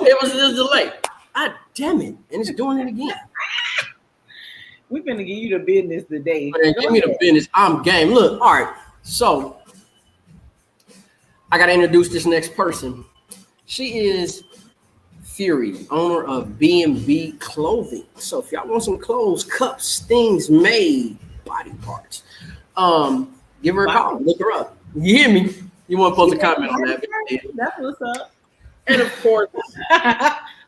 It was a delay. God damn it. And it's doing it again. We're going to give you the business today. Man, give me the business. I'm game. Look, all right. So I got to introduce this next person. She is Fury, owner of B&B Clothing. So if y'all want some clothes, cups, things made, body parts, give her a call. Look her up. You hear me? You want to post a comment on that? That's what's up. And of course,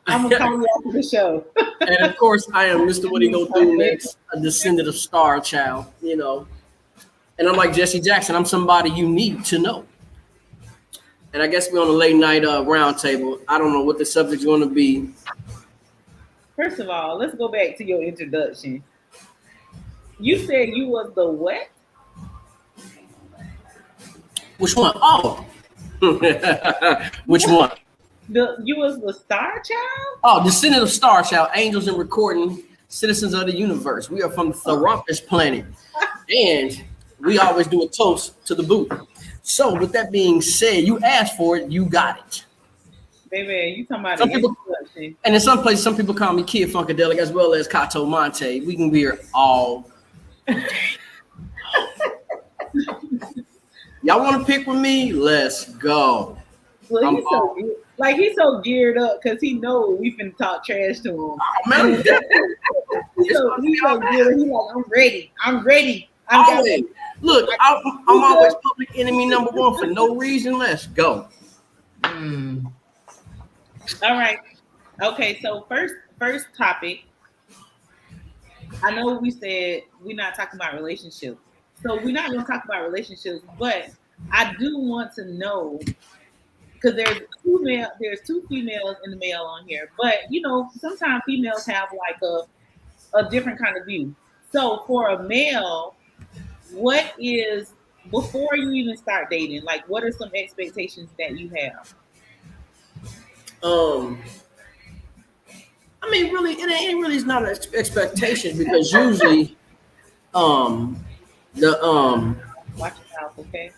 I'm going to call you after the show. And of course, I am Mr. What He Gonna Do Next, a descendant of Star Child, you know. And I'm like Jesse Jackson. I'm somebody you need to know. And I guess we're on a late night round table. I don't know what the subject's going to be. First of all, let's go back to your introduction. You said you was the what? Which one? Oh. Which one? You was the Star Child? Oh, descendant of Star Child, angels in recording, citizens of the universe. We are from the Therapist planet. And we always do a toast to the Buddha. So with that being said, you asked for it, you got it. Baby, you talking about some people, and in some places, some people call me Kid Funkadelic as well as Kato Monte. We can be here all day. Y'all want to pick with me? Let's go. Well, he's so geared up because he knows we finna talk trash to him. Oh, man, he's so geared. He's like, I'm ready. Look, I'm always public enemy number one for no reason. Let's go. All right. Okay, so first topic. I know we said we're not talking about relationships. So we're not going to talk about relationships, but I do want to know, because there's two females in the male on here, but you know, sometimes females have like a different kind of view. So for a male, what is, before you even start dating, like what are some expectations that you have? I mean, really, it ain't really, it's not an expectation because usually, watch your mouth, okay?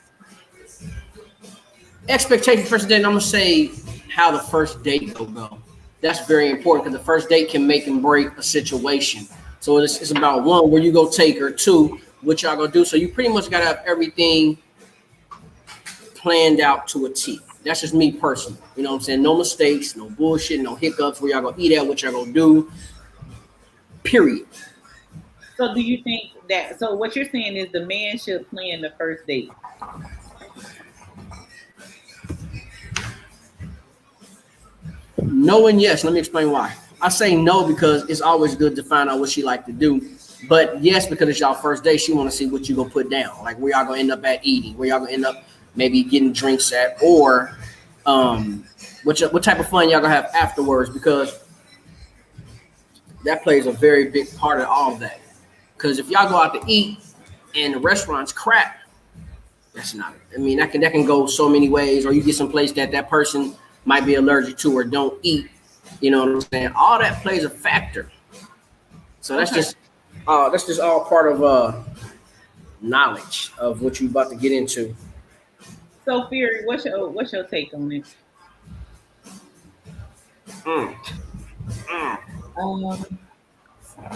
Expectation first date. I'm gonna say how the first date will go. That's very important because the first date can make and break a situation. So it's about one, where you go take her, two, what y'all gonna do. So you pretty much gotta have everything planned out to a T. That's just me personally. You know what I'm saying? No mistakes, no bullshit, no hiccups. Where y'all gonna eat at, what y'all gonna do. Period. So do you think that, so what you're saying is the man should plan the first date? No and yes. Let me explain why. I say no because it's always good to find out what she like to do. But yes, because it's y'all first day, she want to see what you gonna put down. Like where y'all gonna end up at eating, where y'all gonna end up maybe getting drinks at, or what type of fun y'all gonna have afterwards, because that plays a very big part of all of that. Because if y'all go out to eat and the restaurant's crap, that's not it. I mean, that can go so many ways, or you get someplace that person might be allergic to or don't eat. You know what I'm saying? All that plays a factor. So that's just all part of knowledge of what you're about to get into. So Fury, what's your take on it?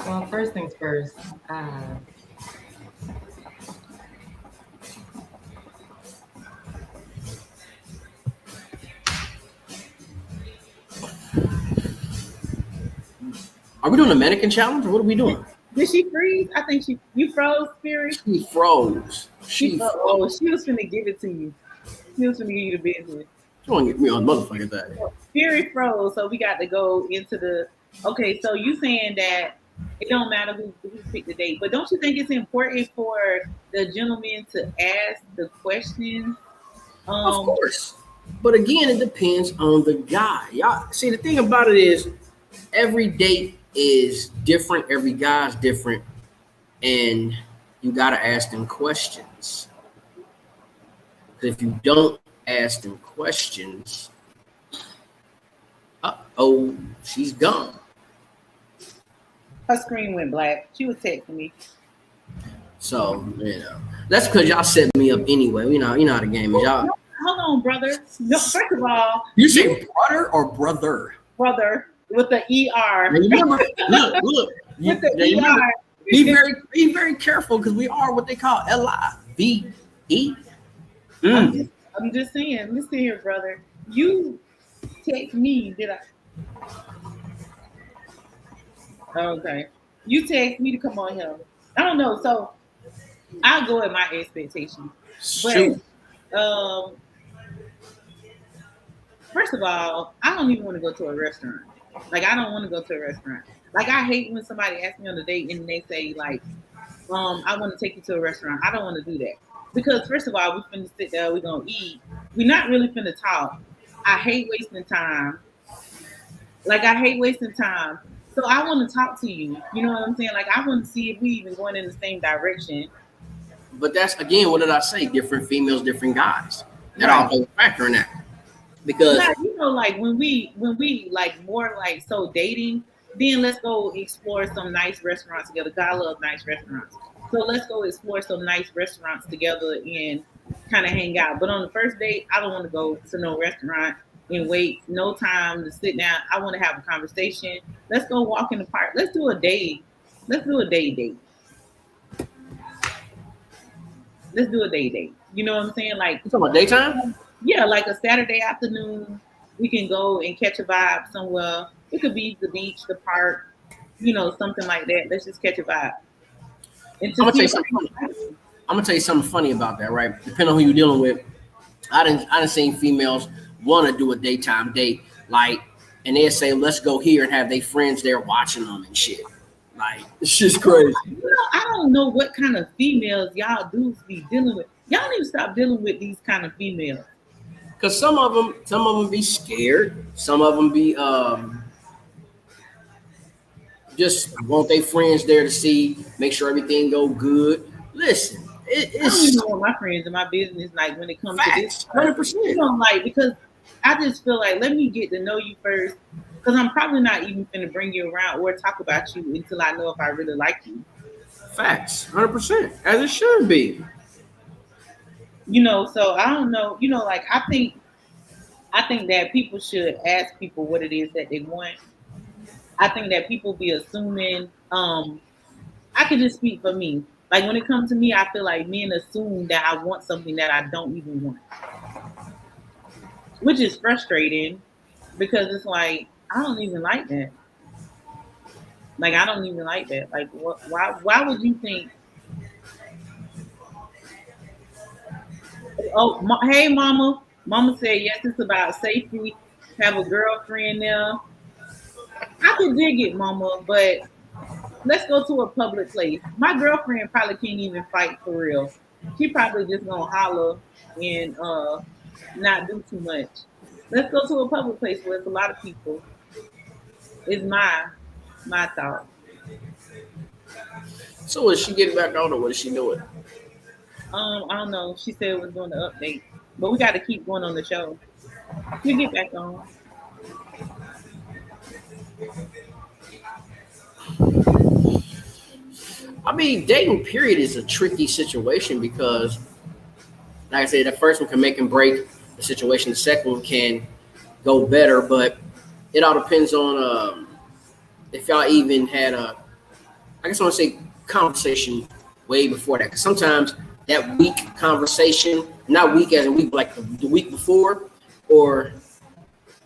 Well, first things first. Are we doing a mannequin challenge, or what are we doing? Did she freeze? I think you froze, Fury. She froze. She froze. Oh, she was finna give it to you. She was finna give you the business. You want to get me on motherfucking thing. Fury froze, so we got to go into the. Okay, so you saying that it don't matter who picked the date, but don't you think it's important for the gentleman to ask the questions? Of course, but again, it depends on the guy. Y'all see, the thing about it is, every date is different. Every guy's different, and you gotta ask them questions. If you don't ask them questions, she's gone. Her screen went black. She was texting me. So, you know, that's because y'all set me up anyway. You know how the game is. Y'all. No, hold on, brother. No, first of all, you say brother or brother? brother, with the ER. Now, you remember, look. With the Now, you remember, ER. be very careful because we are what they call LIVE. I'm just saying, listen here, brother. You text me, did I? Okay. You text me to come on here. I don't know. So I'll go at my expectations. Shoot. But first of all, I don't even want to go to a restaurant. Like I don't want to go to a restaurant. Like I hate when somebody asks me on a date and they say like, I want to take you to a restaurant. I don't want to do that. Because first of all, we finna sit there, we gonna eat. We're not really finna talk. I hate wasting time. Like I hate wasting time. So I want to talk to you. You know what I'm saying? Like I want to see if we even going in the same direction. But that's again, what did I say? Different females, different guys. That Right. all plays a factor in that. Because Now, you know, like when we like more like so dating, then let's go explore some nice restaurants together. 'Cause I love nice restaurants. So let's go explore some nice restaurants together and kind of hang out. But on the first date, I don't want to go to no restaurant and wait no time to sit down. I want to have a conversation. Let's go walk in the park. Let's do a date. Let's do a date. Let's do a date. You know what I'm saying? Like you talking about daytime? yeah, like a Saturday afternoon, we can go and catch a vibe somewhere. It could be the beach, the park, you know, something like that. Let's just catch a vibe. And I'm to gonna tell see you something funny. I'm gonna tell you something funny about that, right? Depending on who you're dealing with. I didn't seen females want to do a daytime date, like, and they say, let's go here and have their friends there watching them and shit. Like, it's just crazy. you know, I don't know what kind of females y'all dudes be dealing with. Y'all need to stop dealing with these kind of females. Cause some of them be scared. Some of them be just want their friends there to see, make sure everything go good. Listen, I don't even it's want my friends in my business like when it comes to this. facts, 100%. You know, like because I just feel like let me get to know you first. Because I'm probably not even gonna bring you around or talk about you until I know if I really like you. Facts, 100%, as it should be. You know, so I don't know. You know, like I think that people should ask people what it is that they want. I think that people be assuming. I can just speak for me. Like when it comes to me, I feel like men assume that I want something that I don't even want, which is frustrating because it's like I don't even like that. Like I don't even like that. Like what? Why would you think? Oh, hey, mama. Mama said yes. It's about safety. Have a girlfriend there. I could dig it, mama, but let's go to a public place. My girlfriend probably can't even fight for real. She probably just gonna holler and not do too much. Let's go to a public place where there's a lot of people. Is my thought. So is she getting back on or what is she doing? I don't know. She said we're doing the update, but we got to keep going on the show. She'll get back on. I mean, dating period is a tricky situation because, like I said, the first one can make and break the situation. The second one can go better, but it all depends on if y'all even had I guess I want to say conversation way before that. Because sometimes that week conversation, not week as a week, like the week before, or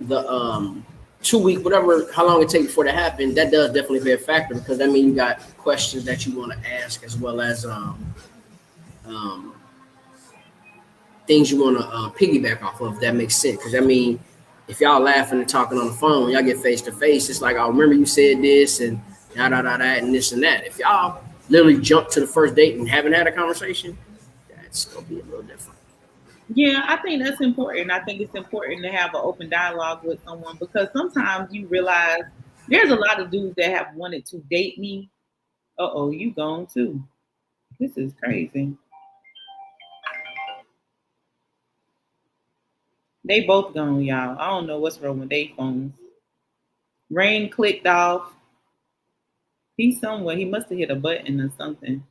the 2 week, whatever, how long it takes before that happened, that does definitely be a factor because that means you got questions that you want to ask as well as um, things you want to piggyback off of. If that makes sense. Because I mean, if y'all laughing and talking on the phone, when y'all get face to face, it's like, I remember you said this and da da da da and this and that. If y'all literally jump to the first date and haven't had a conversation, that's gonna be a little different. Yeah, I think that's important. I think it's important to have an open dialogue with someone because sometimes you realize there's a lot of dudes that have wanted to date me. Uh-oh, you gone too. This is crazy. They both gone, y'all. I don't know what's wrong with their phones. Rain clicked off. He's somewhere. He must have hit a button or something.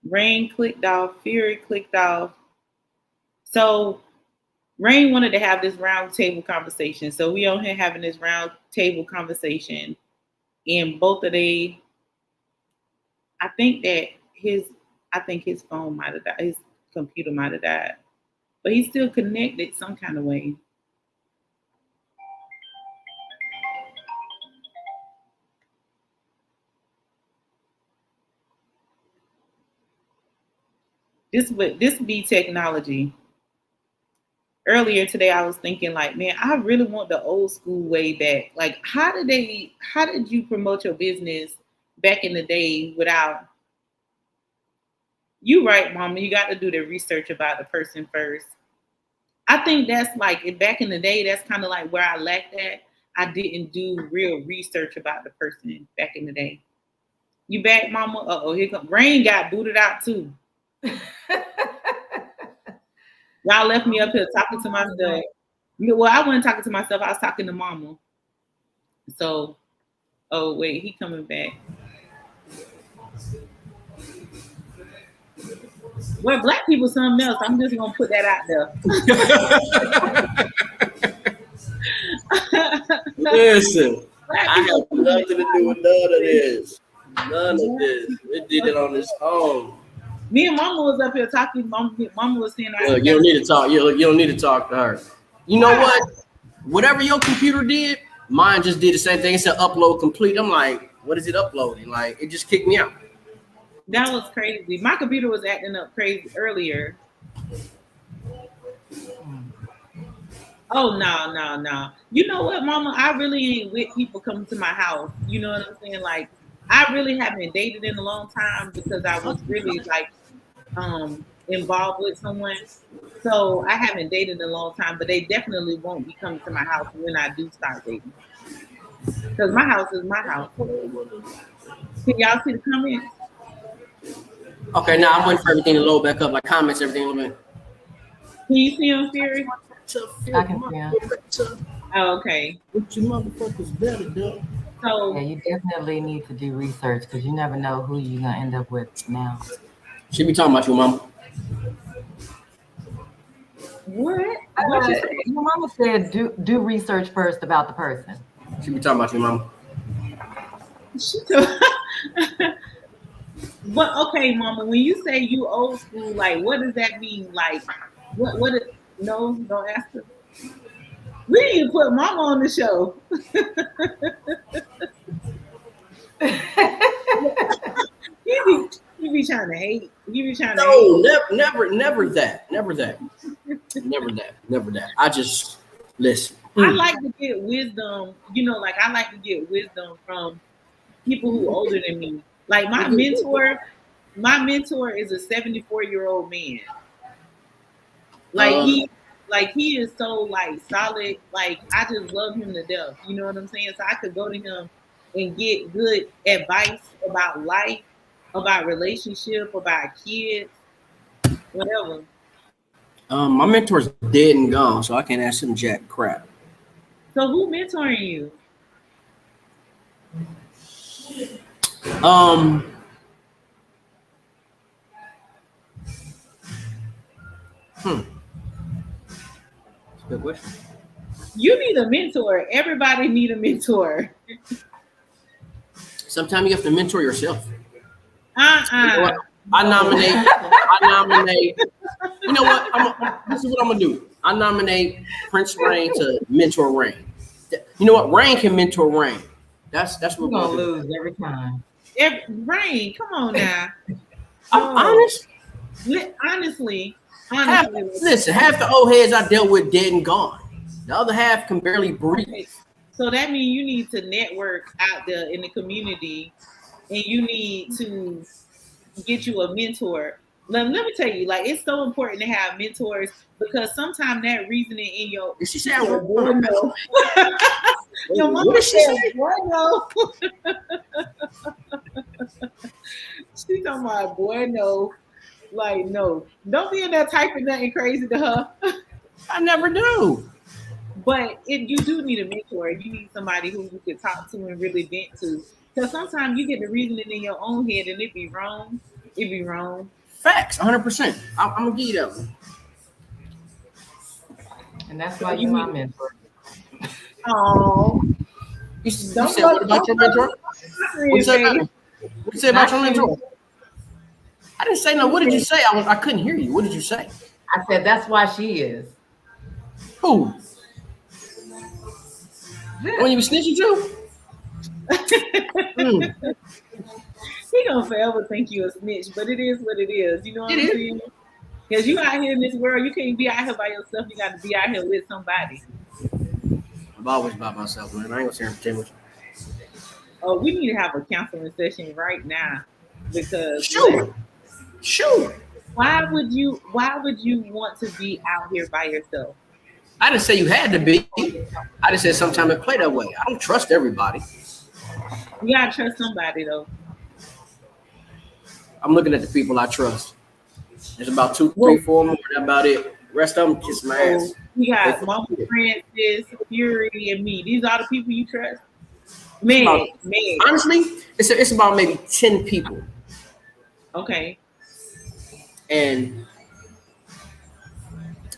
Rain clicked off. Fury clicked off. So Rain wanted to have this round table conversation. So we on here having this round table conversation. And both of they, I think his phone might have died. His computer might have died. But he's still connected some kind of way. This would be technology. Earlier today, I was thinking like, man, I really want the old school way back. Like, how did you promote your business back in the day without? You right, Mama. You got to do the research about the person first. I think that's like back in the day. That's kind of like where I lacked at. I didn't do real research about the person back in the day. You back, Mama? Uh-oh, here comes Rain. Got booted out too. Y'all left me up here talking to myself. Well, I wasn't talking to myself. I was talking to Mama. So, oh wait, he coming back. Well, black people something else. I'm just gonna put that out there. Listen, I have nothing to do with none of this. None of this. We did it on its own. Me and Mama was up here talking. Mama was saying, you don't need to talk. You don't need to talk to her. You know what? Whatever your computer did, mine just did the same thing. It said upload complete. I'm like, what is it uploading? Like, it just kicked me out. That was crazy. My computer was acting up crazy earlier. Oh, no. You know what, Mama? I really ain't with people coming to my house. You know what I'm saying? Like, I really haven't dated in a long time because I was really like involved with someone. So I haven't dated in a long time, but they definitely won't be coming to my house when I do start dating. Because my house is my house. Can y'all see the comments? Okay, now I'm waiting for everything to load back up, like comments, everything a little bit. Can you see them, Fury? I can see them. Oh, okay. What you motherfuckers better do? So yeah, you definitely need to do research because you never know who you're gonna end up with now. She be talking about you, Mama. What? Your mama said do research first about the person. She be talking about you, Mama. But okay, Mama, when you say you old school, like what does that mean? Like what is, no, don't ask her. We need to put Mama on the show. You be trying to hate. You be trying to hate. Never that. I just listen. I like to get wisdom, like I like to get wisdom from people who are older than me. Like my mentor is a 74-year-old man. Like he is so like solid. Like I just love him to death. You know what I'm saying? So I could go to him and get good advice about life, about relationship, about kids, whatever. My mentor's dead and gone, so I can't ask him jack crap. So who mentoring you? Good question. You need a mentor. Everybody need a mentor. Sometimes you have to mentor yourself. You know what? I nominate. You know what? This is what I'm gonna do. I nominate Prince Rain to mentor Rain. You know what? Rain can mentor Rain. That's what we're gonna lose every time. Rain, come on now. I'm honest. Honestly. Listen, half the old heads I dealt with dead and gone. The other half can barely breathe. Okay. So that means you need to network out there in the community, and you need to get you a mentor. Let me tell you, like it's so important to have mentors because sometimes that reasoning in your she said, boy no. Your mama said, boy no. She talking about boy no. Like no, don't be in there typing nothing crazy to her. I never do. But you do need a mentor. You need somebody who you can talk to and really vent to. Because sometimes you get the reasoning in your own head and it be wrong. It be wrong. Facts, 100%. I'm gonna give you that one. And that's why you're my mentor. Oh, You said what about your mentor? What you say about him? What you say about your mentor? I didn't say no. What did you say? I couldn't hear you. What did you say? I said that's why she is. Who? When you be snitching too? He gonna forever think you a snitch, but it is what it is. You know what I'm saying? Because you out here in this world, you can't be out here by yourself. You got to be out here with somebody. I'm always by myself, man. I ain't gonna sit here and pretend with you. Oh, we need to have a counseling session right now because Shoot. why would you want to be out here by yourself? I didn't say you had to be. I just said sometimes it play that way. I don't trust everybody. You gotta trust somebody though. I'm looking at the people I trust. There's about 2, 3, 4 more. That's about it. Rest of them kiss my ass. You got Mama Francis, Fury, and me. These are the people you trust. Man. Honestly, it's about maybe 10 people. Okay. And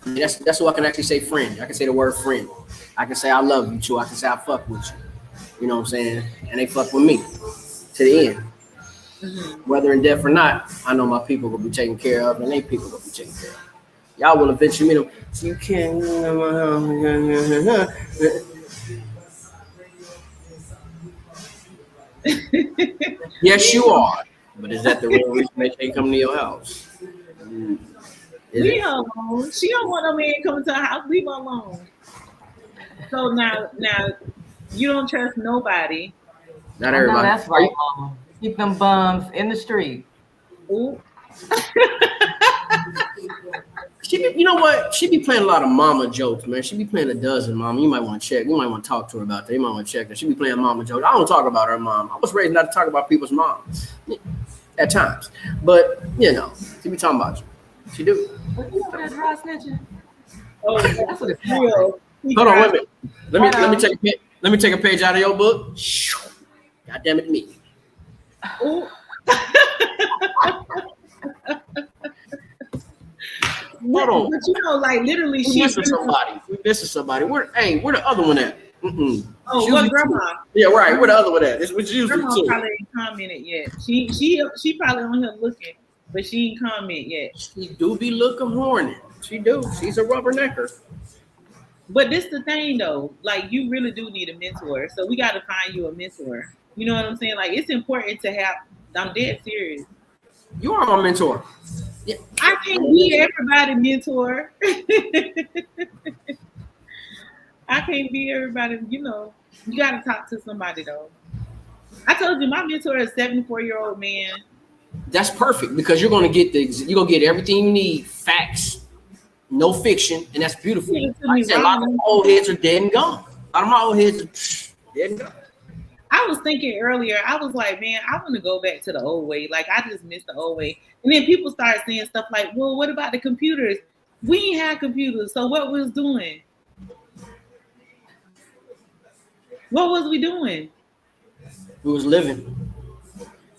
that's who I can actually say friend. I can say the word friend. I can say I love you too. I can say I fuck with you. You know what I'm saying? And they fuck with me to the end. Mm-hmm. Whether in death or not, I know my people will be taken care of, and they people will be taken care of. Y'all will eventually meet them. So you can't. Yes, you are. But is that the real reason they can't come to your house? Leave her alone. She don't want no man coming to her house. Leave her alone. So now you don't trust nobody. Not everybody. That's right, Mama. Keep them bums in the street. Ooh. You know what? She be playing a lot of mama jokes, man. She be playing a dozen mama. You might want to check. You might want to talk to her about that. You might want to check that. She be playing mama jokes. I don't talk about her mom. I was raised not to talk about people's moms at times. But, you know, she be talking about you. She do. But you know that dry snitching? Oh, That's what it's for. Hold on, wait a minute. Let me take a page out of your book. God damn it, me. Ooh. Hold on. But you know, like literally, We missing somebody. Where the other one at? Mm-mm. Oh, what grandma? Yeah, right. Where the other one at? It's usually Grandma two. probably ain't commented yet. She probably on here looking, but she ain't comment yet. She do be looking horny. She do. She's a rubbernecker. But this the thing though, like you really do need a mentor. So we got to find you a mentor. You know what I'm saying? Like it's important to have. I'm dead serious. You are my mentor. Yeah. I can't be everybody mentor. I can't be everybody. You know, you got to talk to somebody though. I told you my mentor is a 74-year-old man. That's perfect because you're gonna get everything you need, facts, no fiction, and that's beautiful. Yeah, Like I said, a lot of my old heads are dead and gone. A lot of my old heads are dead and gone. I was thinking earlier, I was like, man, I want to go back to the old way. Like, I just miss the old way. And then people started saying stuff like, well, what about the computers? We ain't had computers, so what was doing? What was we doing? We was living.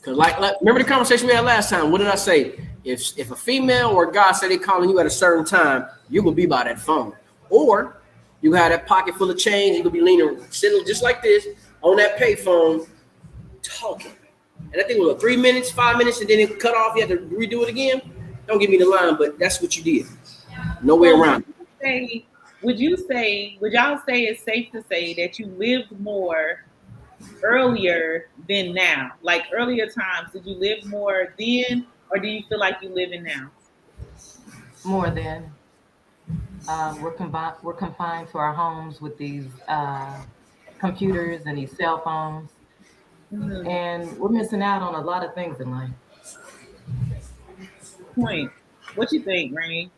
Cause like remember the conversation we had last time? What did I say? If a female or a guy say they calling you at a certain time, you will be by that phone. Or you have that pocket full of change, you could be leaning, sitting just like this on that pay phone, talking. And I think it was 3 minutes, 5 minutes, and then it cut off. You had to redo it again. Don't give me the line, but that's what you did. No way around it. Would y'all say it's safe to say that you lived more earlier than now? Like earlier times, did you live more then, or do you feel like you live in now? More than. We're confined to our homes with these computers and these cell phones. Mm-hmm. And we're missing out on a lot of things in life. Point. What you think, Rainy?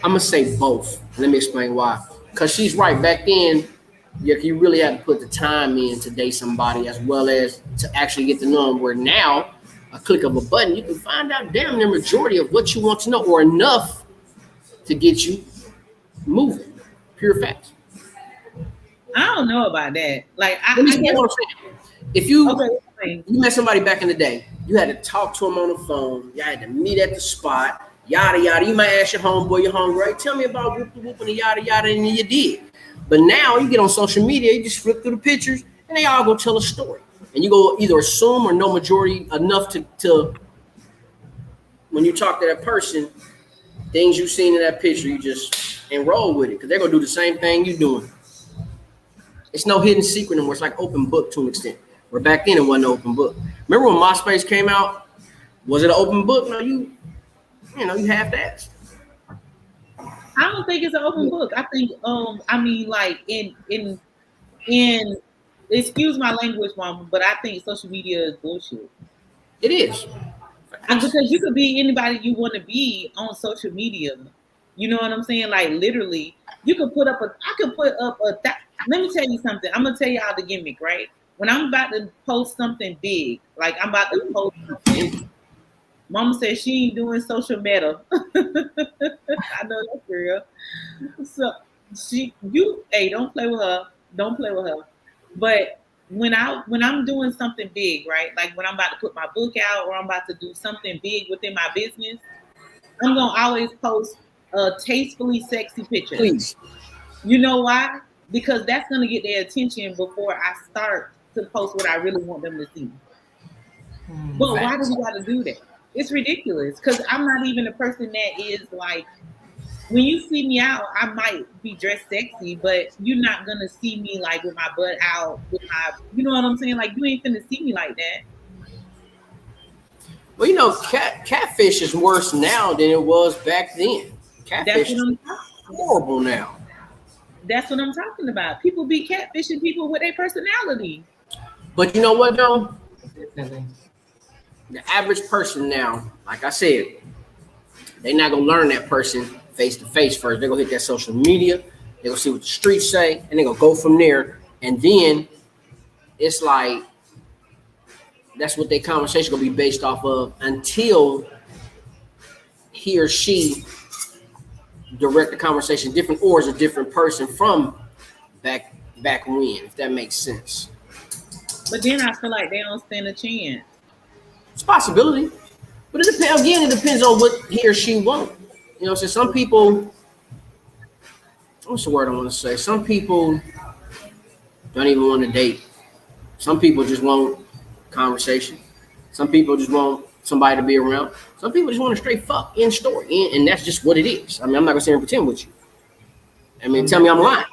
I'm gonna say both. Let me explain why. Because she's right. Back then, you really had to put the time in to date somebody as well as to actually get to know them. Where now, a click of a button, you can find out damn near majority of what you want to know, or enough to get you moving. Pure facts. I don't know about that. Like, let me say what I'm saying. If you You met somebody back in the day. You had to talk to him on the phone. You had to meet at the spot. Yada yada. You might ask your homeboy, your homegirl, tell me about whooping and yada yada, and you did. But now you get on social media, you just flip through the pictures, and they all go tell a story. And you go either assume or know majority enough to when you talk to that person, things you've seen in that picture, you just enroll with it because they're gonna do the same thing you're doing. It's no hidden secret anymore. It's like open book to an extent. Where back then it wasn't an open book. Remember when MySpace came out? Was it an open book? No, you half-assed. I don't think it's an open book. I think like in excuse my language, mama, but I think social media is bullshit. It is. And because you could be anybody you want to be on social media. You know what I'm saying? Like literally, you could put up let me tell you something. I'm gonna tell y'all the gimmick, right? When I'm about to post something big, like I'm about to post something, Mama says she ain't doing social media. I know that's real. So don't play with her. Don't play with her. But when I'm doing something big, right? Like when I'm about to put my book out or I'm about to do something big within my business, I'm gonna always post a tastefully sexy picture. Please. You know why? Because that's gonna get their attention before I start to post what I really want them to see. But why do we gotta do that? It's ridiculous because I'm not even a person that is like, when you see me out, I might be dressed sexy, but you're not gonna see me like with my butt out, you know what I'm saying? Like you ain't finna see me like that. Well, catfish is worse now than it was back then. Catfish is horrible now. That's what I'm talking about. People be catfishing people with their personality. But you know what though? The average person now, like I said, they're not gonna learn that person face to face first. They're gonna hit that social media, they're gonna see what the streets say, and they're gonna go from there. And then it's like that's what their conversation gonna be based off of until he or she direct the conversation different, or is a different person from back when, if that makes sense. But then I feel like they don't stand a chance. It's a possibility, but it depends. Again, it depends on what he or she wants. You know, so some people, what's the word I want to say? Some people don't even want to date. Some people just want conversation. Some people just want somebody to be around. Some people just want a straight fuck in story, and that's just what it is. I mean, I'm not gonna sit here and pretend with you. I mean, tell me I'm lying.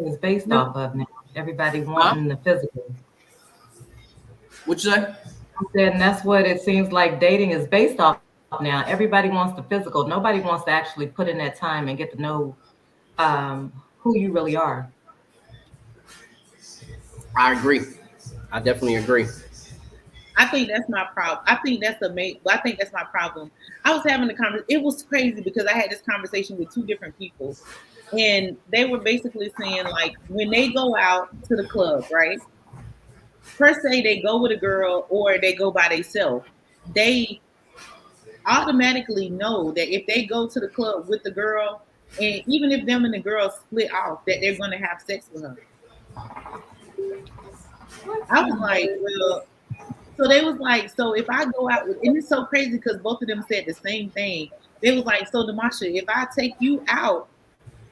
It's based off of now. Everybody wanting the physical. What you say? I said, and that's what it seems like dating is based off now. Everybody wants the physical. Nobody wants to actually put in that time and get to know who you really are. I agree. I definitely agree. I think that's my problem. I think that's my problem. I was having a conversation. It was crazy because I had this conversation with two different people, and they were basically saying like when they go out to the club, right? Per se, they go with a girl or they go by themselves. They automatically know that if they go to the club with the girl, and even if them and the girl split off, that they're going to have sex with her. I was like, well, so they was like, so if I go out with, and it's so crazy because both of them said the same thing. They was like, so Demasha, if I take you out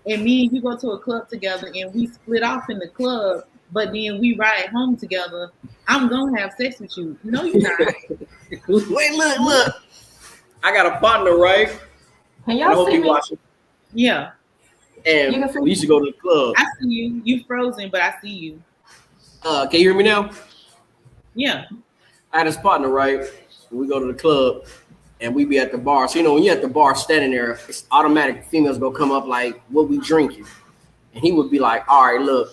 and me and you go to a club together and we split off in the club, but then we ride home together, I'm gonna have sex with you. No, you're not. Wait, look. I got a partner, right? Can y'all see me? Watching. Yeah. And we used to go to the club. I see you. You frozen, but I see you. Can you hear me now? Yeah. I had this partner, right? We go to the club and we be at the bar. So, you know, when you're at the bar standing there, it's automatic. Females go come up like, what we drinking? And he would be like, all right, look,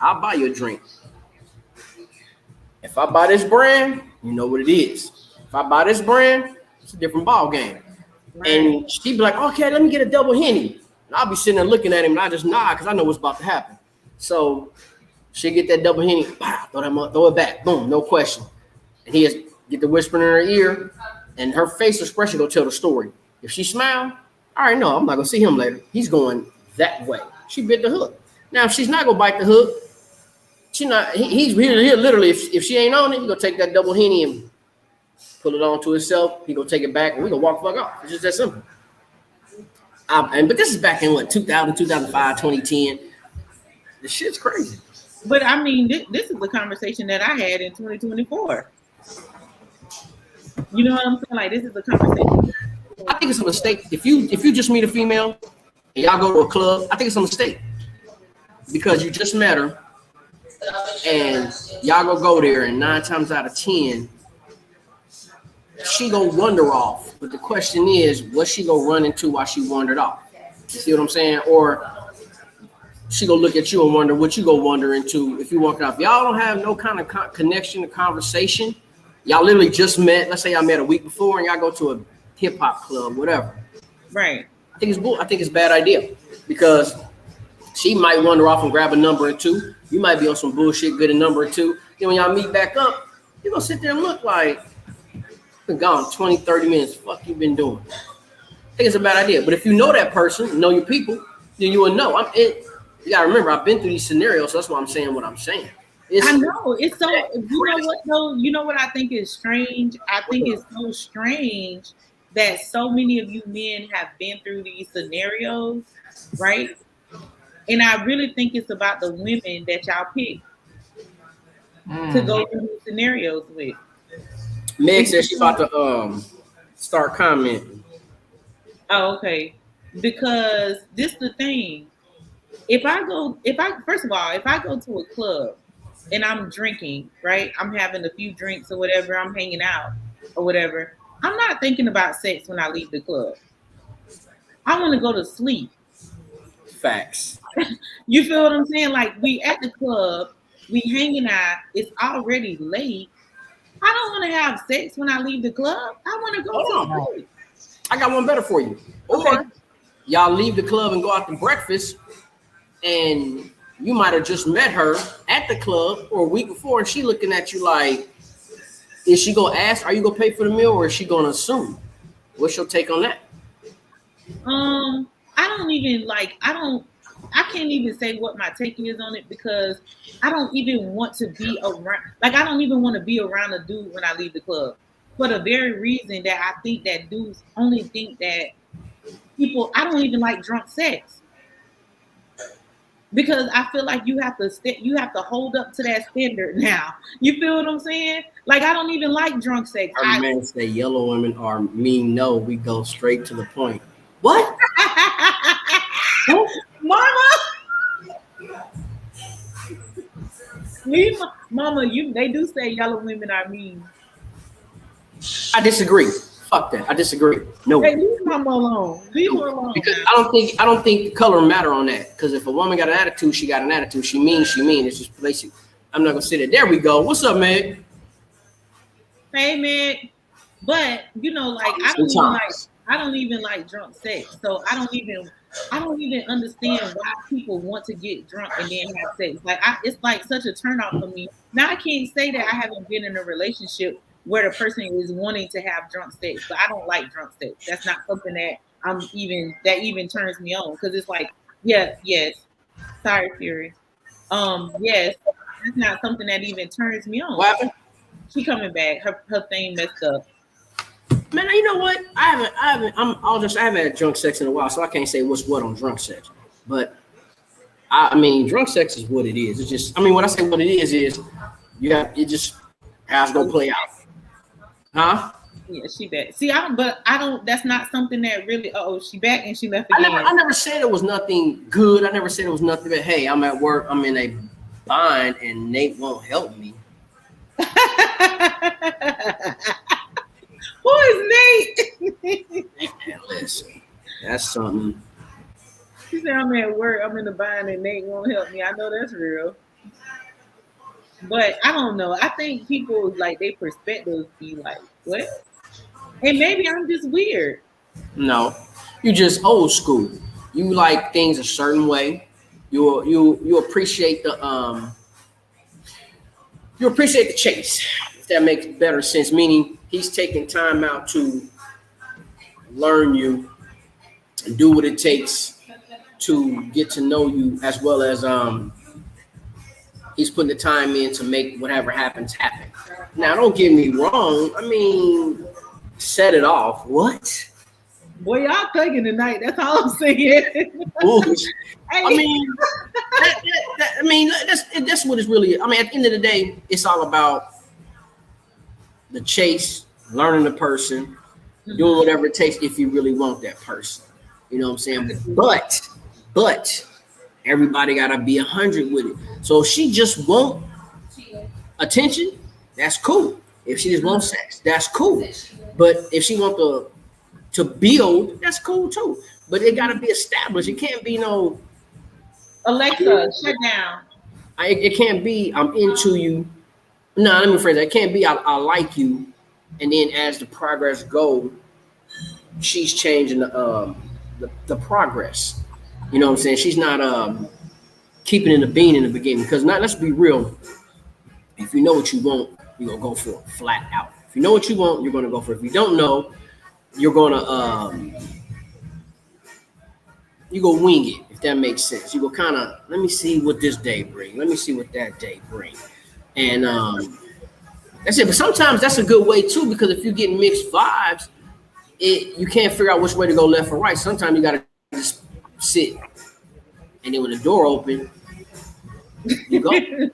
I'll buy you a drink. If I buy this brand, you know what it is. If I buy this brand, it's a different ball game. Right. And she'd be like, okay, let me get a double Henny. And I'll be sitting there looking at him and I just nod because I know what's about to happen. So she'd get that double Henny, throw it back, boom, no question. And he has get the whispering in her ear and her face expression go tell the story. If she smile, all right, no, I'm not gonna see him later. He's going that way. She bit the hook. Now, if she's not gonna bite the hook, She not. He's literally. If she ain't on it, he gonna take that double Henny and pull it on to himself. He gonna take it back, and we gonna walk the fuck off. It's just that simple. But this is back in what 2000, 2005, 2010. The shit's crazy. But I mean, this is the conversation that I had in 2024. You know what I'm saying? Like, this is a conversation. I think it's a mistake. If you just meet a female and y'all go to a club, I think it's a mistake because you just met her and y'all go there, and 9 times out of 10, she gonna wander off. But the question is, what she gonna run into while she wandered off? You see what I'm saying? Or she gonna look at you and wonder what you gonna wander into if you walk off. Y'all don't have no kind of connection or conversation. Y'all literally just met. Let's say y'all met a week before, and y'all go to a hip hop club, whatever. Right. I think it's a bad idea because she might wander off and grab a number or two. You might be on some bullshit, good a number or two. Then when y'all meet back up, you're gonna sit there and look like been gone 20, 30 minutes. Fuck you been doing? I think it's a bad idea. But if you know that person, know your people, then you will know. You gotta remember, I've been through these scenarios, so that's why I'm saying what I'm saying. I know it's so. You know what though? You know what I think is strange? I think it's so strange that so many of you men have been through these scenarios, right? And I really think it's about the women that y'all pick to go through these scenarios with. Meg said she's about to start commenting. Oh, okay. Because this is the thing. First of all, if I go to a club and I'm drinking, right? I'm having a few drinks or whatever, I'm hanging out or whatever. I'm not thinking about sex when I leave the club. I want to go to sleep. Facts. You feel what I'm saying? Like, we at the club, we hanging out, it's already late. I don't want to have sex when I leave the club. I want to go to sleep. I got one better for you. Okay. Or y'all leave the club and go out to breakfast, and you might have just met her at the club or a week before, and she looking at you like, is she gonna ask, are you gonna pay for the meal, or is she gonna assume? What's your take on that? I can't even say what my take is on it because I don't even want to be around. Like, I don't even want to be around a dude when I leave the club for the very reason that I think that dudes only think that I don't even like drunk sex because I feel like you have to hold up to that standard now. You feel what I'm saying? Like, I don't even like drunk sex. Our men say yellow women are mean. No, we go straight to the point. What? Mama, they do say yellow women are mean. I disagree. Fuck that. I disagree. No. Hey, leave Mama alone. Leave her alone. Because I don't think color matter on that. Because if a woman got an attitude, she got an attitude. She mean. It's just basic. I'm not gonna sit there. There we go. What's up, man? Hey, man. But like I don't even like drunk sex. So I don't even understand why people want to get drunk and then have sex. Like, it's like such a turnoff for me. Now, I can't say that I haven't been in a relationship where the person is wanting to have drunk sex, but I don't like drunk sex. That's not something that even turns me on, because it's like, yes. Sorry, Fury. Yes, it's not something that even turns me on. What happened? She coming back. Her thing messed up. Man, you know what? I haven't had drunk sex in a while, so I can't say what's what on drunk sex. But I mean, drunk sex is what it is. It's just, when I say what it is it just how it's gonna play out. Huh? Yeah, she back. See, that's not something that really, she back and she left again. I never said it was nothing good. I never said it was nothing, but hey, I'm at work, I'm in a bind, and Nate won't help me. Who is Nate? Man, listen, that's something. She said, I'm at work, I'm in the bind, and Nate won't help me. I know that's real. But I don't know. I think people, like, their perspectives be like, what? And maybe I'm just weird. No, you just old school. You like things a certain way. You appreciate the chase, if that makes better sense. Meaning he's taking time out to learn you and do what it takes to get to know you, as well as he's putting the time in to make whatever happens happen. Now, don't get me wrong. I mean, set it off. What? Boy, y'all thugging tonight. That's all I'm saying. I mean, that's what it's really. I mean, at the end of the day, it's all about the chase, learning the person, doing whatever it takes if you really want that person. You know what I'm saying? But everybody gotta be 100 with it. So if she just want attention, that's cool. If she just wants sex, that's cool. But if she want to build, that's cool too. But it gotta be established. It can't be no Alexa, shut down. It can't be I'm into you. No, let me phrase that. It can't be I like you, and then as the progress go, she's changing the progress. You know what I'm saying? She's not keeping in the bean in the beginning. Because let's be real. If you know what you want, you're gonna go for it flat out. If you know what you want, you're gonna go for it. If you don't know, you're gonna you go wing it, if that makes sense. You go kind of, let me see what this day bring. Let me see what that day bring. And that's it. But sometimes that's a good way too, because if you get mixed vibes, you can't figure out which way to go, left or right. Sometimes you gotta just sit, and then when the door open, you go. Hey,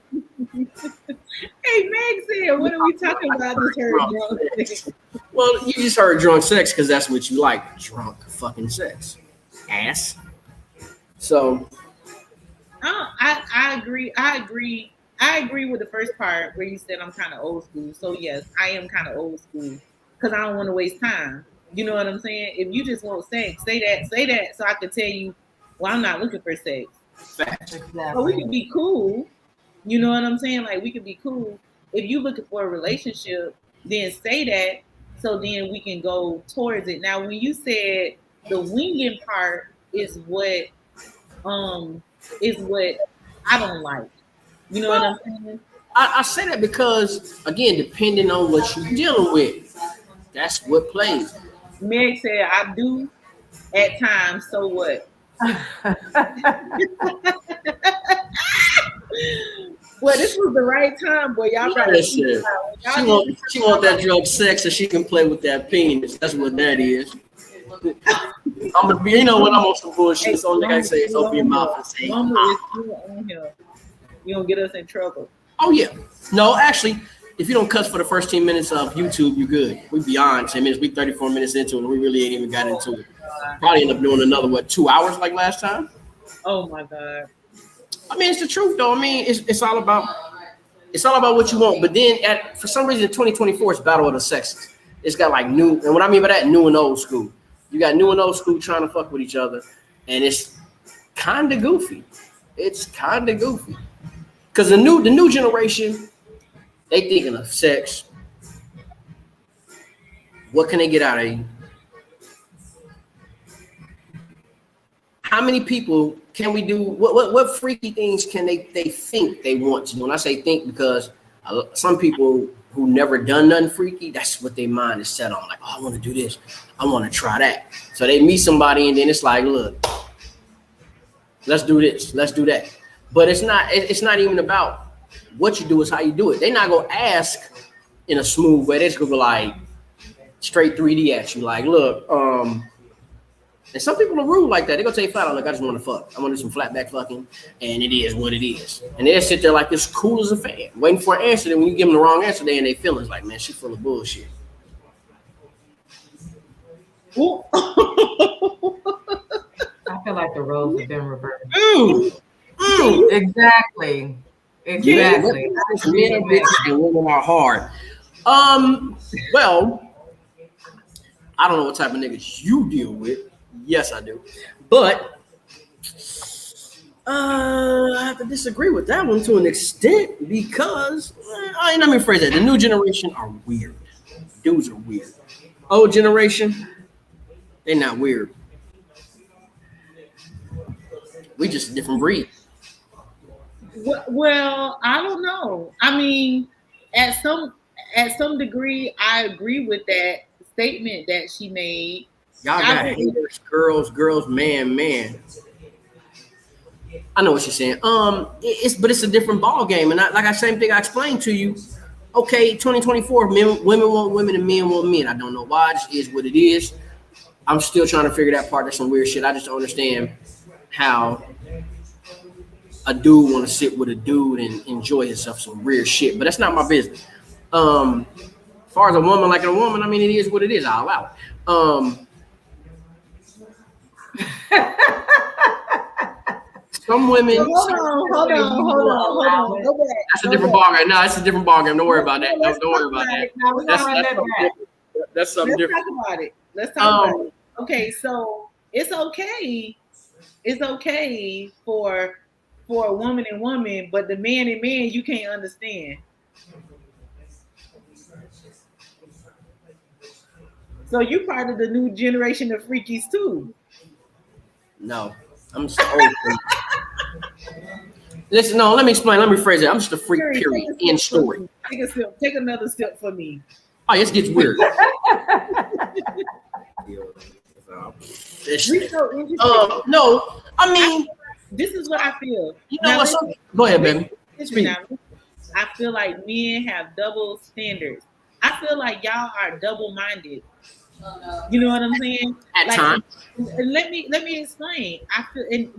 Meg said, what are we talking about? This heard drunk sex. Well, you just heard drunk sex because that's what you like. Drunk fucking sex. Ass. So I agree. I agree with the first part where you said I'm kind of old school. So yes, I am kind of old school because I don't want to waste time. You know what I'm saying? If you just want sex, say that so I can tell you, well, I'm not looking for sex. facts. But we can be cool. You know what I'm saying? Like we can be cool. If you're looking for a relationship, then say that so then we can go towards it. Now, when you said the winging part is what I don't like. You know what I'm saying? I say that because, again, depending on what you're dealing with, that's what plays. Meg said, I do at times, so what? Well, this was the right time, boy. Y'all probably She want that drug sex so she can play with that penis. That's what that is. I'm gonna be, you know what? I'm on some bullshit. So only thing I say is open your mouth and say, you don't get us in trouble. oh yeah. No, actually, if you don't cuss for the first 10 minutes of YouTube, you're good. We beyond 10 minutes. We 34 minutes into it, and we really ain't even got into it. Probably end up doing another 2 hours like last time. Oh my God. I mean, it's the truth though. I mean, it's all about what you want. But then for some reason, 2024 is battle of the sexes. It's got like new, and what I mean by that, new and old school. You got new and old school trying to fuck with each other, and it's kind of goofy. It's kind of goofy because the new generation, they thinking of sex. What can they get out of you? How many people can we do? What freaky things can they think they want to do? And I say think because some people who never done nothing freaky, that's what their mind is set on. Like, oh, I want to do this. I want to try that. So they meet somebody and then it's like, look, let's do this. Let's do that. But it's not even about what you do, it's how you do it. They're not going to ask in a smooth way. They're just going to be like straight 3D at you. Like, look, and some people are rude like that. They're going to tell you flat out, look, I just want to fuck. I want to do some flat back fucking, and it is what it is. And they'll sit there like this cool as a fan, waiting for an answer. Then when you give them the wrong answer, they in their feelings like, man, she's full of bullshit. I feel like the roles have been reversed. Exactly. Men are bitches and women are hard. Well, I don't know what type of niggas you deal with. Yes, I do. But I have to disagree with that one to an extent because let me phrase that. The new generation are weird. Dudes are weird. Old generation, they're not weird. We just a different breed. Well, I don't know. I mean, at some degree, I agree with that statement that she made. Y'all got haters, girls, man. I know what you're saying. It's a different ball game, and same thing I explained to you. Okay, 2024, women want women and men want men. I don't know why. It just is what it is. I'm still trying to figure that part. That's some weird shit. I just don't understand how a dude want to sit with a dude and enjoy himself. Some weird shit, but that's not my business. As far as a woman liking a woman, I mean, it is what it is. I'll allow it. Some women. Hold on. Go back. That's a different ballgame. No, it's a different ballgame. Don't worry about that. Don't worry about that. That's something different. Let's talk about it. Okay, so it's okay. It's okay for a woman and woman, but the man and man you can't understand. So you part of the new generation of freakies too. No, I'm just old. Listen, no, let me explain. Let me rephrase it. I'm just a freak, period. End story. Take a step. Take another step for me. Oh, it gets weird. No, I mean, this is what I feel. You know what? Go ahead, baby. I feel like men have double standards. I feel like y'all are double-minded. You know what I'm saying? At times. Let me explain. I feel, and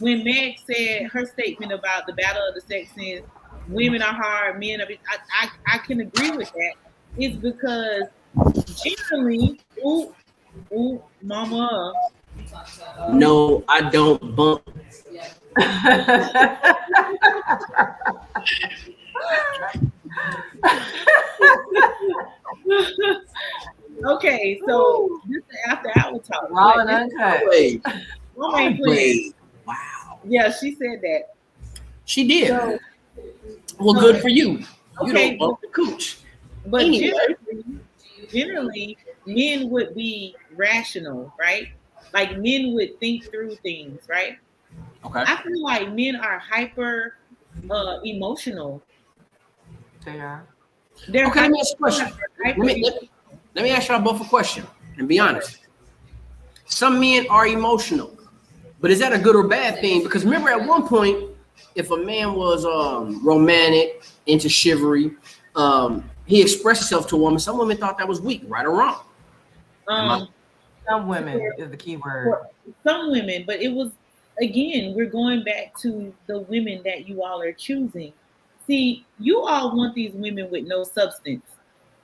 when Meg said her statement about the battle of the sexes, women are hard, men are. I can agree with that. It's because generally, mama. No, I don't bump. Okay, so this is after hour talk. Wait. Wow. Yeah, she said that. She did. So, well, good for you. You don't bump the cooch. But anyway. generally, men would be rational, right? Like men would think through things, right? Okay. I feel like men are hyper emotional. They are. Okay, let me ask you a question. Let me ask y'all both a question and be honest. Some men are emotional, but is that a good or bad thing? Because remember, at one point, if a man was romantic, into chivalry, he expressed himself to a woman. Some women thought that was weak, right or wrong. Some women is the key word. Some women, but it was, again, we're going back to the women that you all are choosing. See, you all want these women with no substance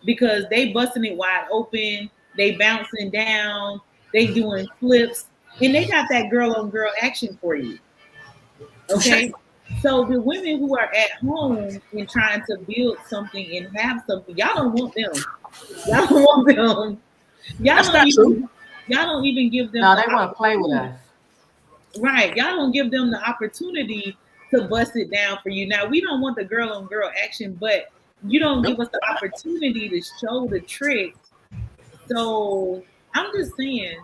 because they busting it wide open, they bouncing down, they doing flips, and they got that girl on girl action for you. Okay? So the women who are at home and trying to build something and have something, y'all don't want them. Y'all don't want them. Y'all don't even give them. No, they want to play with us. Right. Y'all don't give them the opportunity to bust it down for you. Now, we don't want the girl on girl action, but you don't give us the opportunity to show the tricks. So I'm just saying.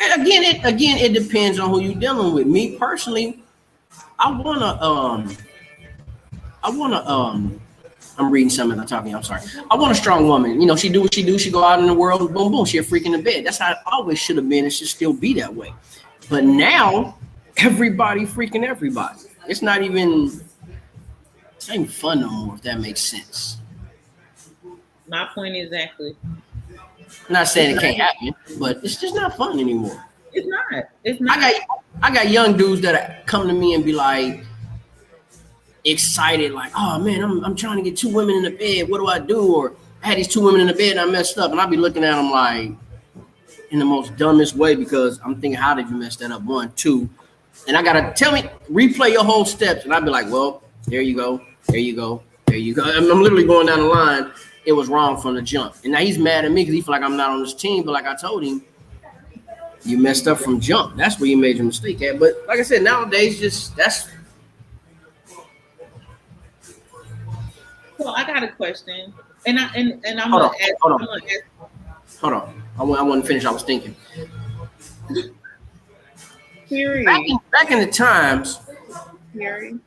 And again, it depends on who you're dealing with. Me personally, I'm reading something I'm talking. I'm sorry. I want a strong woman. You know, she do what she do. She go out in the world and boom, boom. She a freak in the bed. That's how it always should have been. It should still be that way. But now, everybody freaking everybody. It's not even fun no more, if that makes sense. My point exactly. I'm not saying it can't happen, but it's just not fun anymore. It's not. It's not. I got young dudes that come to me and be like excited, like, oh man, I'm trying to get 2 women in the bed. What do I do? Or I had these 2 women in the bed and I messed up. And I'll be looking at them like in the most dumbest way because I'm thinking, how did you mess that up? 1, 2. And I gotta replay your whole steps. And I'd be like, well, there you go. There you go. There you go. I'm literally going down the line. It was wrong from the jump. And now he's mad at me because he feel like I'm not on his team. But like I told him, you messed up from jump. That's where you made your mistake at. But like I said, nowadays, that's. So I got a question, and I'm Hold gonna ask. Hold on. I want to finish. I was thinking. Period. Back in the times, Period.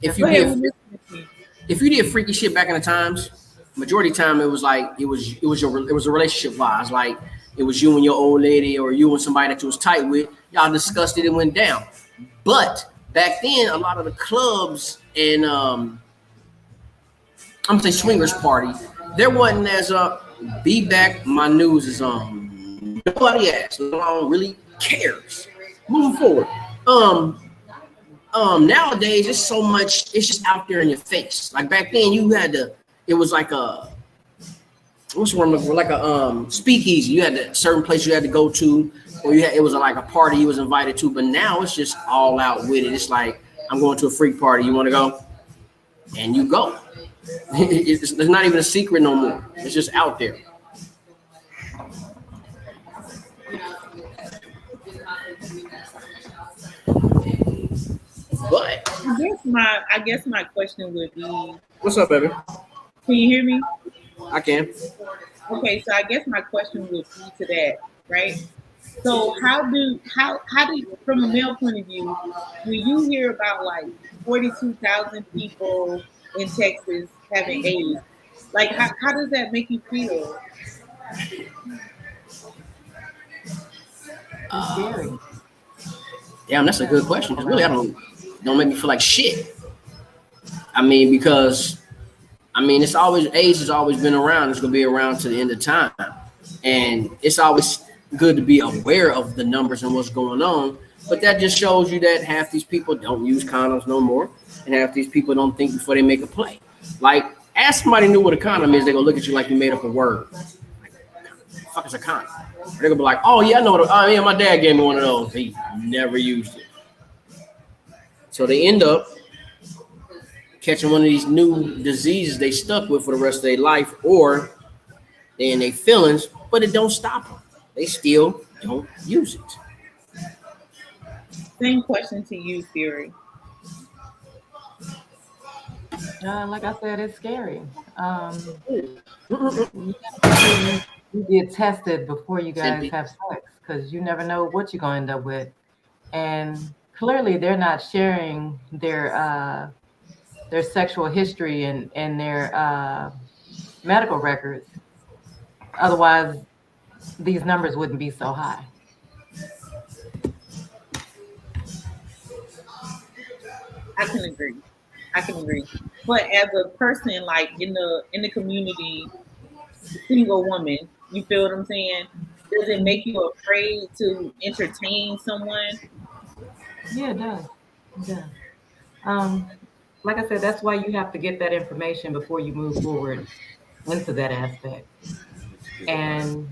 if you did freaky shit back in the times, majority of the time it was like it was a relationship wise, like it was you and your old lady or you and somebody that you was tight with. Y'all discussed it and went down. But back then, a lot of the clubs and I'm gonna say swingers party, there wasn't as be back. My news is on. Nobody asked. No one really cares. Moving forward. Nowadays it's so much. It's just out there in your face. Like back then, you had to. It was like a what's one like a speakeasy. You had a certain place you had to go to, or it was like a party you was invited to. But now it's just all out with it. It's like I'm going to a freak party. You want to go? And you go. It's not even a secret no more. It's just out there. But I guess my question would be, what's up, baby? Can you hear me? I can. Okay, so I guess my question would be to that, right? So how do from a male point of view, when you hear about like 42,000 people in Texas having AIDS, like how does that make you feel? Scary. Damn, that's a good question. Because really, don't make me feel like shit. I mean, because it's always AIDS has always been around. It's gonna be around to the end of time, and it's always good to be aware of the numbers and what's going on. But that just shows you that half these people don't use condoms no more, and half these people don't think before they make a play. Like, ask somebody knew what a condom is, they're gonna look at you like you made up a word. Like, what the fuck is a condom? They're gonna be like, oh yeah, I know what. Oh yeah, my dad gave me one of those. He never used it. So they end up catching one of these new diseases they stuck with for the rest of their life, or they in their feelings, but it don't stop them. They still don't use it. Same question to you, Fury. Like I said, it's scary. You get tested before you guys have sex because you never know what you're going to end up with. And clearly they're not sharing their sexual history and their medical records. Otherwise, these numbers wouldn't be so high. I can agree. But as a person, like in the community, single woman, you feel what I'm saying? Does it make you afraid to entertain someone? Yeah, it does. Yeah. Like I said, that's why you have to get that information before you move forward into that aspect. And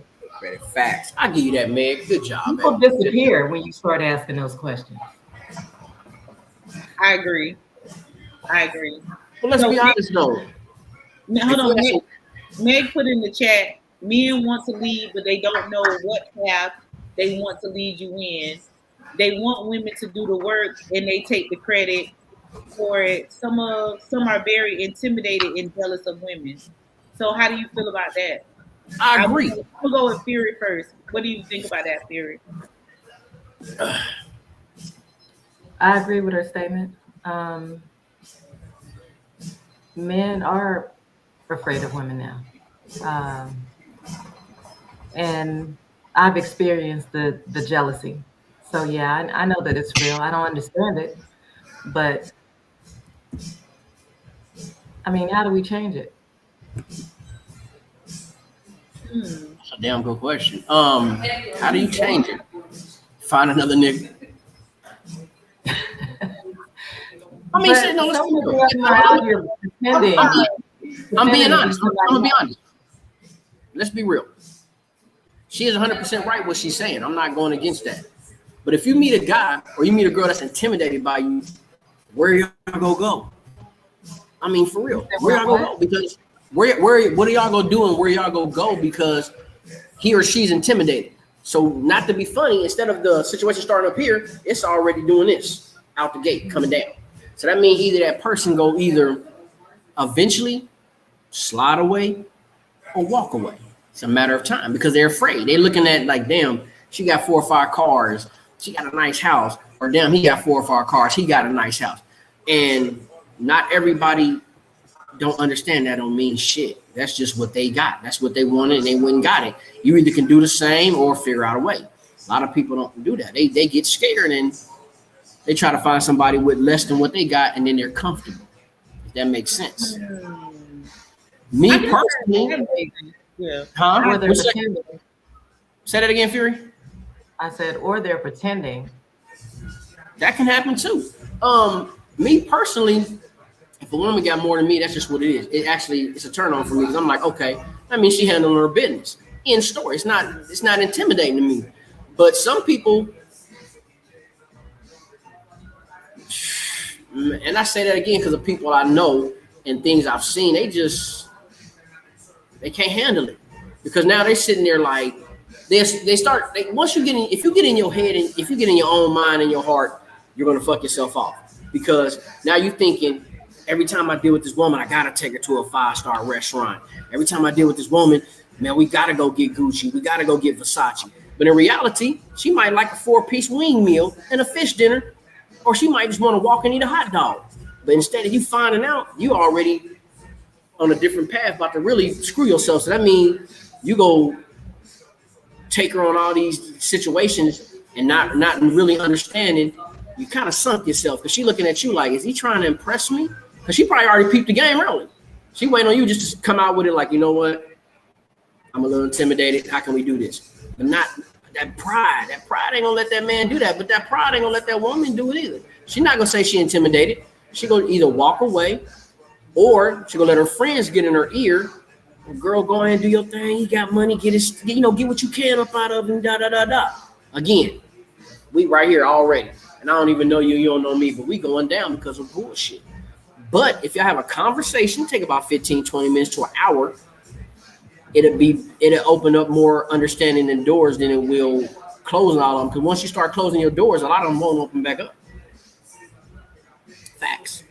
facts. I give you that, Meg. Good job. People disappear when you start asking those questions. I agree. Well, let's be honest though. Now, hold on. Meg put in the chat, men want to lead, but they don't know what path they want to lead you in. They want women to do the work and they take the credit for it. Some are very intimidated and jealous of women. So how do you feel about that? I agree. We'll go with Fury first. What do you think about that, Fury? I agree with her statement. Men are afraid of women now. And I've experienced the jealousy. So yeah, I know that it's real. I don't understand it, but I mean, how do we change it? That's a damn good question. How do you change it? Find another nigga. I mean, I'm being honest. I'm gonna be honest. Let's be real. She is 100% right what she's saying. I'm not going against that. But if you meet a guy or you meet a girl that's intimidated by you, where y'all gonna go? I mean, for real, where y'all gonna go? Because what are y'all gonna do and where y'all gonna go? Because he or she's intimidated. So not to be funny, instead of the situation starting up here, it's already doing this out the gate, coming down. So that means either that person go either eventually slide away or walk away. It's a matter of time because they're afraid. They're looking at like, damn, she got 4 or 5 cars. She got a nice house. Or damn, he got 4 or 5 cars. He got a nice house. And not everybody don't understand that don't mean shit. That's just what they got. That's what they wanted, and they went and got it. You either can do the same or figure out a way. A lot of people don't do that. They get scared and they try to find somebody with less than what they got, and then they're comfortable. If that makes sense. Me personally, yeah. huh? Or they're pretending. Say that again, Fury. I said, or they're pretending. That can happen too. Me personally, if a woman got more than me, that's just what it is. It's a turn on for me because I'm like, okay, that means she handling her business. In story, it's not intimidating to me. But some people, and I say that again because of people I know and things I've seen, they can't handle it because now they're sitting there like once you if you get in your head and if you get in your own mind and your heart, you're gonna fuck yourself off because now you're thinking every time I deal with this woman, I gotta take her to a 5-star restaurant. Every time I deal with this woman, man, we gotta go get Gucci, we gotta go get Versace. But in reality, she might like a 4-piece wing meal and a fish dinner, or she might just want to walk and eat a hot dog. But instead of you finding out, you already on a different path, about to really screw yourself. So that means you go take her on all these situations and not really understanding. You kind of sunk yourself because she looking at you like, is he trying to impress me? Because she probably already peeped the game early. She waiting on you just to come out with it like, you know what? I'm a little intimidated. How can we do this? But not that pride. That pride ain't gonna let that man do that. But that pride ain't gonna let that woman do it either. She's not gonna say she intimidated. She gonna either walk away or she gonna let her friends get in her ear. Girl, go ahead and do your thing. You got money. Get what you can up out of him. Da da da da. Again, we right here already. And I don't even know you. You don't know me. But we going down because of bullshit. But if y'all have a conversation, take about 15, 20 minutes to an hour. It'll open up more understanding and doors than it will closing all of them. Because once you start closing your doors, a lot of them won't open back up. Facts.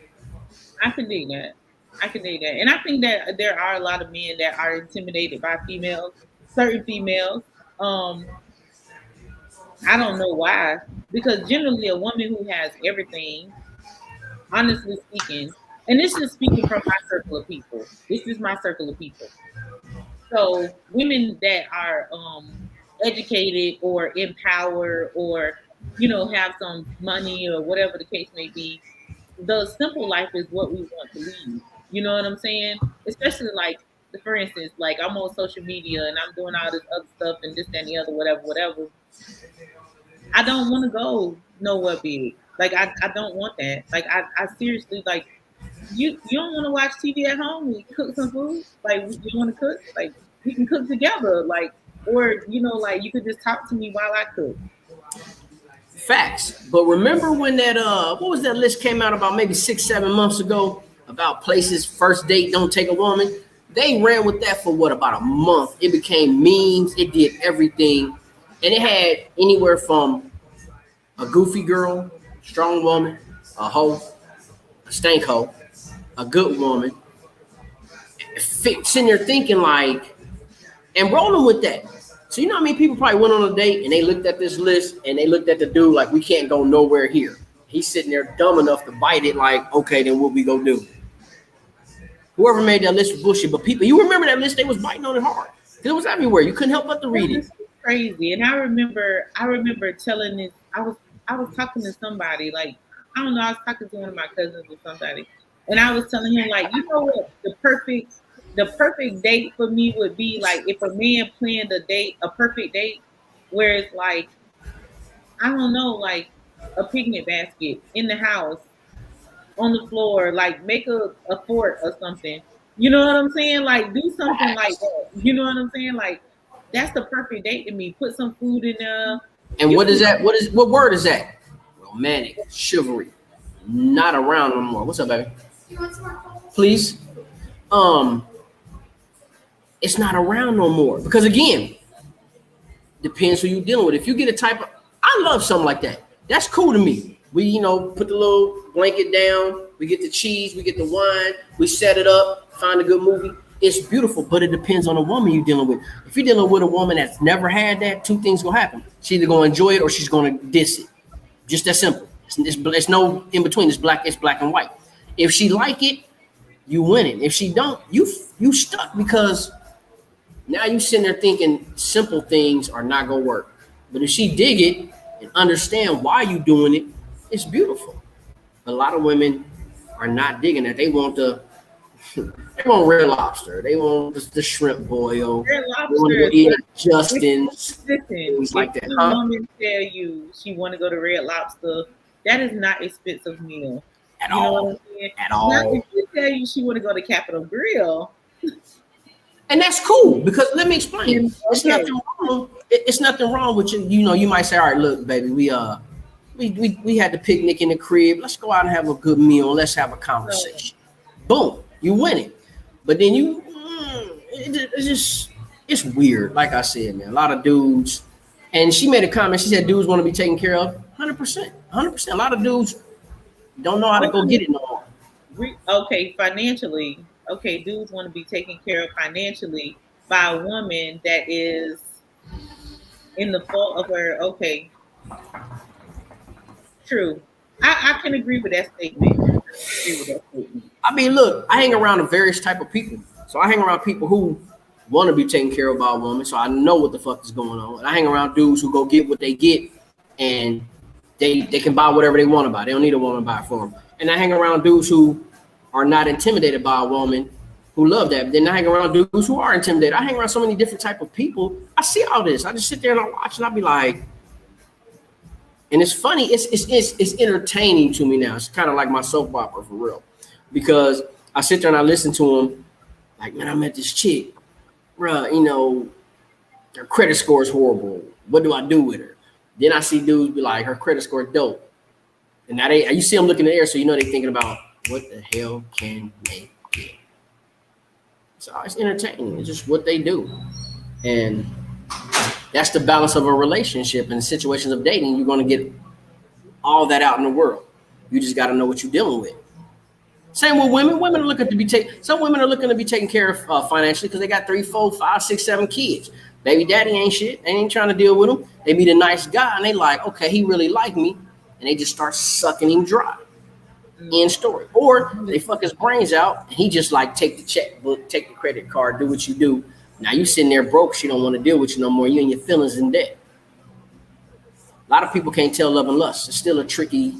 I can dig that. And I think that there are a lot of men that are intimidated by females, certain females. I don't know why. Because generally a woman who has everything, honestly speaking, and this is speaking from my circle of people. This is my circle of people. So women that are educated or empowered or, have some money or whatever the case may be, the simple life is what we want to lead. You know what I'm saying? Especially like, for instance, like I'm on social media and I'm doing all this other stuff and this, that, and the other, whatever. I don't want to go nowhere big. Like I don't want that. Like I seriously like. You don't want to watch TV at home? We cook some food. Like you want to cook? Like we can cook together. Like or like you could just talk to me while I cook. Facts. But remember when that what was that list came out about maybe 6-7 months ago about places first date don't take a woman? They ran with that for about a month. It became memes. It did everything, and it had anywhere from a goofy girl, strong woman, a hoe, a stank hoe, a good woman, sitting there thinking like, and rolling with that. So you know how many people probably went on a date and they looked at this list and they looked at the dude like, we can't go nowhere here. He's sitting there dumb enough to bite it like, okay, then what we go do? Whoever made that list was bullshit, but people, you remember that list, they was biting on it hard. It was everywhere. You couldn't help but to read it. Crazy. And I remember telling this, I was talking to somebody, like, I don't know, I was talking to one of my cousins or somebody. And I was telling him, like, you know what, the perfect date for me would be like if a man planned a perfect date where it's like, I don't know, like a picnic basket in the house, on the floor, like make a fort or something. You know what I'm saying? Like do something like that. You know what I'm saying? Like that's the perfect date to me. Put some food in there. And what is that? What word is that? Romantic, chivalry. Not around no more. What's up, baby? Please. It's not around no more. Because again, depends who you're dealing with. If you get a type of, I love something like that. That's cool to me. We, put the little blanket down. We get the cheese. We get the wine. We set it up. Find a good movie. It's beautiful, but it depends on the woman you're dealing with. If you're dealing with a woman that's never had that, two things gonna happen. She's either gonna enjoy it or she's gonna diss it. Just that simple. It's no in between. It's black and white. If she like it, you winning. If she don't, you stuck, because now you sitting there thinking simple things are not gonna work. But if she dig it and understand why you doing it, it's beautiful. But a lot of women are not digging that. They want they want Red Lobster. They want the shrimp boil. Red They want to Lobster. go eat at Justin's. Listen, Things like that. if a woman tell you she want to go to Red Lobster, that is not expensive meal. At You know all. what I'm saying? At Now, all. if she tell you she want to go to Capitol Grill, And that's cool, because let me explain. It's Okay. nothing wrong. It's nothing wrong with you. You know, you might say, all right, look, baby, we had the picnic in the crib. Let's go out and have a good meal. Let's have a conversation. Boom, you win it. But then it's weird. Like I said, man, a lot of dudes, and she made a comment. She said dudes want to be taken care of. 100%. A lot of dudes don't know how to go get it no more. okay, financially, okay, dudes want to be taken care of financially by a woman that is in the fault of her. Okay, true. I can agree with that statement. I mean, look, I hang around a various type of people. So I hang around people who want to be taken care of by a woman, so I know what the fuck is going on. And I hang around dudes who go get what they get, and they can buy whatever they want to buy. They don't need a woman to buy it for them. And I hang around dudes who are not intimidated by a woman, who love that. But then I hang around dudes who are intimidated. I hang around so many different type of people. I see all this. I just sit there and I watch, and I be like, and it's funny. It's entertaining to me now. It's kind of like my soap opera for real, because I sit there and I listen to them. Like, man, I met this chick, bruh. You know, her credit score is horrible. What do I do with her? Then I see dudes be like, her credit score is dope, and now you see them looking in the air, so you know they thinking about what the hell can they get. So it's entertaining. It's just what they do, and that's the balance of a relationship. In situations of dating, you're going to get all that out in the world. You just got to know what you're dealing with. Same with women. Women are looking to be some women are looking to be taken care of financially because they got 3, 4, 5, 6, 7 kids. Baby daddy ain't shit. They ain't trying to deal with them. They meet a nice guy and they like, okay, he really like me, and they just start sucking him dry. End story. Or they fuck his brains out and he just like take the checkbook, take the credit card, do what you do. Now you sitting there broke. She don't want to deal with you no more. You and your feelings in debt. A lot of people can't tell love and lust. It's still a tricky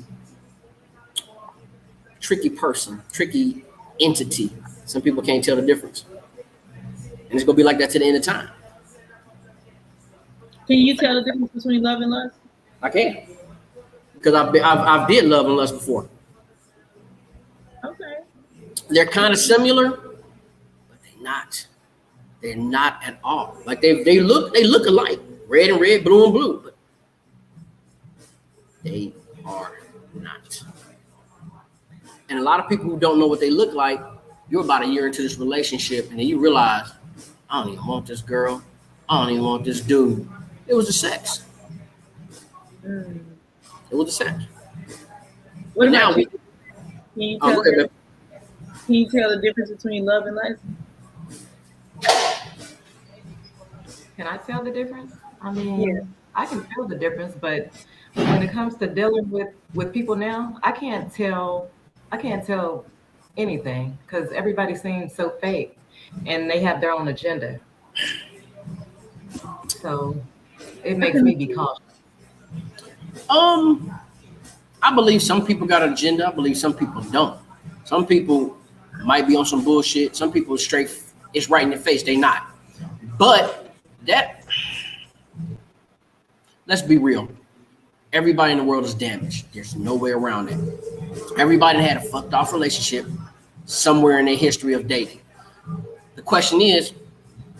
person, tricky entity. Some people can't tell the difference, and it's gonna be like that to the end of time. Can you tell the difference between love and lust? I can, because I've did love and lust before. Okay. They're kind of similar, but they're not. They're not at all. Like they look alike, red and red, blue and blue, but they are not. And a lot of people who don't know what they look like, you're about a year into this relationship, and then you realize, I don't even want this girl. I don't even want this dude. It was the sex. It was the sex. What Now about you? Can you tell the difference between love and lust? Can I tell the difference? I mean, Yeah. I can tell the difference, but when it comes to dealing with people now, I can't tell anything because everybody seems so fake and they have their own agenda. So it makes me be cautious. I believe some people got an agenda. I believe some people don't. Some people might be on some bullshit. Some people straight, it's right in their face. They not. But let's be real. Everybody in the world is damaged. There's no way around it. Everybody had a fucked off relationship somewhere in their history of dating. The question is,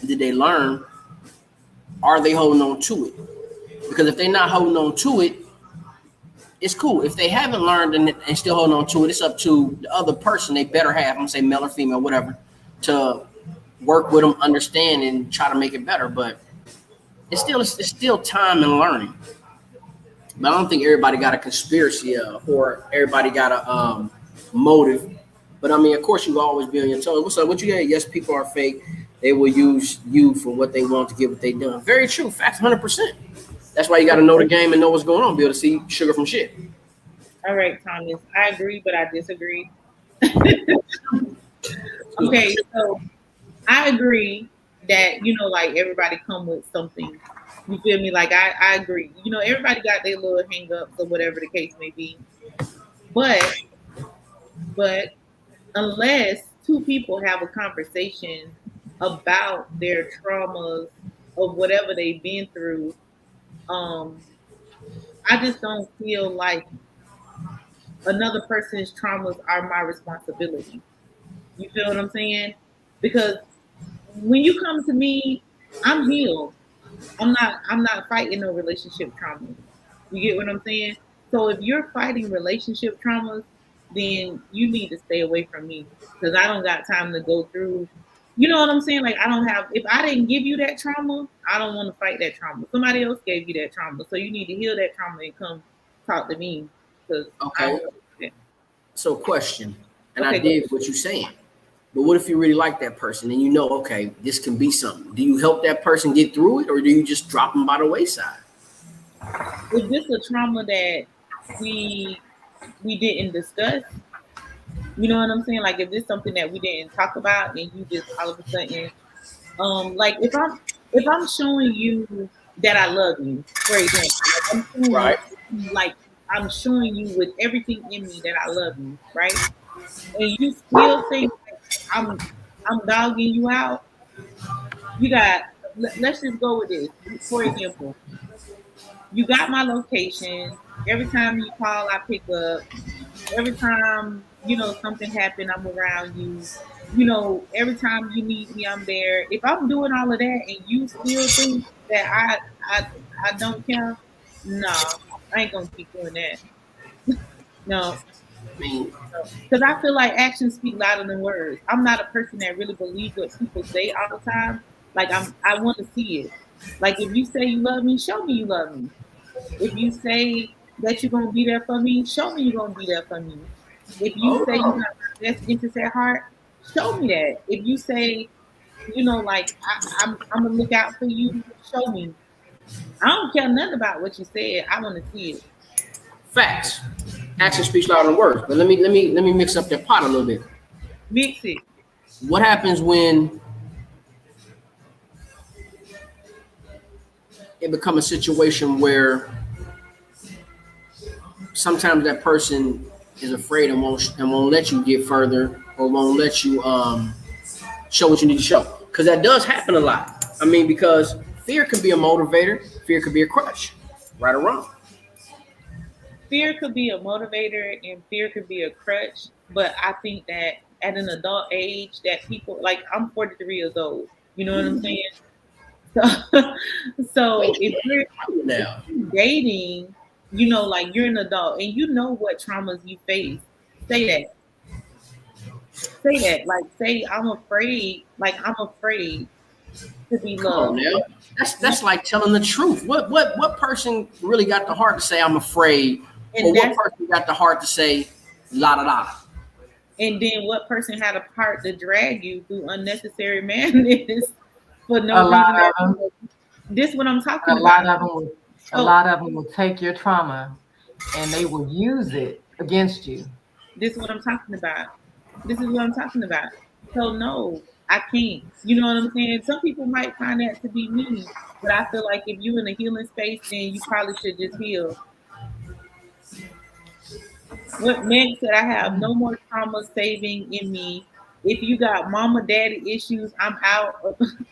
did they learn? Are they holding on to it? Because if they're not holding on to it, it's cool. If they haven't learned and still holding on to it, it's up to the other person. They better have, I'm gonna say male or female, whatever, to work with them, understand, and try to make it better. But it's still time and learning. But I don't think everybody got a conspiracy or everybody got a motive. But I mean, of course, you will always be on your toes. What's up? What you got? Yes, people are fake. They will use you for what they want to get what they done. Very true. Facts, 100%. That's why you got to know the game and know what's going on. Be able to see sugar from shit. All right, Thomas. I agree, but I disagree. Okay, so I agree that, you know, like everybody come with something. You feel me? Like I agree. You know, everybody got their little hang ups or whatever the case may be. But unless two people have a conversation about their traumas of whatever they've been through, um, I just don't feel like another person's traumas are my responsibility. You feel what I'm saying? Because when you come to me, I'm healed. I'm not fighting no relationship trauma. You get what I'm saying? So if you're fighting relationship traumas, then you need to stay away from me because I don't got time to go through. You know what I'm saying? Like I don't have. If I didn't give you that trauma, I don't want to fight that trauma. Somebody else gave you that trauma, so you need to heal that trauma and come talk to me. Because Okay. So question, and I Okay. dig what you're saying. But what if you really like that person and you know, okay, this can be something? Do you help that person get through it, or do you just drop them by the wayside? Is this a trauma that we didn't discuss? You know what I'm saying? Like if this something that we didn't talk about and you just all of a sudden, like if I'm showing you that I love you, for example, like I'm showing Right. you, like I'm showing you with everything in me that I love you, right? And you still think that I'm dogging you out, you got. Let's just go with this. For example, you got my location. Every time you call, I pick up. Every time, you know, something happened, I'm around you. You know, every time you need me, I'm there. If I'm doing all of that and you still think that I don't care, no, I ain't gonna keep doing that. No, I mean, because I feel like actions speak louder than words. I'm not a person that really believes what people say all the time. Like I want to see it. Like if you say you love me, show me you love me. If you say that you're gonna be there for me, show me you're gonna be there for me. If you say you got my best interest at heart, show me that. If you say, you know, like I'm gonna look out for you, show me. I don't care nothing about what you said. I want to see it. facts. Action speaks louder than words. But let me mix up that pot a little bit. Mix it. What happens when it becomes a situation where sometimes that person is afraid and won't let you get further, or won't let you show what you need to show? Because that does happen a lot. I mean, because fear can be a motivator, fear could be a crutch, right or wrong. Fear could be a motivator and fear could be a crutch. But I think that at an adult age, that people like I'm 43 years old. You know what I'm saying? So if you're Now, dating, you know, like you're an adult and you know what traumas you face. Say that. Say that. Like say I'm afraid. Like I'm afraid to be come on loved. now. That's like telling the truth. What person really got the heart to say I'm afraid, or And what that's person got the heart to say la da da? and then what person had a part to drag you through unnecessary madness for A no lot reason. of them, This is what I'm a talking lot about. of them, will, a So lot of them will take your trauma and they will use it against you. this is what I'm talking about. This is what I'm talking about. So no, I can't. You know what I'm saying? Some people might find that to be me, but I feel like if you're in a healing space, then you probably should just heal. What Meg said, I have no more trauma saving in me. If you got mama daddy issues, I'm out.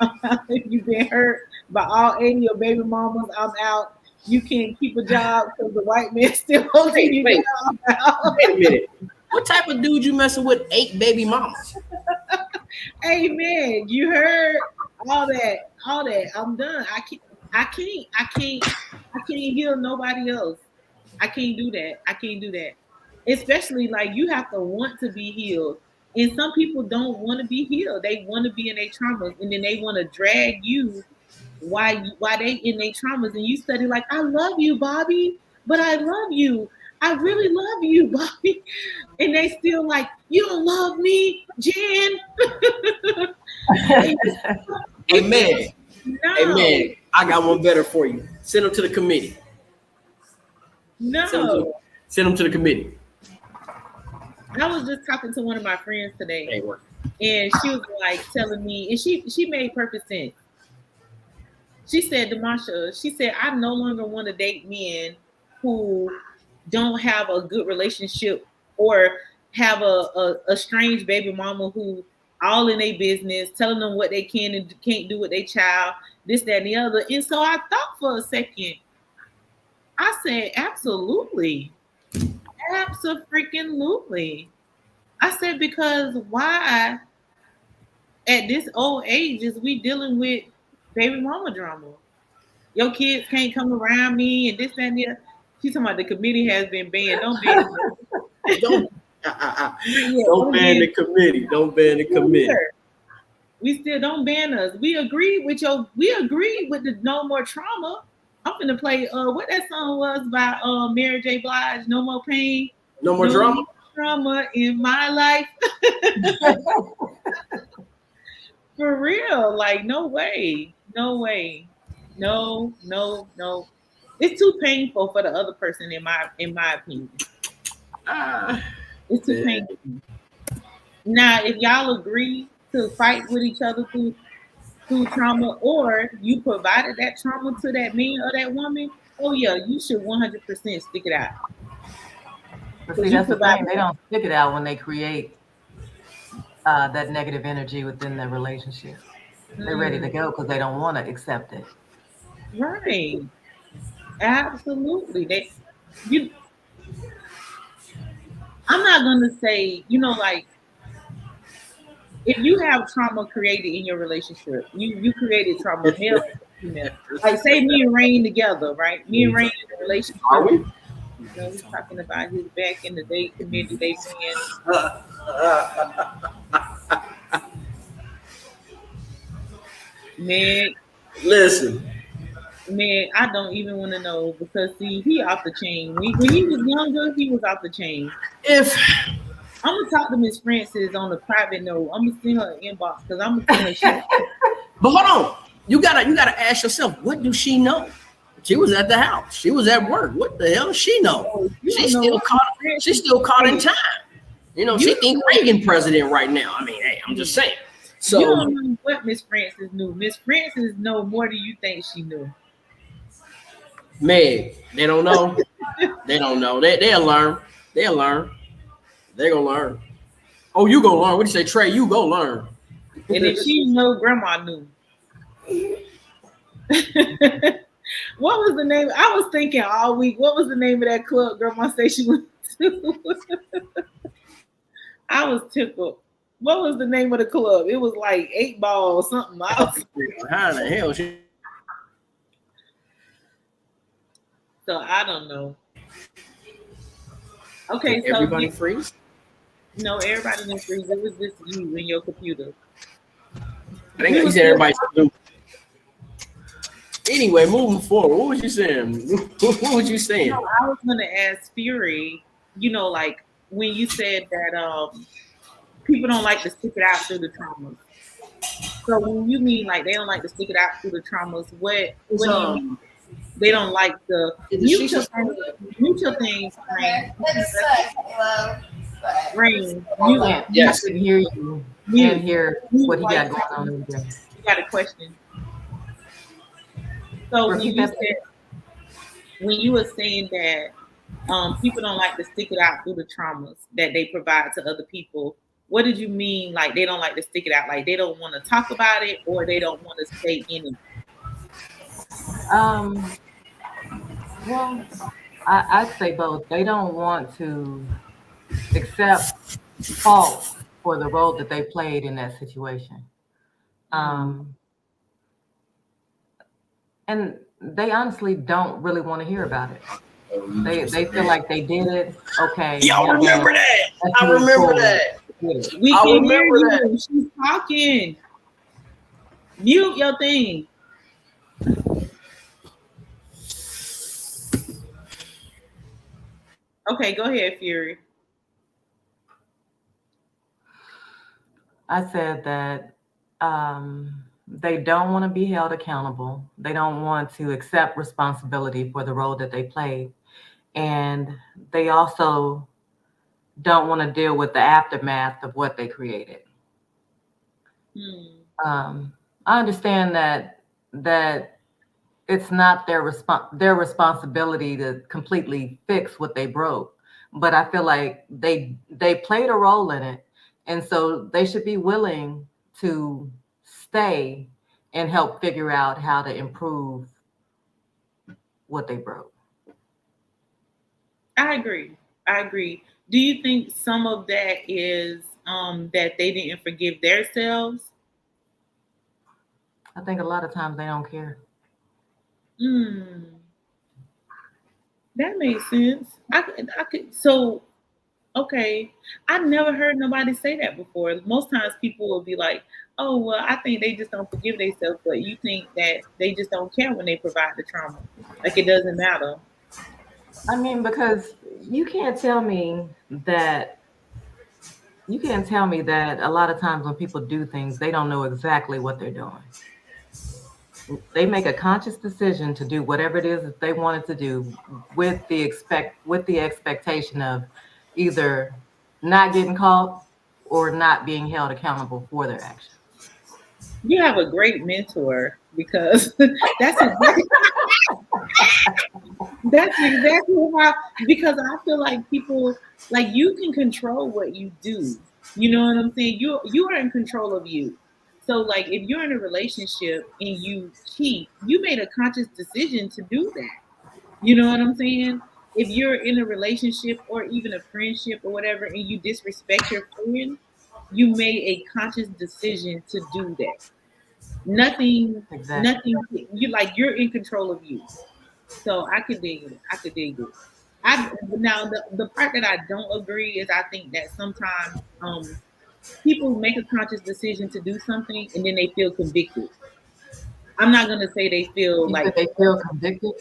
I'm out. If you've been hurt by all 80 of your baby mamas, I'm out. You can't keep a job because the white man still holding you Wait. down. I'm out. Wait a minute. What type of dude you messing with? 8 baby mamas. Amen. You heard all that. All that. I'm done. I can't heal nobody else. I can't do that. I can't do that. Especially like you have to want to be healed. And some people don't want to be healed. They want to be in their traumas and then they want to drag you why they in their traumas and you study like I love you, Bobby, but I love you. I really love you, Bobby. And they still like, you don't love me, Jen. Amen. No, Amen. I got one better for you. Send them to the committee. no. Send them to the committee. I was just talking to one of my friends today. Ain't working. And she was like telling me, and she made perfect sense. She said, Demasha, she said, I no longer want to date men who don't have a good relationship or have a strange baby mama who all in their business, telling them what they can and can't do with their child, this, that, and the other. And so I thought for a second. I said, absolutely. Absolutely. I said, because why at this old age is we dealing with baby mama drama? Your kids can't come around me and this, that, and the other. She's talking about the committee has been banned. Don't ban Don't ban the committee. Don't ban the committee. We still don't ban us. We agreed with the no more trauma. I'm gonna play what that song was by Mary J. Blige, No More Pain. No more drama. Drama in my life. For real. Like, no way. No way. No. It's too painful for the other person, in my opinion. It's too painful. Now, if y'all agree to fight with each other through trauma, or you provided that trauma to that man or that woman, oh yeah, you should 100% stick it out. But see, that's the thing. They don't stick it out when they create that negative energy within their relationship. They're ready to go because they don't want to accept it. Right. Absolutely. I'm not gonna say, like, if you have trauma created in your relationship, you created trauma, male and female. Like, say me and Rain together, right? Me and Rain in a relationship. Are we? He's talking about his back in the day committee they man. Listen. Man, I don't even want to know, because see, he off the chain. When he was younger, he was off the chain. I'm gonna talk to Miss Francis on a private note. I'm gonna send her an inbox because I'm gonna send her shit. But hold on, you gotta ask yourself, what do she know? She was at the house. She was at work. What the hell does she know? She's still caught in time. She think Reagan president right now. I mean, hey, I'm just saying. So you don't know what Miss Francis knew. Miss Francis know more than you think she knew. Meg, they don't know. They don't know. They'll learn. They'll learn. They're gonna learn. Oh, you gonna learn. What do you say, Trey? You go learn. And if she knew, grandma knew. What was the name? I was thinking all week, what was the name of that club grandma said she went to? I was tickled. What was the name of the club? It was like 8 Ball or something. How the hell she? So I don't know. Okay, so everybody freeze? No, everybody didn't freeze. It was just you and your computer. I think you said everybody's do. Anyway, moving forward, what was you saying? What was you saying? No, I was gonna ask Fury. Like when you said that people don't like to stick it out through the traumas. So when you mean like they don't like to stick it out through the traumas, what do you mean? They don't like the mutual things. Rain. Yes. I can hear you. And hear what he got going on over there. You got a question. So when you were saying that people don't like to stick it out through the traumas that they provide to other people, what did you mean? Like they don't like to stick it out, like they don't want to talk about it, or they don't want to stay in it? Well, I'd say both. They don't want to accept fault for the role that they played in that situation. And they honestly don't really want to hear about it. They feel like they did it. Okay. Y'all remember that. I remember that. We can hear you. She's talking. Mute your thing. Okay, go ahead, Fury. I said that they don't want to be held accountable. They don't want to accept responsibility for the role that they played. And they also don't want to deal with the aftermath of what they created. Hmm. I understand that it's not their responsibility to completely fix what they broke, but I feel like they played a role in it, and so they should be willing to stay and help figure out how to improve what they broke. I agree. I agree. Do you think some of that is that they didn't forgive themselves? I think a lot of times they don't care. Hmm. That makes sense. I could. So, okay. I never heard nobody say that before. Most times people will be like, "Oh, well, I think they just don't forgive themselves," but you think that they just don't care when they provide the trauma, like it doesn't matter. I mean, because you can't tell me that a lot of times when people do things, they don't know exactly what they're doing. They make a conscious decision to do whatever it is that they wanted to do with the expectation of either not getting caught or not being held accountable for their actions. You have a great mentor because that's exactly that's exactly how, because I feel like people, like, you can control what you do. You know what I'm saying? You are in control of you. So like if you're in a relationship and you cheat, you made a conscious decision to do that. You know what I'm saying? If you're in a relationship or even a friendship or whatever and you disrespect your friend, you made a conscious decision to do that. Nothing, Exactly. nothing, you like you're in control of you. So I could dig it. I could dig it. I now the part that I don't agree is I think that sometimes people make a conscious decision to do something and then they feel convicted. I'm not gonna say they feel You said like, they feel convicted.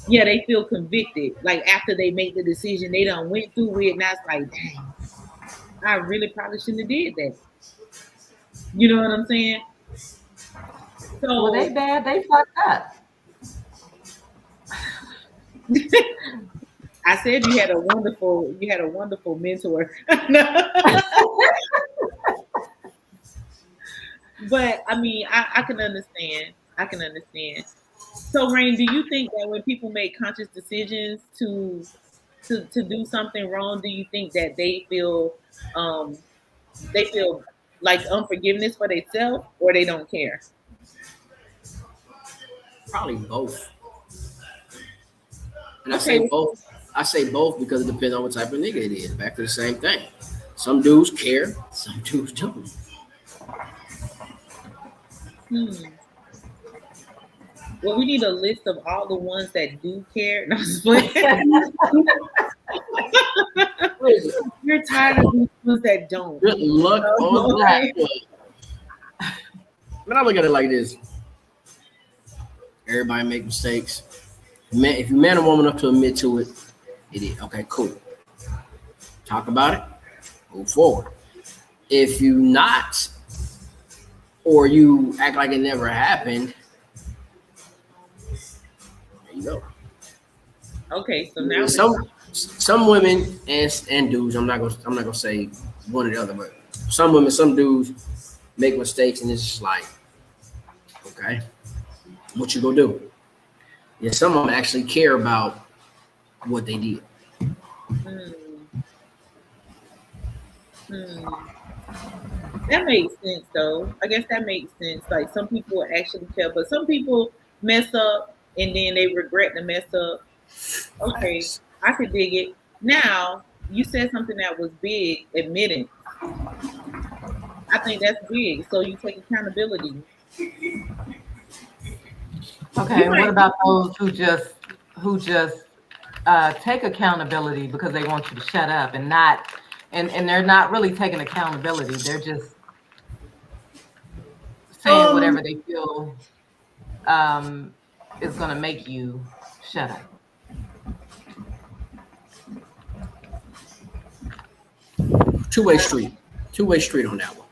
yeah, they feel convicted. Like after they make the decision, they done went through it and that's like, dang, I really probably shouldn't have did that. You know what I'm saying? Well, they So bad. They fucked up. I said you had a wonderful mentor. But I mean, I can understand. I can understand. So, Rain, do you think that when people make conscious decisions to do something wrong, do you think that um they feel like unforgiveness for themselves, or they don't care? Probably both. And I say Okay. both. I say both because it depends on what type of nigga it is. Back to the same thing. Some dudes care, some dudes don't. Hmm. Well, we need a list of all the ones that do care. No, I'm just playing. You're tired of the ones that don't. Good luck on that Okay. one. But I look at it like this: everybody make mistakes. Man, if you man or woman enough to admit to it, it is okay. Cool. Talk about it. Move forward. If you not, or you act like it never happened, there you go. Okay. So now, Some women and dudes. I'm not gonna say one or the other, but some women, some dudes make mistakes, and it's just like, okay, what you gonna do? Yeah, some of them actually care about what they did. hmm, hmm. That makes sense, though. I guess that makes sense. Like some people actually care, but some people mess up and then they regret the mess up. Okay, Facts. I could dig it. Now, you said something that was big, admitting. I think that's big. So you take accountability. Okay, You and what might, about those who just take accountability because they want you to shut up and not and they're not really taking accountability. They're just saying um, whatever they feel um, is going to make you shut up. Two-way street. Two-way street on that one.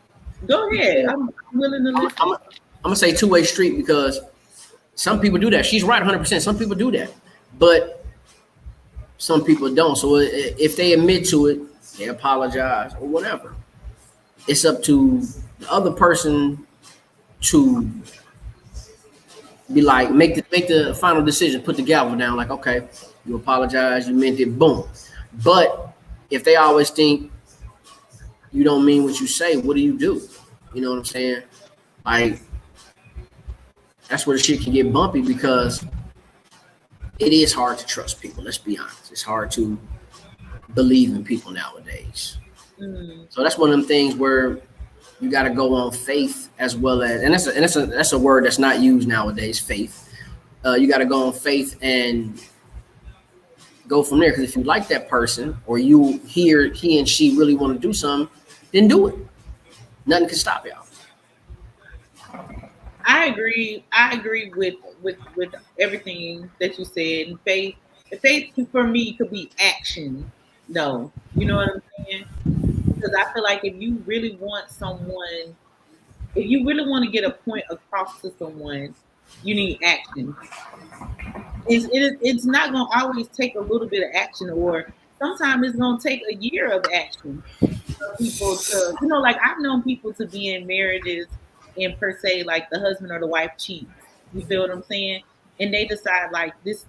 go ahead. I'm willing to I'm, listen. I'm, I'm gonna say two-way street because some people do that. She's right 100%. Some people do that, but some people don't. So if they admit to it, they apologize or whatever. it's up to the other person to be like, make the final decision, put the gavel down, like, okay, you apologize, you meant it, boom. But if they always think you don't mean what you say, what do? You know what I'm saying? Like, that's where the shit can get bumpy, because it is hard to trust people. Let's be honest. It's hard to believe in people nowadays. So that's one of them things where you got to go on faith as well as, and that's a word that's not used nowadays, faith. You got to go on faith and go from there. Because if you like that person, or you hear he and she really want to do something, then do it. Nothing can stop y'all. I agree with everything that you said. And faith for me could be action, though. You know what I'm saying? Because I feel like if you really want someone, if you really want to get a point across to someone, you need action. It's not going to always take a little bit of action, or sometimes it's going to take a year of action for people to, like, I've known people to be in marriages and per se, like, the husband or the wife cheats. You feel what I'm saying? And they decide, like, this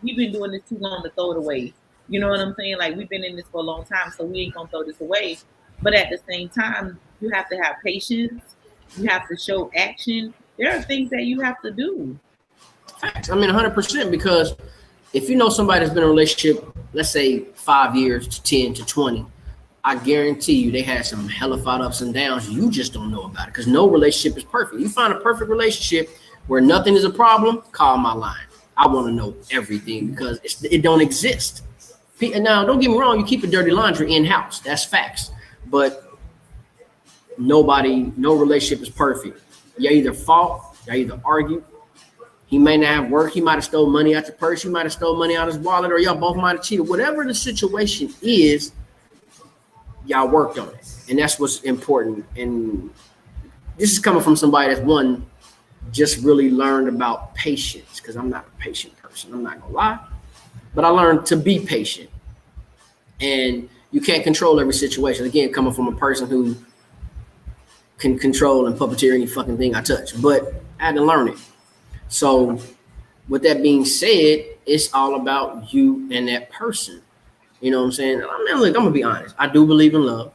we've been doing this too long to throw it away. You know what I'm saying? Like, we've been in this for a long time, so we ain't gonna throw this away. But at the same time, you have to have patience. You have to show action. There are things that you have to do. Facts. I mean, 100%, because if you know somebody that's been in a relationship, let's say 5 years to 10 to 20, I guarantee you they had some hellified ups and downs. You just don't know about it, because no relationship is perfect. You find a perfect relationship where nothing is a problem, call my line. I want to know everything, because it don't exist. Now, don't get me wrong, you keep a dirty laundry in-house. That's facts. But no relationship is perfect. You either fought, you either argue. He may not have work. He might have stole money out your purse. He might have stole money out his wallet, or y'all both might have cheated. Whatever the situation is, y'all worked on it. And that's what's important. And this is coming from somebody that's just really learned about patience, because I'm not a patient person. I'm not going to lie. But I learned to be patient. And you can't control every situation. Again, coming from a person who can control and puppeteer any fucking thing I touch. But I had to learn it. So with that being said, it's all about you and that person. You know what I'm saying? I mean, look, I'm going to be honest. I do believe in love.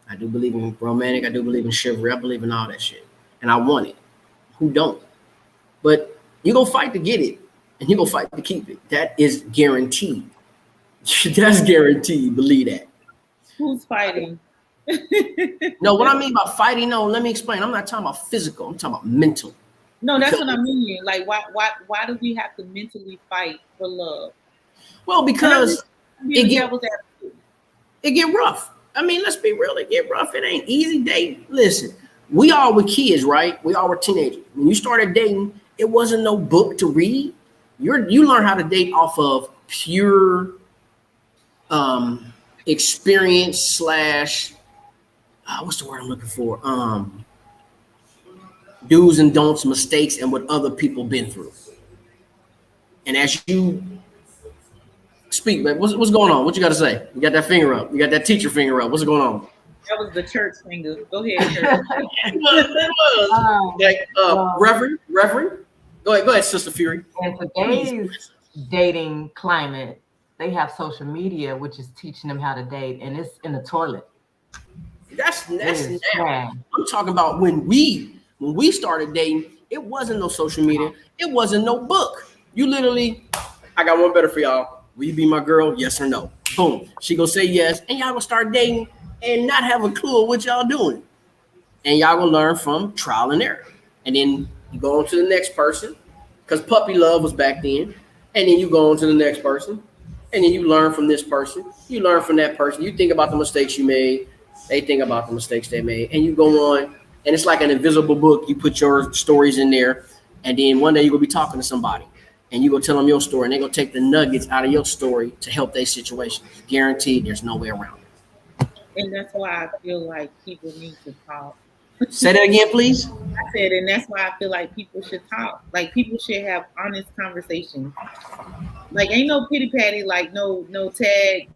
I do believe in romantic. I do believe in chivalry. I believe in all that shit. And I want it. Who don't? But you go fight to get it, and you go fight to keep it. That is guaranteed. That's guaranteed. Believe that. Who's fighting? No, what I mean by fighting, no, let me explain. I'm not talking about physical. I'm talking about mental. No, that's what I mean. Like, why do we have to mentally fight for love? Well, because it get rough. I mean, let's be real. It get rough. It ain't easy dating. Listen, we all were kids, right? We all were teenagers. When you started dating, it wasn't no book to read. You learn how to date off of pure experience / what's the word I'm looking for? Do's and don'ts, mistakes, and what other people been through. And as you speak, man, what's going on? What you got to say? You got that finger up. You got that teacher finger up. What's going on? That was the church finger. Go ahead, church. Reverend. Go ahead, Sister Fury. In today's dating climate, they have social media, which is teaching them how to date, and it's in the toilet. That's now. I'm talking about when we started dating, it wasn't no social media. It wasn't no book. You literally, I got one better for y'all. Will you be my girl? Yes or no? Boom. She gonna say yes, and y'all gonna start dating and not have a clue of what y'all doing. And y'all gonna learn from trial and error. And then you go on to the next person, because puppy love was back then. And then you go on to the next person. And then you learn from this person. You learn from that person. You think about the mistakes you made. They think about the mistakes they made. And you go on. And it's like an invisible book. You put your stories in there. And then one day you're going to be talking to somebody. And you go tell them your story. And they're going to take the nuggets out of your story to help their situation. Guaranteed there's no way around it. And that's why I feel like people need to talk. Say that again, please. I said, and that's why I feel like people should talk. Like, people should have honest conversations. Like, ain't no pity patty, like no tag,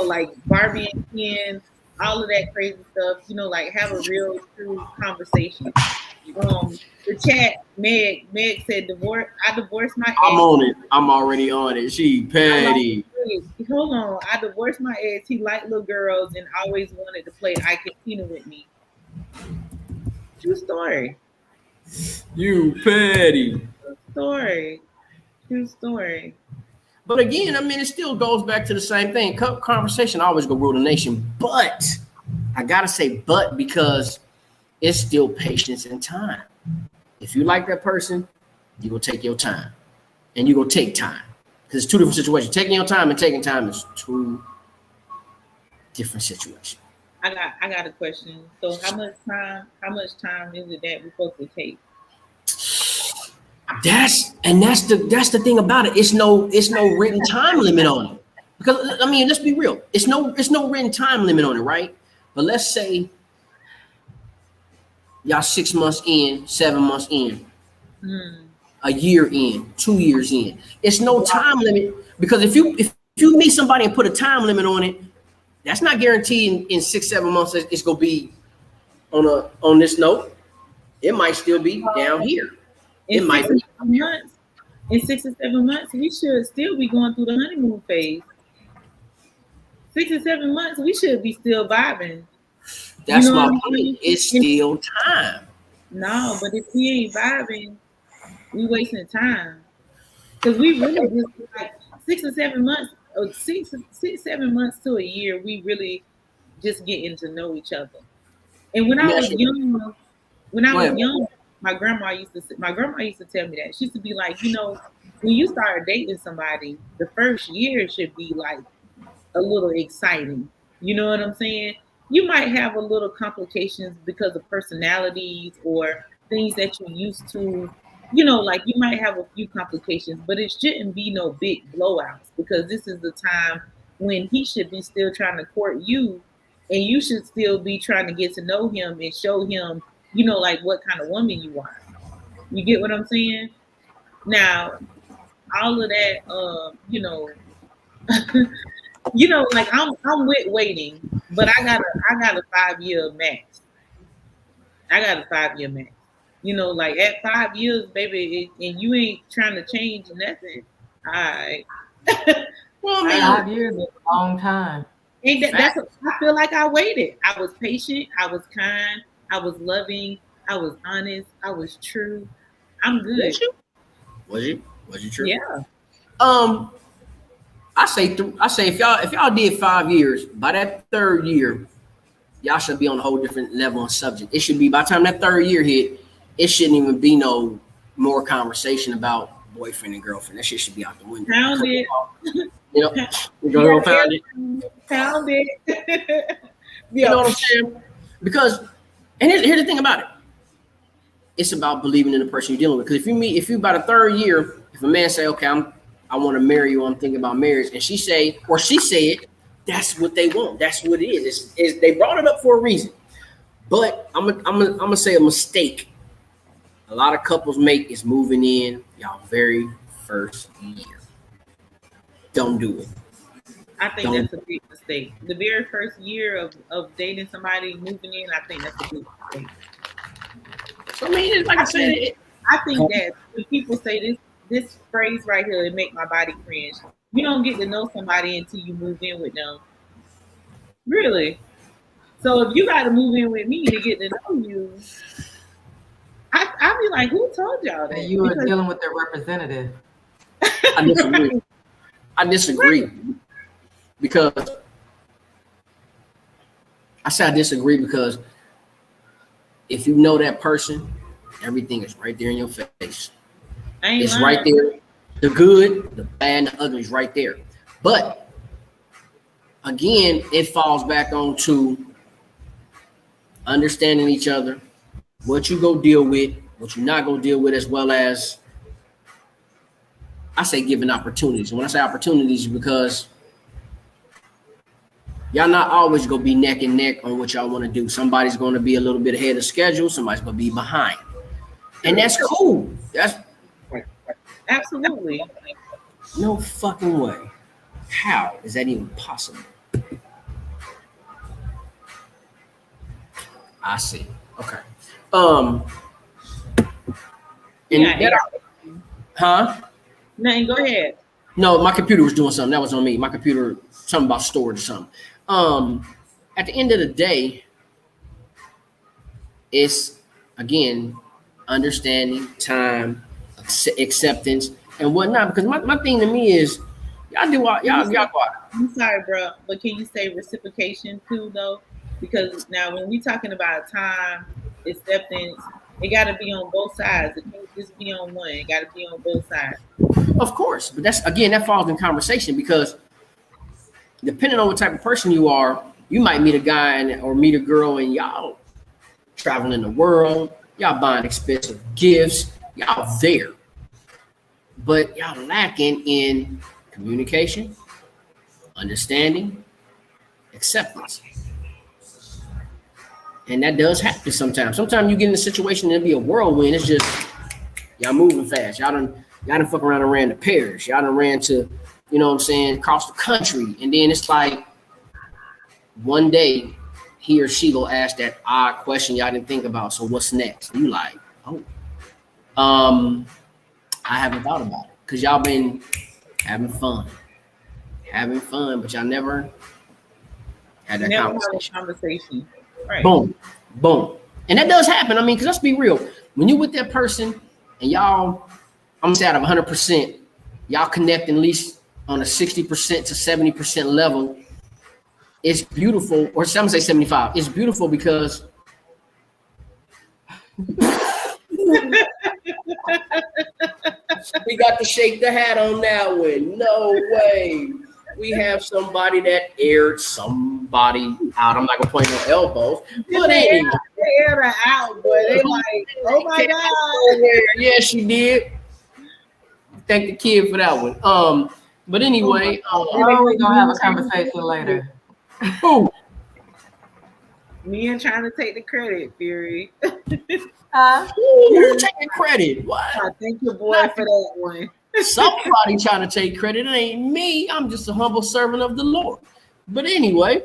like Barbie and Ken all of that crazy stuff. You know, like have a real true conversation. The chat, Meg said divorce. I divorced my ex. I'm on it. I'm already on it. She petty. Hold on. I divorced my ex. He liked little girls and always wanted to play Ike and Tina with me. True story. You petty. True story. But again, I mean, it still goes back to the same thing. Conversation always gonna rule the nation. But I gotta say, but because it's still patience and time. If you like that person, you gonna take your time, and you gonna take time because it's two different situations. Taking your time and taking time is two different situations. I got a question. So how much time is it that we're supposed to take? That's the thing about it. It's no written time limit on it. Because I mean, let's be real. It's no written time limit on it, right? But let's say y'all 6 months in, 7 months in, a year in, 2 years in. It's no time limit because if you meet somebody and put a time limit on it, that's not guaranteed in 6, 7 months it's gonna be on this note. It might still be down here. It might be months. In 6 or 7 months, we should still be going through the honeymoon phase. 6 or 7 months, we should be still vibing. That's my point. It's still time. No, but if we ain't vibing, we wasting time. Because we really just like 6 or 7 months, or 7 months to a year, we really just getting to know each other. And when I was young, my grandma used to tell me that. She used to be like, you know, when you start dating somebody, the first year should be like a little exciting. You know what I'm saying? You might have a little complications because of personalities or things that you're used to. You know, like you might have a few complications, but it shouldn't be no big blowouts because this is the time when he should be still trying to court you and you should still be trying to get to know him and show him, you know, like what kind of woman you are. You get what I'm saying? Now, all of that, you know, you know, like I'm with waiting, but I got a 5-year max. I got a 5-year max. You know, like at 5 years, baby, and you ain't trying to change nothing. All right. Well, I mean, 5 years is a long time. And that's what I feel like I waited. I was patient. I was kind. I was loving. I was honest. I was true. I'm good. Was you true? Yeah. I say if y'all did 5 years, by that third year, y'all should be on a whole different level on subject. It should be by the time that third year hit, it shouldn't even be no more conversation about boyfriend and girlfriend. That shit should be out the window. Pound it. You know, we're gonna pound it. Pound it. You know what I'm saying? Because, and here's the thing about it. It's about believing in the person you're dealing with. Because if you by the third year, if a man say, okay, I want to marry you, I'm thinking about marriage, and she say it, that's what they want. That's what it is. It's they brought it up for a reason. But I'm gonna say a mistake a lot of couples make is moving in y'all very first year. Don't do it. I think that's a big mistake. The very first year of dating somebody, moving in, I think that's a big mistake. I mean, like I said, I think that when people say this phrase right here, it make my body cringe. You don't get to know somebody until you move in with them. Really? So if you got to move in with me to get to know you, I'd be like, who told y'all that? You were dealing with their representative. I disagree. Because I say I disagree because if you know that person, everything is right there in your face. It's lying. Right there. The good, the bad, and the ugly is right there. But again, it falls back on to understanding each other, what you go deal with, what you not go deal with, as well as I say giving opportunities. And when I say opportunities, because y'all not always gonna be neck and neck on what y'all want to do. Somebody's gonna be a little bit ahead of schedule, somebody's gonna be behind. And that's cool. That's absolutely no fucking way. How is that even possible? I see. Okay. Yeah, huh? Nothing. Go ahead. No, my computer was doing something. That was on me. My computer, something about storage or something. At the end of the day, it's again understanding, time, acceptance, and whatnot. Because my thing to me is, y'all do what y'all go out. I'm sorry, bro, but can you say reciprocation too, though? Because now when we talking about time, acceptance, it got to be on both sides. It can't just be on one. It got to be on both sides. Of course, but that's again that falls in conversation because depending on what type of person you are, you might meet a guy or meet a girl and y'all traveling the world, y'all buying expensive gifts, y'all there, but y'all lacking in communication, understanding, acceptance. And that does happen sometimes. Sometimes you get in a situation and it'll be a whirlwind. It's just y'all moving fast. Y'all done fuck around and ran to Paris. Y'all done ran to, you know what I'm saying, across the country. And then it's like one day he or she will ask that odd question y'all didn't think about. So what's next? You like, oh, I haven't thought about it. Cause y'all been having fun, but y'all never had that conversation. Right. Boom, boom. And that does happen. I mean, cause let's be real. When you with that person and y'all, I'm gonna say out of 100%, y'all connect at least on a 60% to 70% level. It's beautiful, or some say 75. It's beautiful because we got to shake the hat on that one. No way. We have somebody that aired somebody out. I'm not gonna point no elbows, but anyway. They aired her out, boy. They like, oh my God. Yeah, she did. Thank the kid for that one. But anyway, we're gonna have a conversation later. Who? Me and trying to take the credit, Fury. Who taking credit? What? I thank your boy for that one. Somebody trying to take credit. It ain't me. I'm just a humble servant of the Lord. But anyway,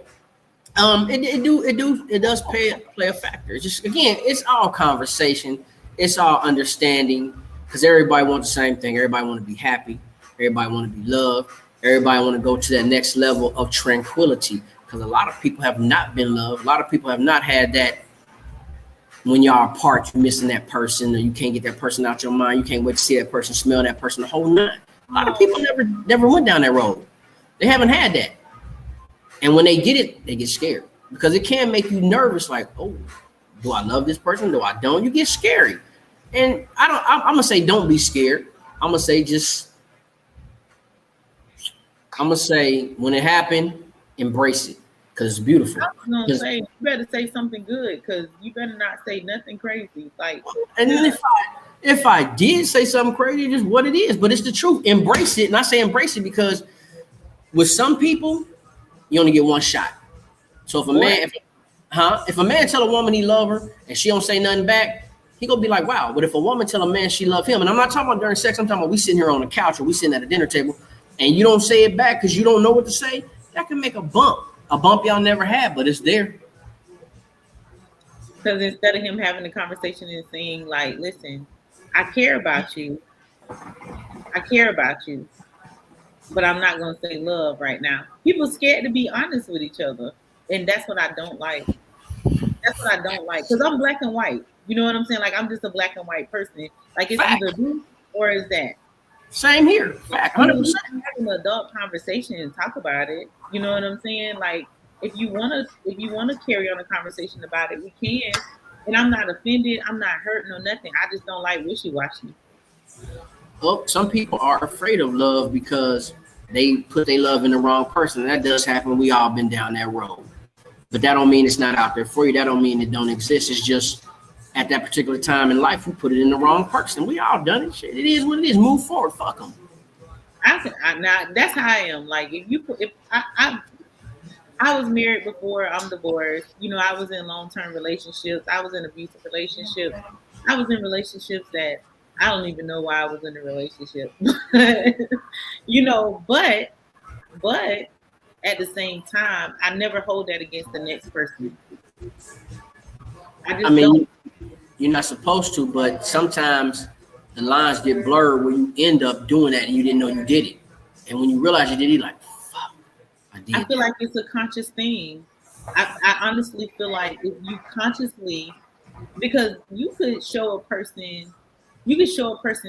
it does play a factor. It's just again, it's all conversation. It's all understanding because everybody wants the same thing. Everybody want to be happy. Everybody want to be loved. Everybody want to go to that next level of tranquility because a lot of people have not been loved. A lot of people have not had that. When y'all apart, you're missing that person, or you can't get that person out your mind. You can't wait to see that person, smell that person, the whole nine. A lot of people never went down that road. They haven't had that. And when they get it, they get scared because it can make you nervous. Like, oh, do I love this person? Do I don't? You get scary. And I'm gonna say, don't be scared. I'm gonna say, when it happened, embrace it. Because it's beautiful. I was gonna say, you better say something good because you better not say nothing crazy. Like, and then if I did say something crazy, it's just what it is. But it's the truth. Embrace it. And I say embrace it because with some people, you only get one shot. So if a man tell a woman he love her and she don't say nothing back, he gonna be like, wow. But if a woman tell a man she love him, and I'm not talking about during sex, I'm talking about we sitting here on the couch or we sitting at a dinner table, and you don't say it back because you don't know what to say, that can make a bump y'all never had, but it's there. Because instead of him having a conversation and saying, like, listen, I care about you, but I'm not going to say love right now. People scared to be honest with each other, and that's what I don't like. Because I'm black and white. You know what I'm saying? Like, I'm just a black and white person. Like, it's either this or is that. Same here. Fact, 100%. Have an adult conversation and talk about it. You know what I'm saying? Like, if you wanna carry on a conversation about it, we can. And I'm not offended. I'm not hurting or nothing. I just don't like wishy-washy. Well, some people are afraid of love because they put their love in the wrong person. And that does happen. We all been down that road. But that don't mean it's not out there for you. That don't mean it don't exist. It's just at that particular time in life, we put it in the wrong person. We all done it. Shit, it is what it is. Move forward. Fuck them. Now that's how I am. Like if I was married before, I'm divorced. You know, I was in long-term relationships. I was in abusive relationships. I was in relationships that I don't even know why I was in a relationship. You know, but at the same time, I never hold that against the next person. I mean, you're not supposed to, but sometimes the lines get blurred when you end up doing that and you didn't know you did it. And when you realize you did it, you're like, fuck, I did. I feel like it's a conscious thing. I honestly feel like if you consciously, because you could show a person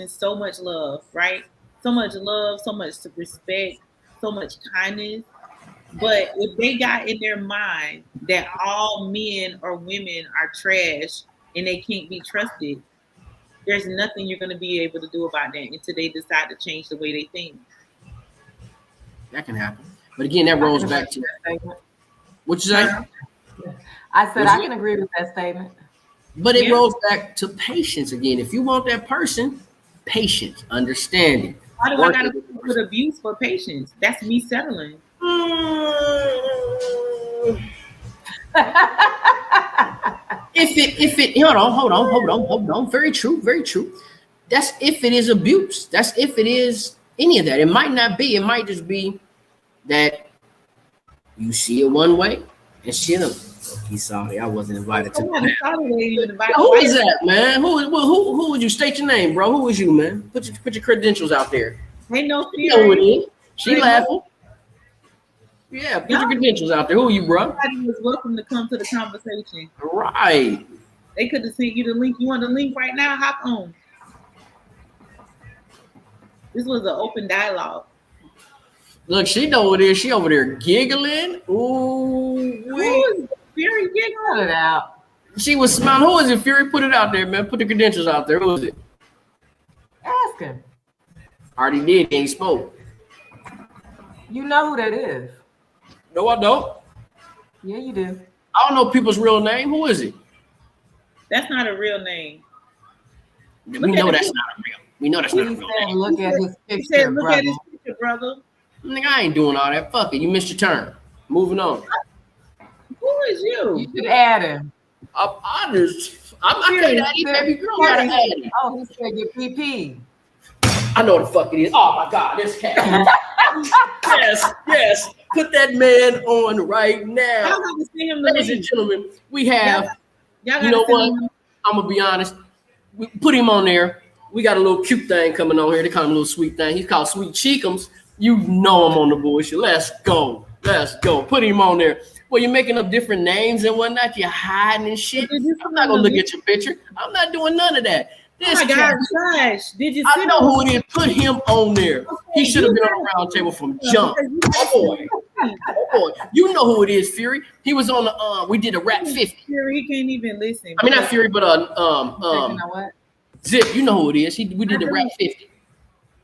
so much love, right? So much love, so much respect, so much kindness. But if they got in their mind that all men or women are trash and they can't be trusted, there's nothing you're going to be able to do about that until they decide to change the way they think. That can happen. But again, that rolls back to what you say? I said I can agree with that statement. But it rolls back to patience again. If you want that person, patience, understanding. Why do I got to put abuse for patience? That's me settling. If it hold on. Very true. That's if it is abuse. That's if it is any of that. It might not be. It might just be that you see it one way and shit. He's sorry, I wasn't invited to. Who is that, man? Who would you state your name, bro? Who is you, man? Put your credentials out there. Ain't no fear. You know who it is. She laughing. Yeah, put your credentials out there. Who are you, bro? Everybody was welcome to come to the conversation. Right. They could have sent you the link. You want the link right now? Hop on. This was an open dialogue. Look, she know what it is. She over there giggling. Ooh, Fury giggling. Put it out. She was smiling. Who is it, Fury? Put it out there, man. Put the credentials out there. Who is it? Ask him. Already did. He ain't spoke. You know who that is. No, I don't. Yeah, you do. I don't know people's real name. Who is it? That's not a real name. We know that's not a real. We know that's not a real name. Look at his He picture, said, look brother. at his picture, brother. Nigga, I ain't doing all that. Fuck it. You missed your turn. Moving on. Who is you? You should add him. I can't add you, baby girl. You gotta add him. Oh, he said your PP. I know what the fuck it is. Oh my God, this cat. yes. Put that man on right now. Y'all got to see him the Ladies and link. gentlemen, we have, Y'all you know gotta send what? him- I'm gonna be honest. We put him on there. We got a little cute thing coming on here. They call him a little sweet thing. He's called Sweet Cheekums. You know I'm on the bullshit. Let's go. Put him on there. Well, you're making up different names and whatnot. You're hiding and shit. I'm not gonna look at your picture. I'm not doing none of that. Oh my God, Josh, did you see I know who it is. Put him on there. He should have been on the round table from jump. Oh boy. You know who it is, Fury. He was on the we did a rap 50. Fury, he can't even listen. I mean not Fury, but You know what? Zip, you know who it is. We did the rap 50.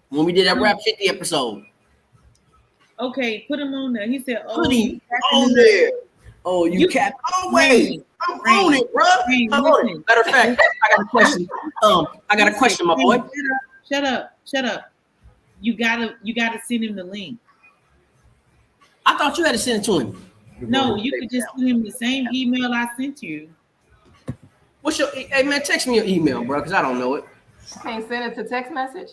When we did that rap 50 episode. Okay, put him on there. He said, "Oh, Put him on there. Oh, you cat. Oh wait. I'm on it, bro. I'm on it. Matter of fact, I got a question. I got a question, my boy. Shut up. You gotta send him the link. I thought you had to send it to him. No, you could just send him the same email I sent you. What's your? Hey man, text me your email, bro, because I don't know it. Can't send it to text message.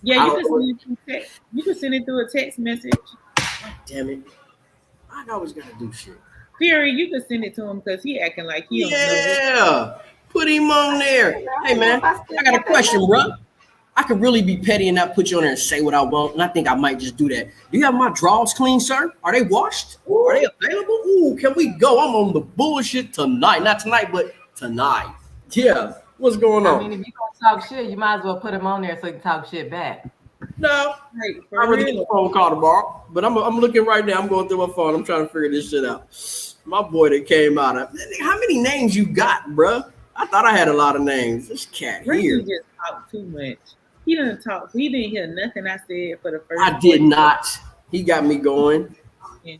Yeah, you can send it through text. You can send it through a text message. Damn it! I always gotta do shit. Fury, you can send it to him because he acting like he don't know. Yeah, put him on there. Hey man, I got a question, bro. I could really be petty and not put you on there and say what I want, and I think I might just do that. Do you have my drawers clean, sir? Are they washed? Are they available? Ooh, can we go? I'm on the bullshit tonight. Not tonight, but tonight. Yeah. What's going on? I mean, if you gonna talk shit, you might as well put him on there so you can talk shit back. No, Right, I really get a phone call tomorrow, but I'm looking right now. I'm going through my phone. I'm trying to figure this shit out. My boy that came out of how many names you got, bruh? I thought I had a lot of names. This cat Ricky here. just talked too much. He didn't talk. He didn't hear nothing I said for the first. I did not. He got me going. Yeah.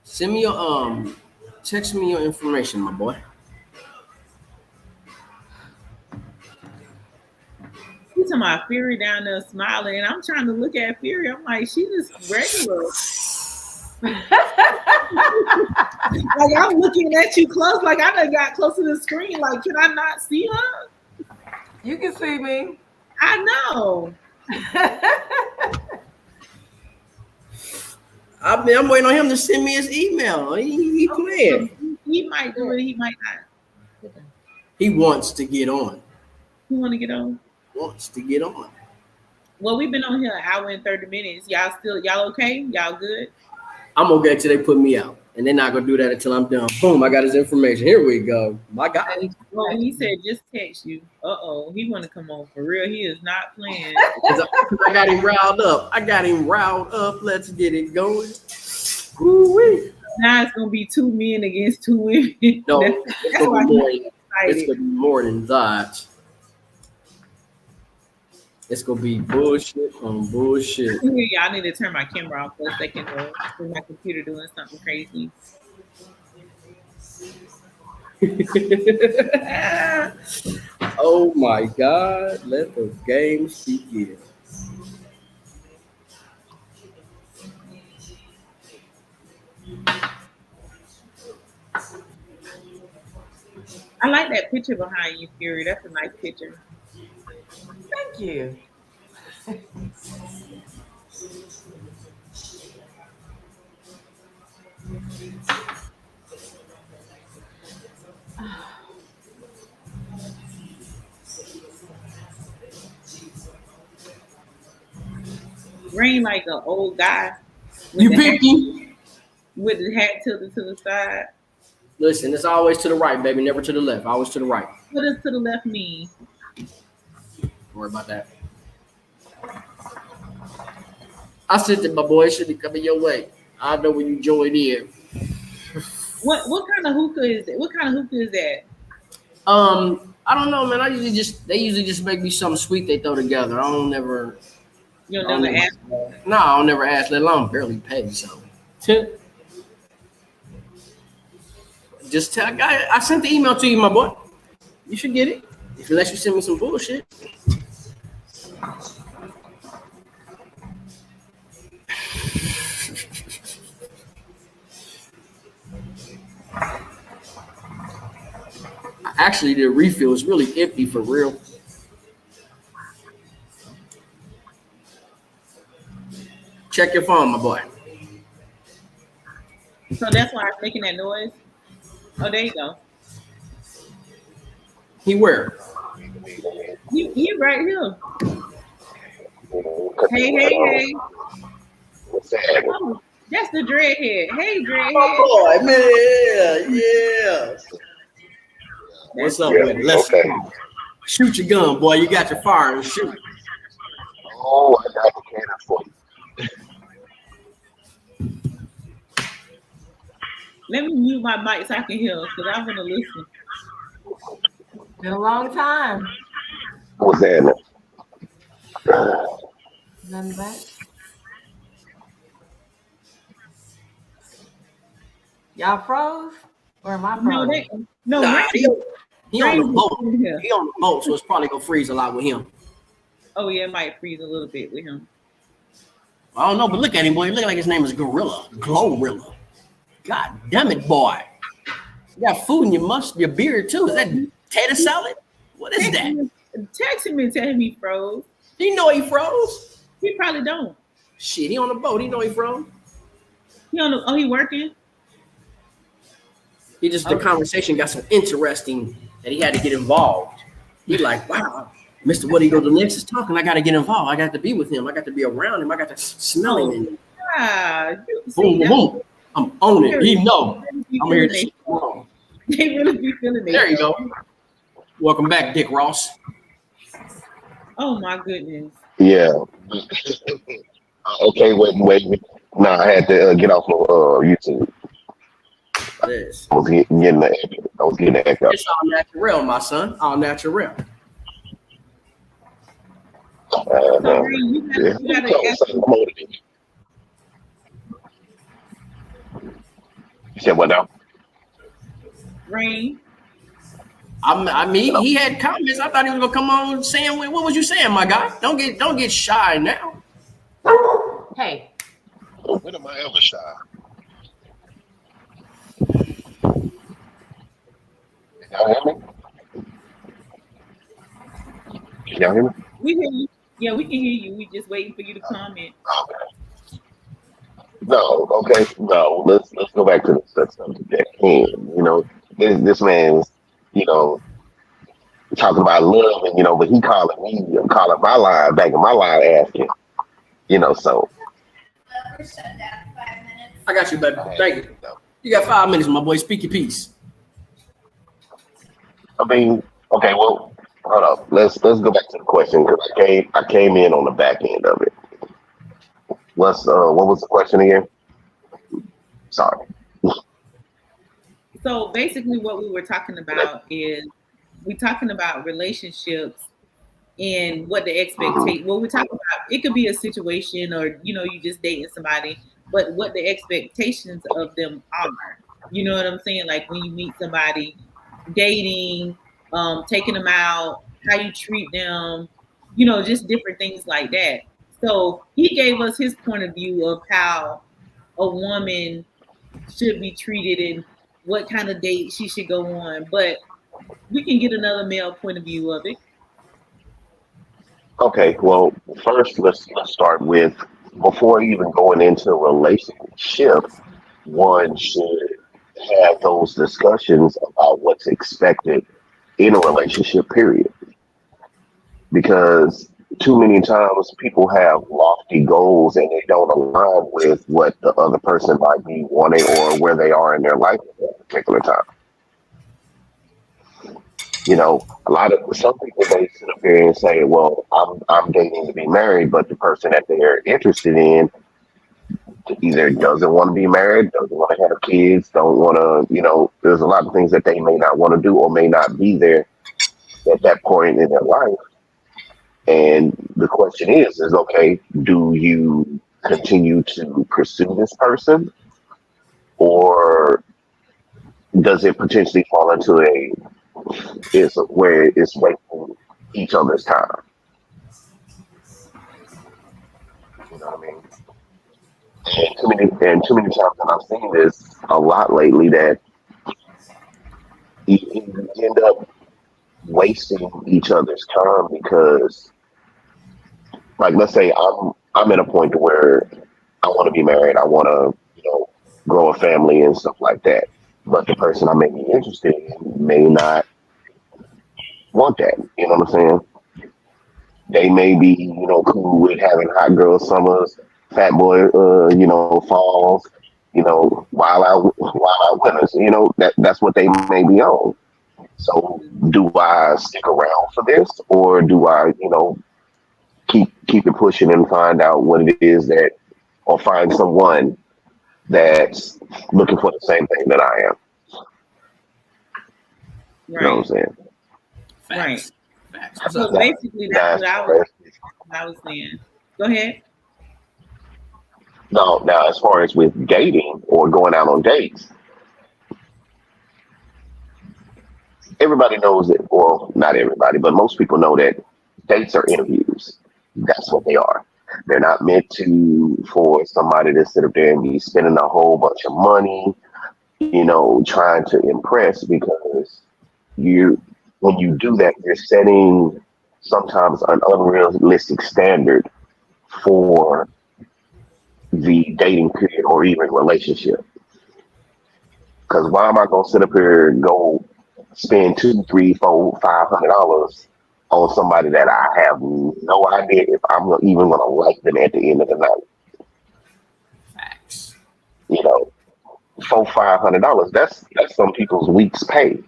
Send me your text me your information, my boy. He's talking about Fury down there smiling, and I'm trying to look at Fury. I'm like, she just regular. Like I'm looking at you close. Like I done got close to the screen. Like, can I not see her? You can see me. I know. I'm waiting on him to send me his email. He playing. He might do it. He might not. He wants to get on. You want to get on? Wants to get on. Well, we've been on here an hour and 30 minutes. Y'all okay? Y'all good? I'm okay till they put me out. And they're not gonna do that until I'm done. Boom, I got his information. Here we go. My God. Well, he said just text you. He want to come on for real. He is not playing. I got him riled up. Let's get it going. Woo-wee. Now it's gonna be 2 men against 2 women. No, That's why he's it's excited. gonna be more than that. It's gonna be bullshit on bullshit. Y'all need to turn my camera off for a second though. For my computer doing something crazy. Oh my God, let the games begin. I like that picture behind you, Fury. That's a nice picture. Thank you. Rain like an old guy. You pick him? With the hat tilted to the side. Listen, it's always to the right, baby, never to the left. Always to the right. What does to the left mean? Don't worry about that. I said that my boy should be coming your way. I know when you join in. What kind of hookah is that? What kind of hookah is that? I don't know, man. They usually just make me something sweet they throw together. I don't never. You don't never ask. No, I don't never ask, let alone barely pay. So, just tell guy I sent the email to you, my boy. You should get it. Unless you send me some bullshit. Actually, the refill is really empty for real. Check your phone, my boy. So that's why I'm making that noise. Oh, there you go. He where? He right here. Hey. Oh, that's the dreadhead. Hey, dreadhead. Oh boy, man, yeah. What's up, man? Let's shoot your gun, boy. You got your fire and shoot. Oh, I got the cannon for you. Let me mute my mic so I can hear because I want to listen. Been a long time. What's that? Nothing back. Y'all froze? Or am I frozen? No, Nah, Rain- he on the Rain boat. is in here. He on the boat, so it's probably gonna freeze a lot with him. Oh yeah, it might freeze a little bit with him. I don't know, but look at him, boy. Look like his name is Gorilla. Glorilla. God damn it, boy. You got food in your beard too. Is that tater salad? What is that? Text him and tell him he froze. Do you know he froze? He probably don't. Shit, he on the boat. He know he froze. He working? He just the conversation got so interesting that he had to get involved. He like, wow, Mr. What he go the next is talking. I got to get involved. I got to be with him. I got to be around him. I got to smell him. Boom, boom, boom. I'm on it. He know. I'm here to shit wrong. They really be feeling it. There you go. Welcome back, Dick Ross. Oh my goodness. Yeah. Okay, wait. No, I had to get off of YouTube. Yes. I was getting the echo. It's all natural, my son. All natural. So, Rain, you gotta ask him. You said what now? Rain. I mean, he had comments. I thought he was gonna come on saying, "What was you saying, my guy? Don't get shy now." Hey. When am I ever shy? Y'all hear me? Can y'all hear me? We hear you. Yeah, we can hear you. We just waiting for you to comment. No, okay, no. Let's go back to the subject at hand. This man's, you know, talking about love, and but he calling me, I'm calling my line back in my line asking, so I got you, baby. Thank you. You got 5 minutes, my boy. Speak your piece. I mean, okay, well, hold up. Let's go back to the question because I came in on the back end of it. What was the question again? Sorry. So basically, what we were talking about is we're talking about relationships and what the expectation. Well, we're talking about it could be a situation, or you just dating somebody, but what the expectations of them are. You know what I'm saying? Like when you meet somebody, dating, taking them out, how you treat them, just different things like that. So he gave us his point of view of how a woman should be treated and what kind of date she should go on. But we can get another male point of view of it. Okay, well, first let's start with before even going into a relationship, one should have those discussions about what's expected in a relationship, period. Because too many times people have lofty goals and they don't align with what the other person might be wanting or where they are in their life at that particular time. Some people they sit up here and say, "Well, I'm dating to be married," but the person that they're interested in either doesn't want to be married, doesn't want to have kids, don't want to. There's a lot of things that they may not want to do or may not be there at that point in their life. And the question is okay, do you continue to pursue this person, or does it potentially fall into where it's wasting each other's time? You know what I mean? And too many times, and I've seen this a lot lately, that you end up wasting each other's time because, like, let's say I'm at a point to where I want to be married, I want to grow a family and stuff like that, but the person I may be interested in may not want that. You know what I'm saying? They may be cool with having hot girl summers, fat boy falls, wild out winters. That's what they may be on. So do I stick around for this, or do I keep it pushing and find out what it is or find someone that's looking for the same thing that I am? Right. You know what I'm saying? Right. Facts. So basically, that's what I was saying. Go ahead. No, now as far as with dating or going out on dates, everybody knows it. Well, not everybody, but most people know that dates are interviews. That's what they are. They're not meant for somebody to sit up there and be spending a whole bunch of money, trying to impress, because when you do that, you're setting sometimes an unrealistic standard for the dating period or even relationship. Because why am I gonna sit up here and go spend $200, $300, $400, $500 on somebody that I have no idea if I'm even gonna like them at the end of the night? Facts. $400, $500. That's some people's week's pay.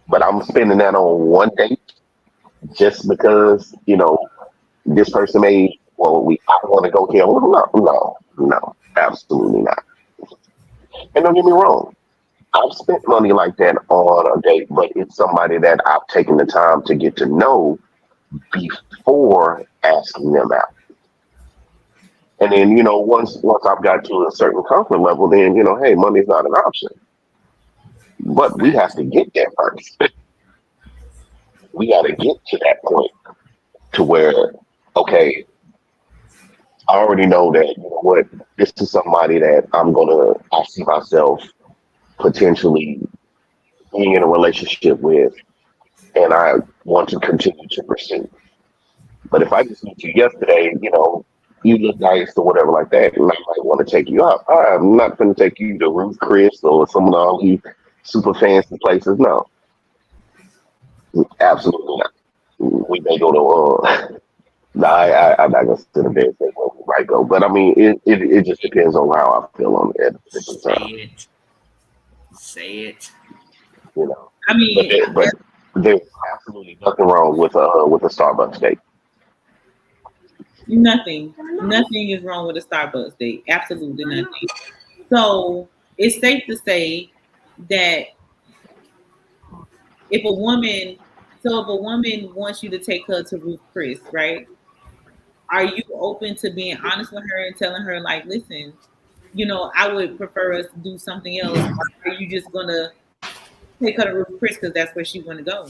But I'm spending that on one date just because this person I want to go here. No, absolutely not. And don't get me wrong, I've spent money like that on a date, but it's somebody that I've taken the time to get to know before asking them out. And then, once I've got to a certain comfort level, then, hey, money's not an option. But we have to get there first. We got to get to that point to where, okay, I already know that, this is somebody that I see myself potentially being in a relationship with, and I want to continue to pursue. But if I just meet you yesterday, you look nice or whatever like that, and I might want to take you out. I'm not going to take you to Ruth Chris or some of all these super fancy places. No, absolutely not. We may go to. No, I'm not going to sit in there and say where we might go, but I mean, it just depends on how I feel on it at a particular time. Say it. You know, I mean, but there's absolutely nothing wrong with a Starbucks date. nothing is wrong with a Starbucks date. Absolutely nothing. So it's safe to say that if a woman wants you to take her to Ruth Chris, right? Are you open to being honest with her and telling her, like, listen, you know, I would prefer us to do something else? Or are you just gonna take her to Ruth Chris because that's where she want to go?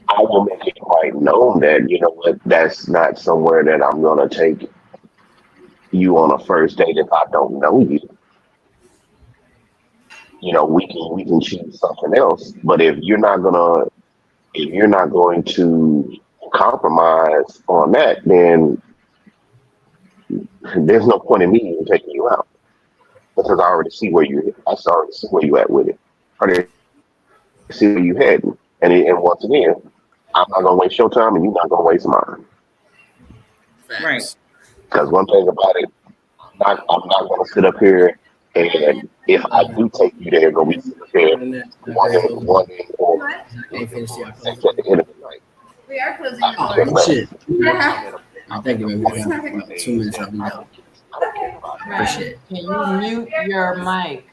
I will make it quite known that, you know what, that's not somewhere that I'm going to take you on a first date if I don't know you. You know, we can choose something else. But if you're not going to compromise on that, then there's no point in me even taking you out because I already see where you at with it. I already see where you heading, and once again, I'm not gonna waste your time, and you're not gonna waste mine. Right. Because one thing about it, I'm not gonna sit up here, and if I do take you there, go be sitting there one day or at the end of the night. We are closing the door. Shit. Yeah. I think it maybe about 2 minutes. I'll be out. Appreciate it. Can you mute your mic?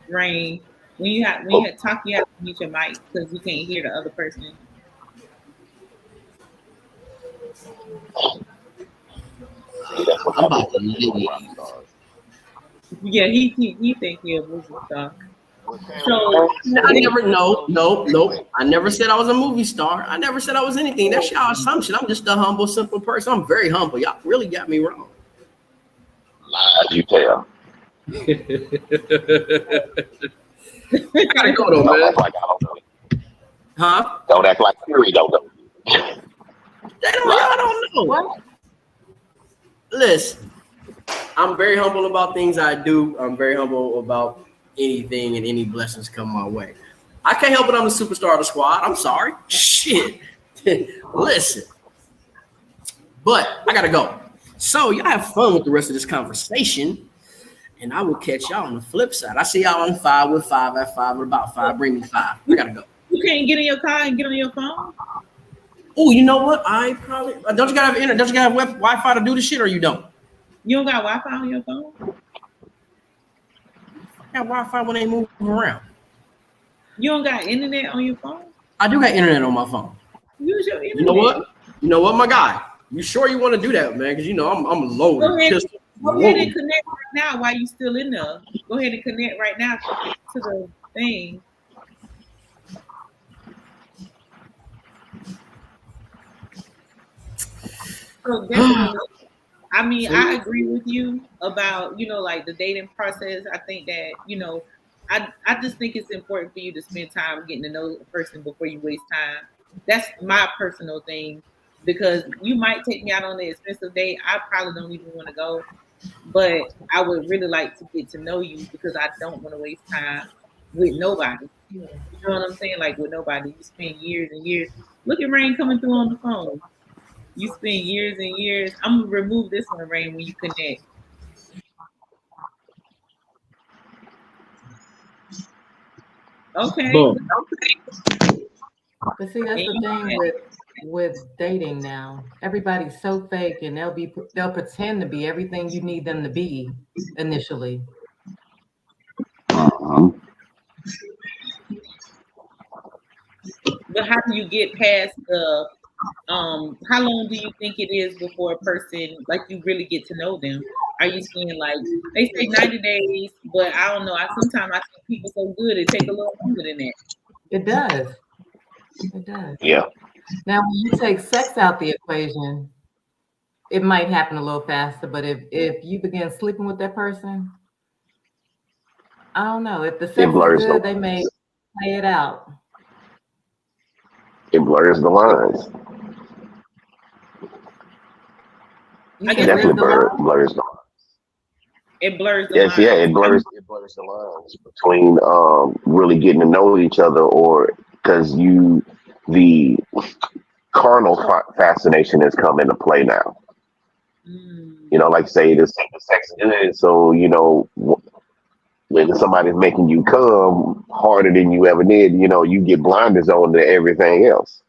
Rain. When you talk, you have to mute your mic because you can't hear the other person. I'm about to leave. Yeah, he think he a movie star. So I never nope. I never said I was a movie star. I never said I was anything. That's y'all assumption. I'm just a humble, simple person. I'm very humble. Y'all really got me wrong. Lies you tell. I gotta go though, Don't man. act like I don't know you. Huh? Don't act like Fury don't know you. Y'all don't know. What? Listen, I'm very humble about things I do. I'm very humble about anything and any blessings come my way. I can't help it. I'm the superstar of the squad. I'm sorry. Shit. Listen. But I gotta go. So y'all have fun with the rest of this conversation, and I will catch y'all on the flip side. I see y'all on 5 with 5 at 5 with about 5. Bring me 5. I gotta go. you can't get in your car and get on your phone? Oh, you know what? I probably don't. You gotta have internet? Don't you gotta have Wi-Fi to do this shit, or you don't? You don't got Wi-Fi on your phone? I got Wi-Fi when they move around. You don't got internet on your phone? I do have internet on my phone. Use your internet. You know what? You know what, my guy? You sure you want to do that, man? Because you know I'm loaded. Go ahead, Pistol. go ahead and connect right now while you still in there. Go ahead and connect right now to the thing. So definitely, I mean, I agree with you about, you know, like the dating process. I think that, you know, I just think it's important for you to spend time getting to know a person before you waste time. That's my personal thing, because you might take me out on an expensive date. I probably don't even want to go, but I would really like to get to know you because I don't want to waste time with nobody. You know what I'm saying? Like with nobody. You spend years and years. Look at Rain coming through on the phone. You spend years and years. I'm gonna remove this one, Rain, when you connect. Okay. Boom. But see, that's the thing with dating now. Everybody's so fake, and they'll pretend to be everything you need them to be initially. But how do you get past the how long do you think it is before a person, like, you really get to know them? Are you saying, like, they say 90 days, but I don't know. Sometimes I think people so good it take a little longer than that. It does. It does. Yeah. Now, when you take sex out the equation, it might happen a little faster. But if you begin sleeping with that person, I don't know. If the sex is good, they may play it out. It blurs the lines. You I It guess said definitely live the life. blurs the lines. it blurs the Yes, yeah, lines. it blurs the lines between really getting to know each other, or because the carnal fascination has come into play now. Mm, You know, like say the sex is good, so when somebody's making you come harder than you ever did, you get blinders on to everything else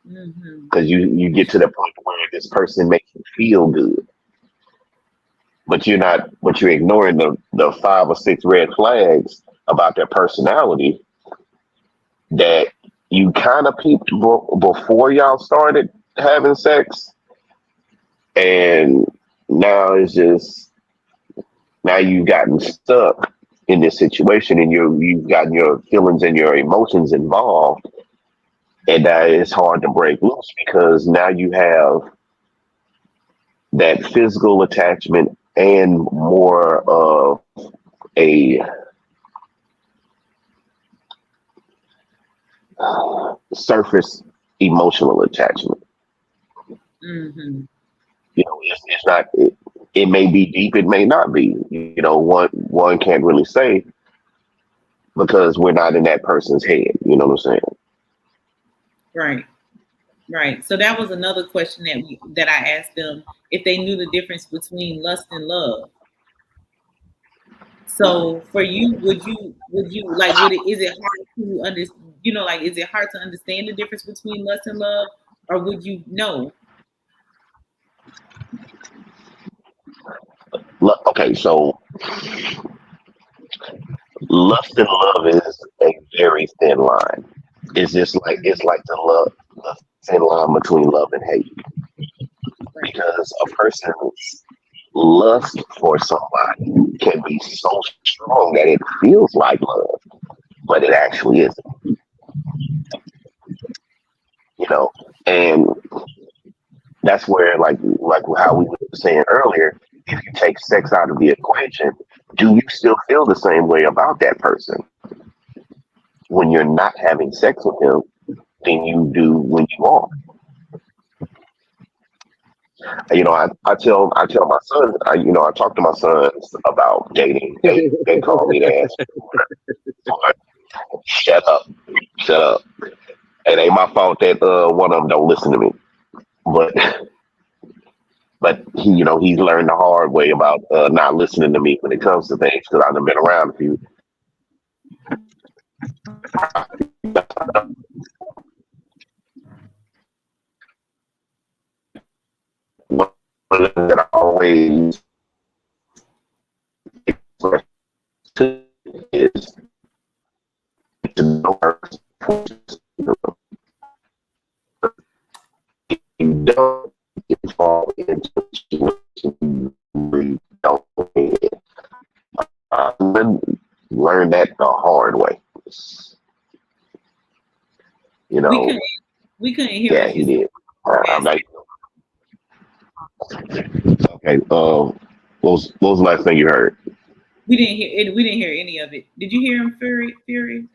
mhm. because you get to the point where this person makes you feel good, but you're ignoring the 5 or 6 red flags about their personality that you kind of peeped before y'all started having sex, and now it's just now you've gotten stuck in this situation, and you've gotten your feelings and your emotions involved, and it's hard to break loose because now you have that physical attachment and more of a surface emotional attachment. Mhm. It's not. It may be deep. It may not be. One can't really say because we're not in that person's head. You know what I'm saying? Right. Right. So that was another question that I asked them if they knew the difference between lust and love. So for you, would you like is it hard to understand, like is it hard to understand the difference between lust and love, or would you know? Okay, so lust and love is a very thin line. It's like the thin line between love and hate Right. because a person's lust for somebody can be so strong that it feels like love, but it actually isn't. You know, and that's where like how we were saying earlier, if you take sex out of the equation, do you still feel the same way about that person when you're not having sex with them than you do when you are? I tell my son, I talk to my sons about dating. They call me to ask, shut up, shut up. It ain't my fault that one of them don't listen to me, but he's learned the hard way about not listening to me when it comes to things because I've been around a few. One that I always express to is to know her. You don't fall into a situation where you don't learn that the hard way. You We know, couldn't we couldn't hear yeah, what he you did. I'm said. like, okay. What was the last thing you heard? We didn't hear it. We didn't hear any of it. Did you hear him, Fury? Fury?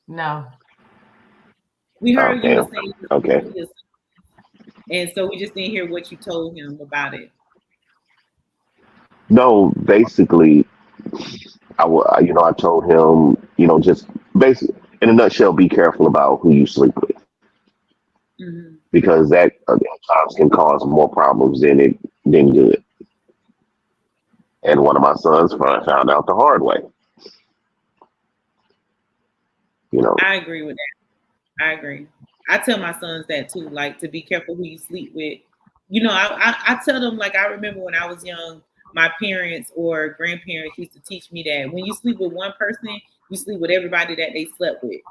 No. We Oh, heard you were damn. saying, Okay. and so we just didn't hear what you told him about it. No, basically, I told him, just basically in a nutshell, be careful about who you sleep with Hmm. because that at times can cause more problems than good. And one of my sons found out the hard way. I agree with that. I agree. I tell my sons that too, like to be careful who you sleep with. I tell them, like, I remember when I was young, my parents or grandparents used to teach me that when you sleep with one person, you sleep with everybody that they slept with.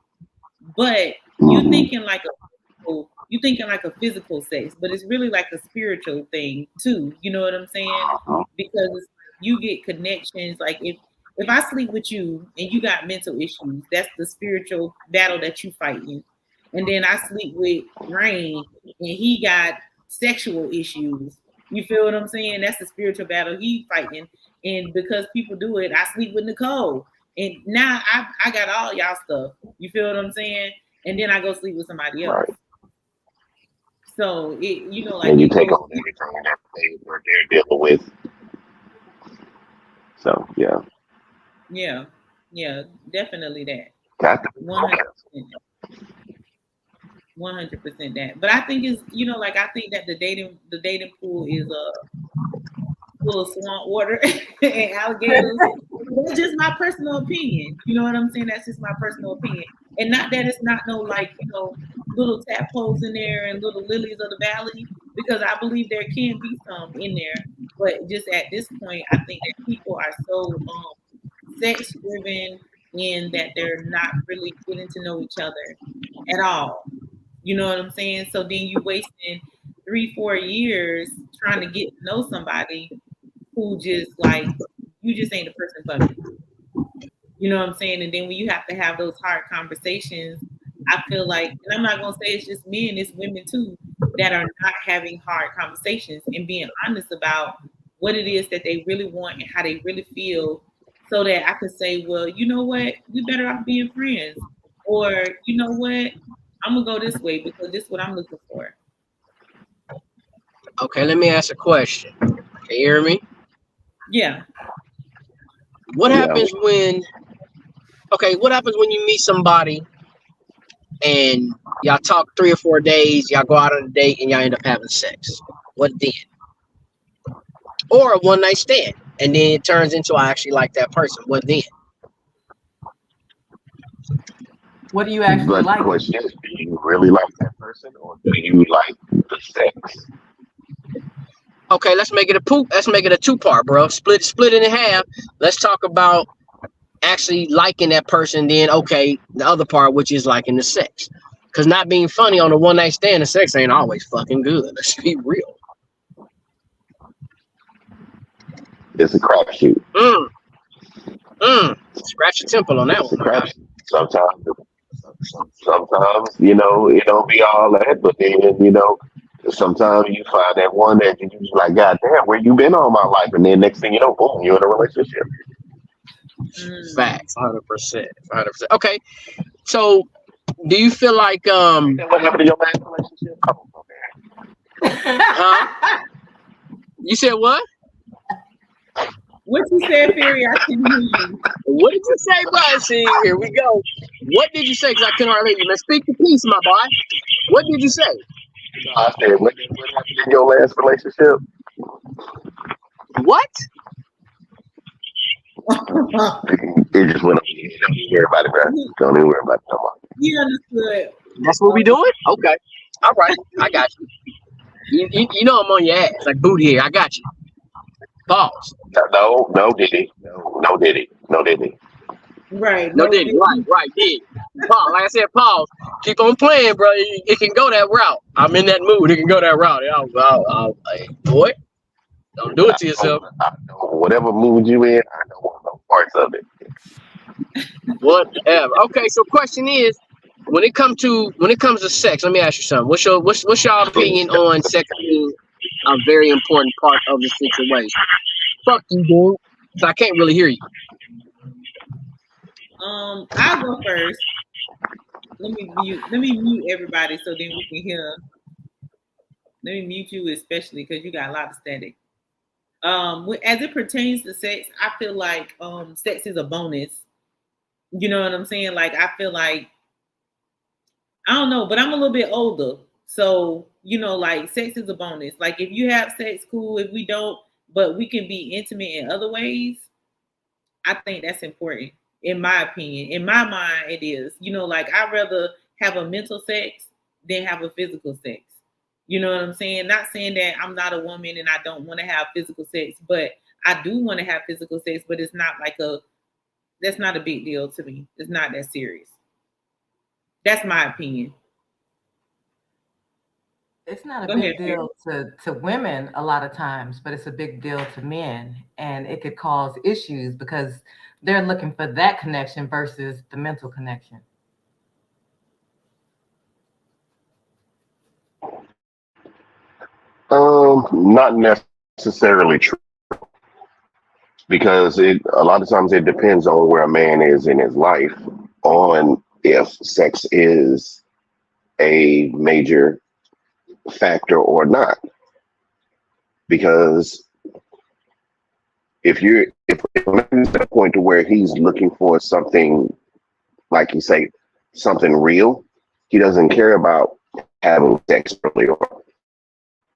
But you Mhm. thinking like a physical sex, but it's really like a spiritual thing too. You know what I'm saying? Because you get connections. Like if I sleep with you and you got mental issues, that's the spiritual battle that you fighting. And then I sleep with Rain and he got sexual issues. You feel what I'm saying? That's the spiritual battle he fighting. And because people do it, I sleep with Nicole. And now I got all y'all stuff. You feel what I'm saying? and then I go sleep with somebody else. Right. So it, you know, like And you it take goes, on everything that they're dealing with. So yeah. yeah, definitely that. Got to be 100%. 100% that. But I think it's, you know, like I think that the dating pool is full of swamp water and alligators. That's just my personal opinion. You know what I'm saying? That's just my personal opinion. And not that it's not no like, you know, little tadpoles in there and little lilies of the valley, because I believe there can be some in there. But just at this point, I think that people are so sex driven in that they're not really getting to know each other at all. You know what I'm saying? So then you wasting 3-4 years trying to get to know somebody who just like, you just ain't the person for me. You know what I'm saying? And then when you have to have those hard conversations, I feel like, and I'm not gonna say it's just men, it's women too, that are not having hard conversations and being honest about what it is that they really want and how they really feel, so that I could say, well, you know what, we better off being friends. Or, you know what, I'm gonna go this way because this is what I'm looking for. Okay, let me ask a question. Can you hear me? Yeah. What Yeah. happens when? Okay, what happens when you meet somebody and y'all talk 3 or 4 days, y'all go out on a date, and y'all end up having sex? What then? Or a one night stand, and then it turns into I actually like that person. What then? What do you actually But like? the question is, do you really like that person, or do you like the sex? Okay, let's make it a 2-part, bro. Split it in half. Let's talk about actually liking that person. Then, okay, the other part, which is liking the sex. Because not being funny on a one night stand, the sex ain't always fucking good. Let's be real. It's a crapshoot. Scratch your temple on that It's a one, my guy. crapshoot. Sometimes, you know, it don't be all that, but then, you know, sometimes you find that one that you just like, God damn, where you been all my life? And then next thing you know, boom, you're in a relationship. Facts, 100%. Okay, so do you feel like What happened to your last relationship? Come on, man. huh? You said what? What you said, Fury, I can hear you. What did you say, bro? See, here we go. What did you say? Because I couldn't hardly hear you. Man, speak the piece, my boy. What did you say? I said, what happened in your last relationship? What? It just went up. Don't even worry about it, bro. Don't even worry about it no more. You understood. That's what we doing? Okay. All right. I got you. You know I'm on your ass. Like boot here. I got you. Pause. No, Diddy. No, Diddy. Right. No, did right, did. Pause. Like I said, pause. Keep on playing, bro. It can go that route. I'm in that mood. It can go that route. Hey, boy, don't do it to yourself. I know whatever mood you in, I know no parts of it. Whatever. Okay, so question is, when it comes to sex, let me ask you something. What's your opinion on sex being a very important part of the situation? Fuck you, dude. So I can't really hear you. I'll go first. Let me mute everybody so then we can hear. Let me mute you especially because you got a lot of static. As it pertains to sex, I feel like sex is a bonus. You know what I'm saying? Like I feel like, I don't know, but I'm a little bit older. So, you know, like sex is a bonus. Like if you have sex, cool. If we don't, but we can be intimate in other ways, I think that's important. In my opinion, in my mind, it is. You know, like I'd rather have a mental sex than have a physical sex. You know what I'm saying? Not saying that I'm not a woman and I don't want to have physical sex, but I do want to have physical sex, but it's not like that's not a big deal to me. It's not that serious. That's my opinion. It's not a big deal to women a lot of times, but it's a big deal to men. And it could cause issues because they're looking for that connection versus the mental connection. Not necessarily true. Because a lot of times it depends on where a man is in his life on if sex is a major factor or not. Because if he's at a point to where he's looking for something, like you say, something real, he doesn't care about having sex early or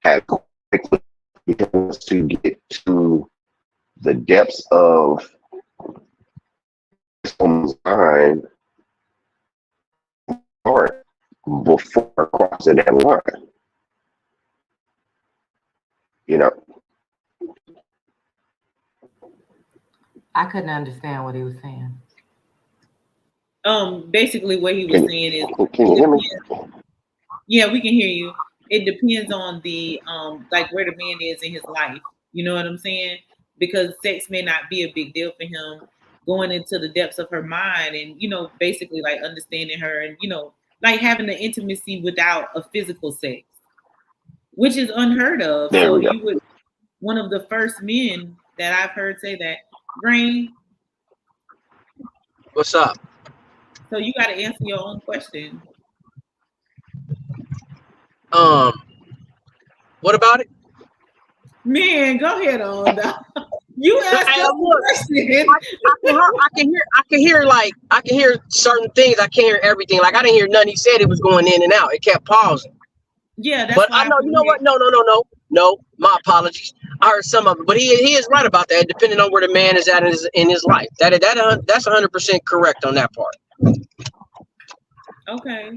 have quickly. He wants to get to the depths of his woman's mind or before crossing that line. You know, I couldn't understand what he was saying. Basically what he was saying is, can you hear me? yeah, we can hear you. It depends on the like where the man is in his life. You know what I'm saying? Because sex may not be a big deal for him, going into the depths of her mind and, you know, basically like understanding her and, you know, like having the intimacy without a physical sex, which is unheard of. There So we go. you would, one of the first men that I've heard say that, Brain. What's up? So you got to answer your own question. What about it? Man, go ahead on. You asked Hey, us look, a question. I can hear certain things. I can't hear everything. Like I didn't hear nothing he said. It was going in and out. It kept pausing. Yeah, that's But why I know, you know what? No. My apologies. I heard some of it, but he is right about that. Depending on where the man is at in his life, that's 100% correct on that part. Okay.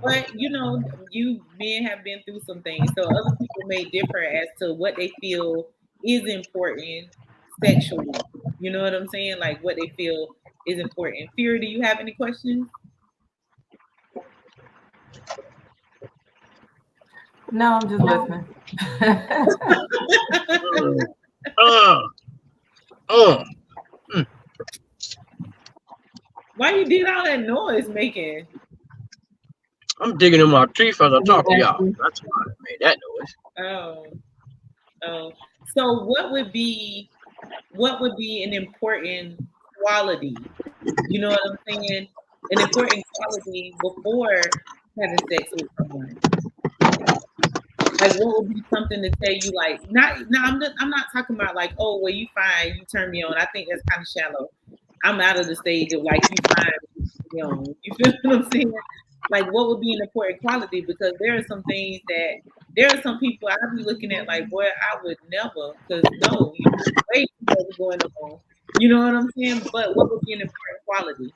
But you know, you men have been through some things, so other people may differ as to what they feel is important sexually. You know what I'm saying? Like what they feel is important. Fury, do you have any questions? No, I'm just listening. Why you did all that noise making? I'm digging in my teeth as I talk to y'all. That's why I made that noise. Oh. So what would be an important quality? You know what I'm saying? An important quality before having sex with someone. Like what would be something to tell you like I'm not talking about like, oh well you fine, you turn me on. I think that's kind of shallow. I'm out of the stage of like you fine, you know, you feel what I'm saying? Like what would be an important quality? Because there are some things that there are some people I'd be looking at like, boy, I would never, because no, you way too much going on. You know what I'm saying? But what would be an important quality?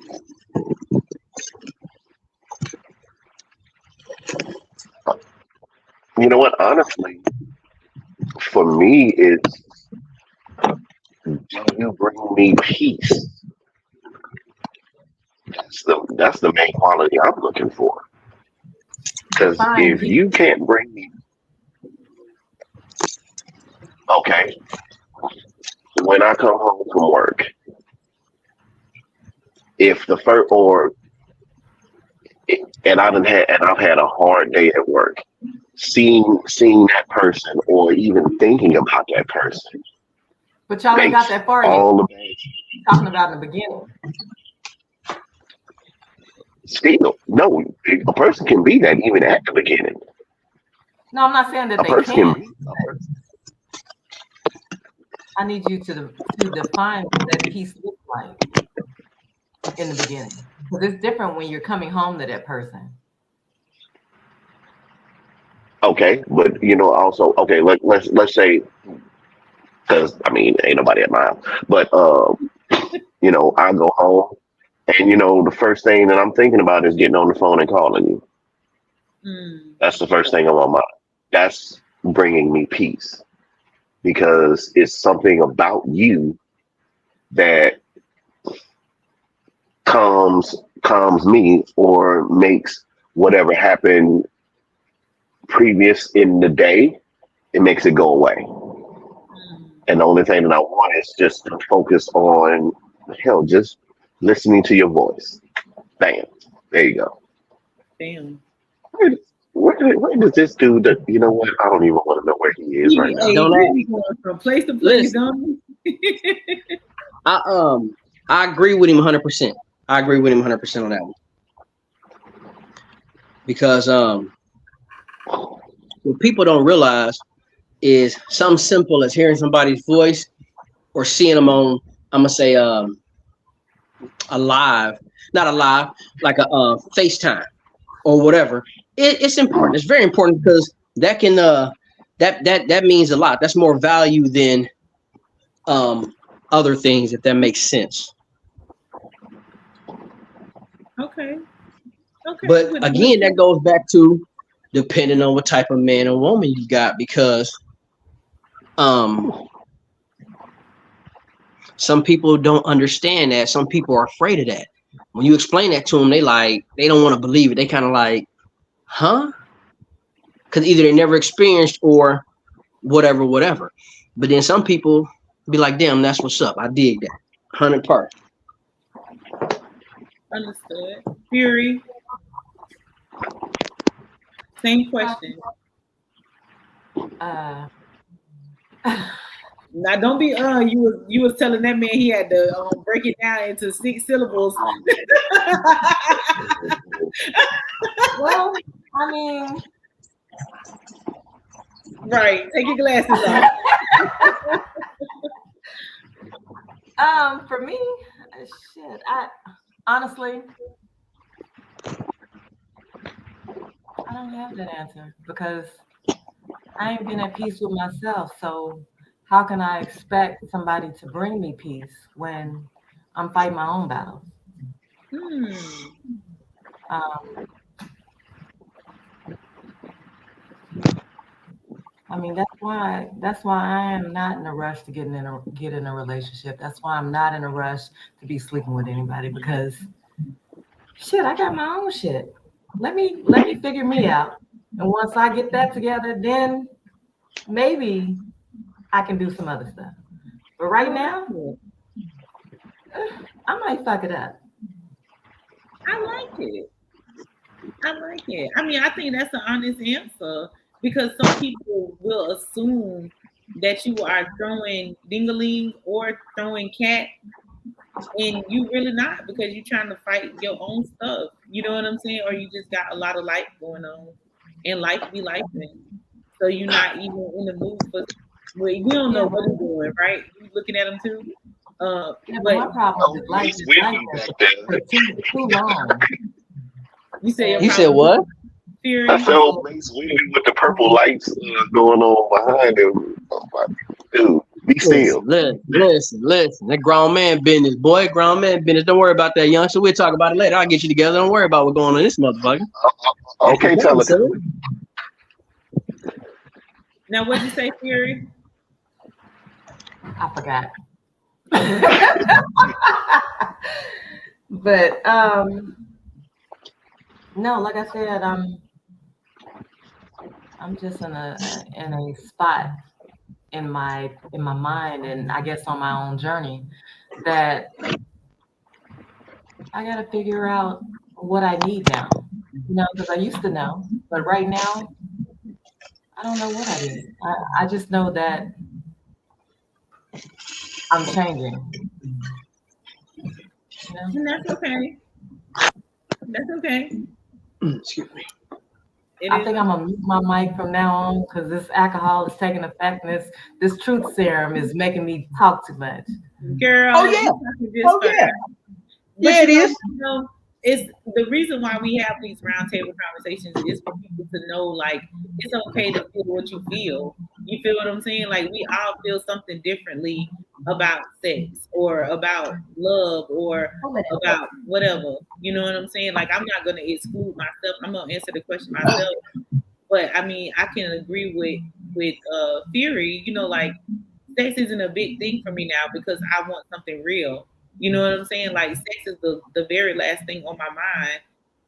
You know what? Honestly, for me, it's do you bring me peace? That's the main quality I'm looking for. Because if you can't bring me, okay, when I come home from work, if the first and I've had a hard day at work, seeing that person or even thinking about that person. But y'all ain't got that far yet. Talking about in the beginning. Still, no, a person can be that even at the beginning. No, I'm not saying that they can. I need you to define what that peace looks like in the beginning. Because it's different when you're coming home to that person. Okay, but you know, also, okay, let's say, because I mean, ain't nobody at my house, but you know, I go home, and you know, the first thing that I'm thinking about is getting on the phone and calling you. That's the first thing on my mind. That's bringing me peace, because it's something about you that calms me or makes whatever happened previous in the day, it makes it go away. And the only thing that I want is just to focus on, hell, just listening to your voice. Bam. There you go. Damn. Where does this dude, you know what? I don't even want to know where he is right now. Going from place to place, don't you? I agree with him 100%. I agree with him 100% on that one. Because what people don't realize is something simple as hearing somebody's voice or seeing them on, I'm gonna say not a live, like a FaceTime or whatever. It's important. It's very important because that can that means a lot. That's more value than other things, if that makes sense. Okay. But again, that goes back to depending on what type of man or woman you got, because some people don't understand that. Some people are afraid of that. When you explain that to them, they don't want to believe it. They kind of like, huh? Because either they never experienced or whatever. But then some people be like, damn, that's what's up. I dig that. 100%. Understood. Fury. Same question. Now don't be you was telling that man he had to break it down into 6 syllables. Well, I mean, right. Take your glasses off. For me, shit, I honestly I don't have that answer because I ain't been at peace with myself. So how can I expect somebody to bring me peace when I'm fighting my own battles? I mean, that's why I am not in a rush to get in a relationship. That's why I'm not in a rush to be sleeping with anybody, because shit, I got my own shit. Let me figure me out. And once I get that together, then maybe I can do some other stuff. But right now, I might fuck it up. I like it. I mean, I think that's an honest answer, because some people will assume that you are throwing ding-a-ling or throwing cat, and you really not, because you're trying to fight your own stuff. You know what I'm saying? Or you just got a lot of life going on, and life be lifing. So you're not even in the mood for. Well, you don't know what he's doing, right? You looking at him too. But my problem is life is for too long. You said what? Fury. I felt Mace Windu with the purple lights going on behind him. Oh, my, dude, be still. Listen. That grown man business, boy. Grown man business. Don't worry about that, young. So we'll talk about it later. I'll get you together. Don't worry about what's going on in this motherfucker. Okay, tell us. Now, what'd you say, Fury? I forgot. But no, like I said, I'm just in a spot in my mind, and I guess on my own journey, that I gotta figure out what I need now. You know, because I used to know, but right now I don't know what I need. I just know that I'm changing. You know? And that's okay. Excuse me. I think I'm gonna mute my mic from now on, because this alcohol is taking effect, and this truth serum is making me talk too much. Girl. Oh yeah. Yeah, it is. You know, it's the reason why we have these roundtable conversations is for people to know, like, it's okay to feel what you feel. You feel what I'm saying? Like, we all feel something differently about sex or about love or about whatever. You know what I'm saying? Like, I'm not going to exclude myself. I'm going to answer the question myself. But I mean, I can agree with Fury. You know, like, sex isn't a big thing for me now because I want something real. You know what I'm saying? Like, sex is the very last thing on my mind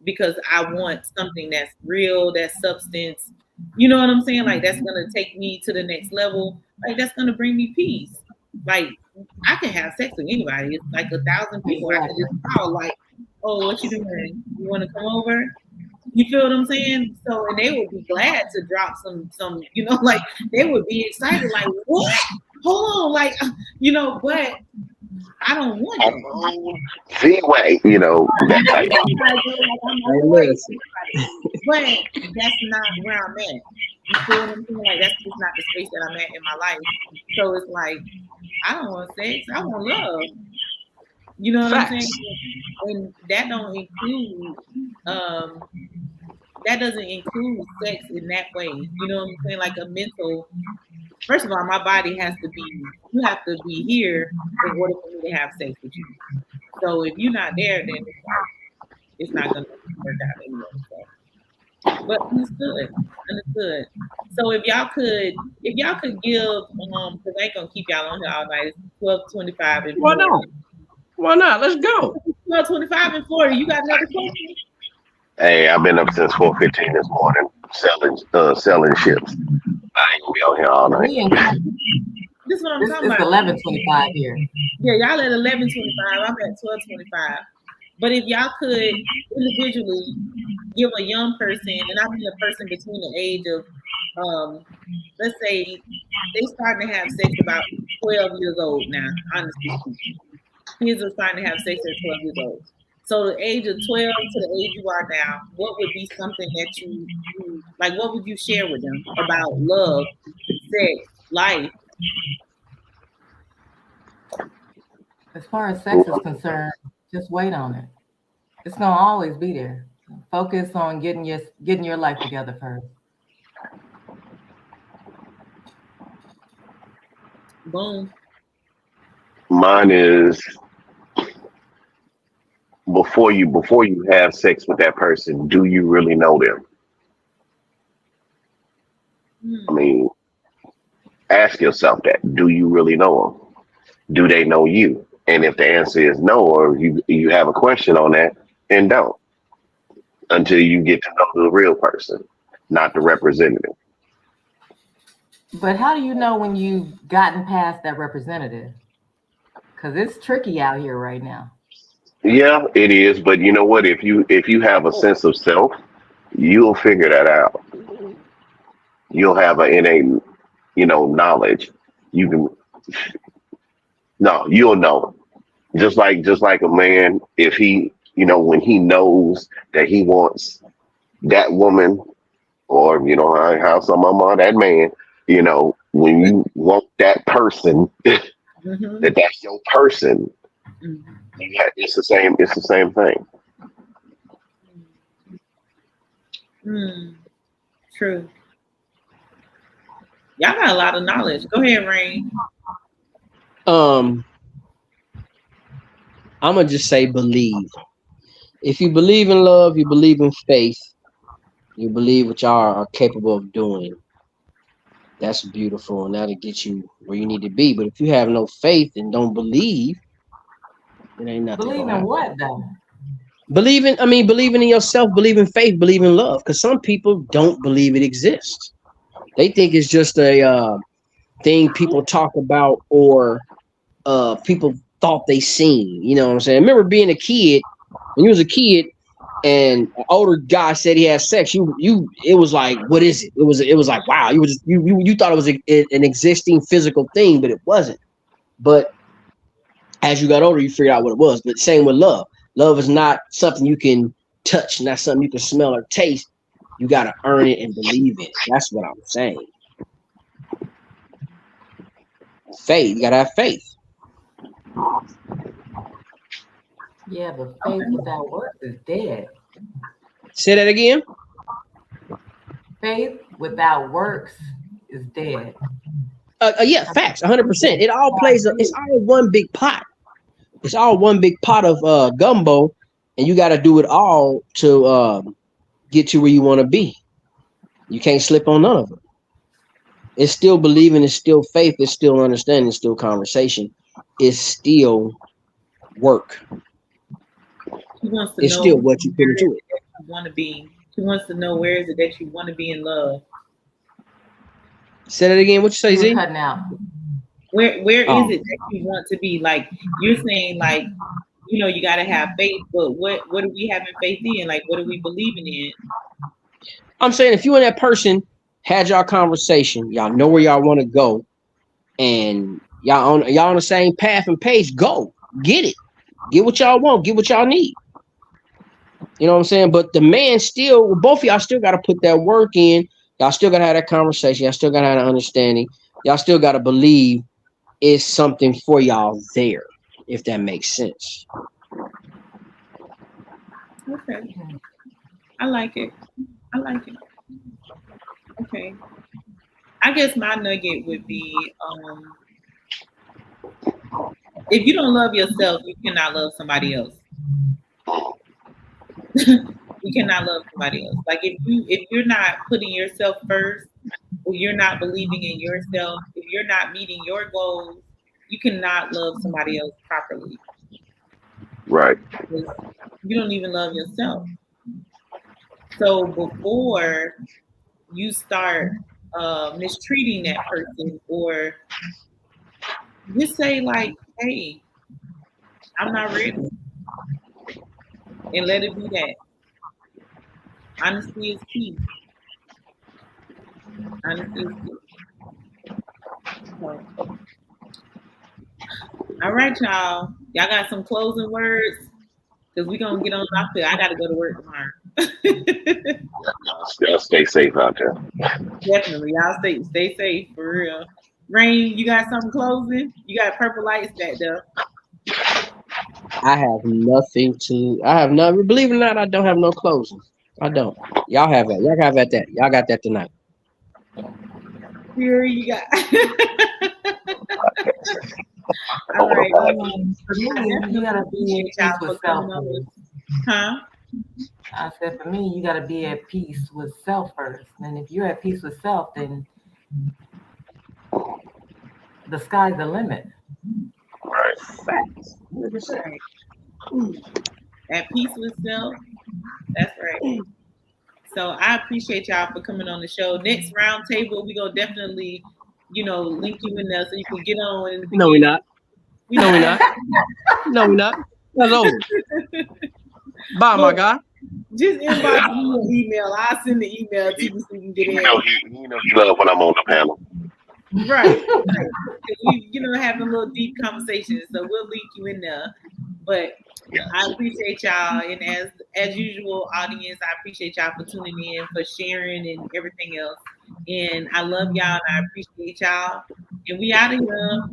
because I want something that's real, that's substance. You know what I'm saying? Like, that's going to take me to the next level. Like, that's going to bring me peace. Like, I can have sex with anybody. It's like 1,000 people. I can just call, like, oh, what you doing? You want to come over? You feel what I'm saying? So, and they would be glad to drop some, you know, like, they would be excited, like, what? Hold on, like, you know, but I don't want I that. move the way, that type. But that's not where I'm at. You feel what I'm saying? Like that's just not the space that I'm at in my life. So it's like I don't want sex. I want love. You know what I'm saying? And that don't include that doesn't include sex in that way. You know what I'm saying? Like a mental. First of all, my body has to be. You have to be here in order for me to have sex with you. So if you're not there, then it's not gonna work out anyway. So. But understood. So if y'all could give because I ain't gonna keep y'all on here all night. It's 12:25 and 40. Why not? Let's go. 12:25 and 40. You got another question? Hey, I've been up since 4:15 this morning selling ships. I ain't gonna be on here all night. This is what I'm It's talking about. 11:25 here. Yeah, y'all at 11:25. I'm at 12:25. But if y'all could individually give a young person, and I mean a person between the age of, let's say they starting to have sex about 12 years old now, honestly speaking. Kids are starting to have sex at 12 years old. So the age of 12 to the age you are now, what would be something that you like, what would you share with them about love, sex, life? As far as sex is concerned, just wait on it. It's gonna always be there. Focus on getting your life together first. Boom. Mine is before you have sex with that person, do you really know them? I mean, ask yourself that. Do you really know them? Do they know you? And if the answer is no, or you have a question on that, then don't. Until you get to know the real person, not the representative. But how do you know when you've gotten past that representative? Because it's tricky out here right now. Yeah, it is. But you know what? If you have a sense of self, you'll figure that out. You'll have an innate, knowledge. You'll know. Just like a man, if he, when he knows that he wants that woman, or how some of them are, that man, when you want that person, that's your person. It's the same thing. True. Y'all got a lot of knowledge. Go ahead, Rain. I'm gonna just say believe. If you believe in love, you believe in faith, you believe what y'all are capable of doing. That's beautiful, and that'll get you where you need to be. But if you have no faith and don't believe, it ain't nothing. Believe in what though? Believe in yourself, believe in faith, believe in love. Because some people don't believe it exists. They think it's just a thing people talk about, or people thought they seen. You know what I'm saying? I remember being a kid, when you was a kid, and an older guy said he had sex. It was like, what is it? It was like, wow. You thought it was an existing physical thing, but it wasn't. But as you got older, you figured out what it was. But same with love. Love is not something you can touch, not something you can smell or taste. You got to earn it and believe it. That's what I'm saying. Faith. You got to have faith. Yeah, but faith without works is dead. Say that again. Faith without works is dead. Yeah, facts. 100%. It all plays. It's all one big pot. It's all one big pot of gumbo, and you got to do it all to get you where you want to be. You can't slip on none of it. It's still believing. It's still faith. It's still understanding. It's still conversation. It's still work. It's still what you put into it. You want to be. He wants to know where is it that you want to be in love. Say that again. What you say, Z? Cutting out. Where is it that you want to be? Like you're saying, like you got to have faith, but what are we having faith in? Like what are we believing in? I'm saying if you and that person had y'all conversation, y'all know where y'all want to go, and Y'all on the same path and pace. Go get it. Get what y'all want. Get what y'all need. You know what I'm saying? But the man still, both of y'all still got to put that work in. Y'all still got to have that conversation. Y'all still got to have that understanding. Y'all still got to believe it's something for y'all there, if that makes sense. Okay. I like it. Okay. I guess my nugget would be if you don't love yourself, you cannot love somebody else. You cannot love somebody else. Like if you're not putting yourself first, if you're not believing in yourself, if you're not meeting your goals, you cannot love somebody else properly. Right. You don't even love yourself. So before you start mistreating that person, or just say like, hey, I'm not ready. And let it be that. Honesty is key. Honesty is key. So, all right, y'all. Y'all got some closing words? Because we're going to get on off here. I got to go to work tomorrow. Y'all stay safe out there. Definitely. Y'all stay safe, for real. Rain, you got something closing? You got purple lights back there. I have nothing. Believe it or not, I don't have no closing. I don't. Y'all have that. Y'all have that. Y'all got that tonight. Here you got. All right. For me, you gotta be at peace with self. Huh? I said, for me, you gotta be at peace with self first. And if you're at peace with self, then the sky's the limit. Right. Facts. 100%. At peace with self. That's right. So I appreciate y'all for coming on the show. Next round table, we're gonna definitely, link you in there so you can get on in the beginning. No, we're not. No, we're not. No, we're not. That's over. Bye, my guy. Just inbox me an email. I'll send the email to you so you can get in. You love when I'm on the panel. Right. We, having a little deep conversation, so we'll link you in there. But I appreciate y'all, and as usual, audience, I appreciate y'all for tuning in, for sharing, and everything else. And I love y'all, and I appreciate y'all. And we out of here.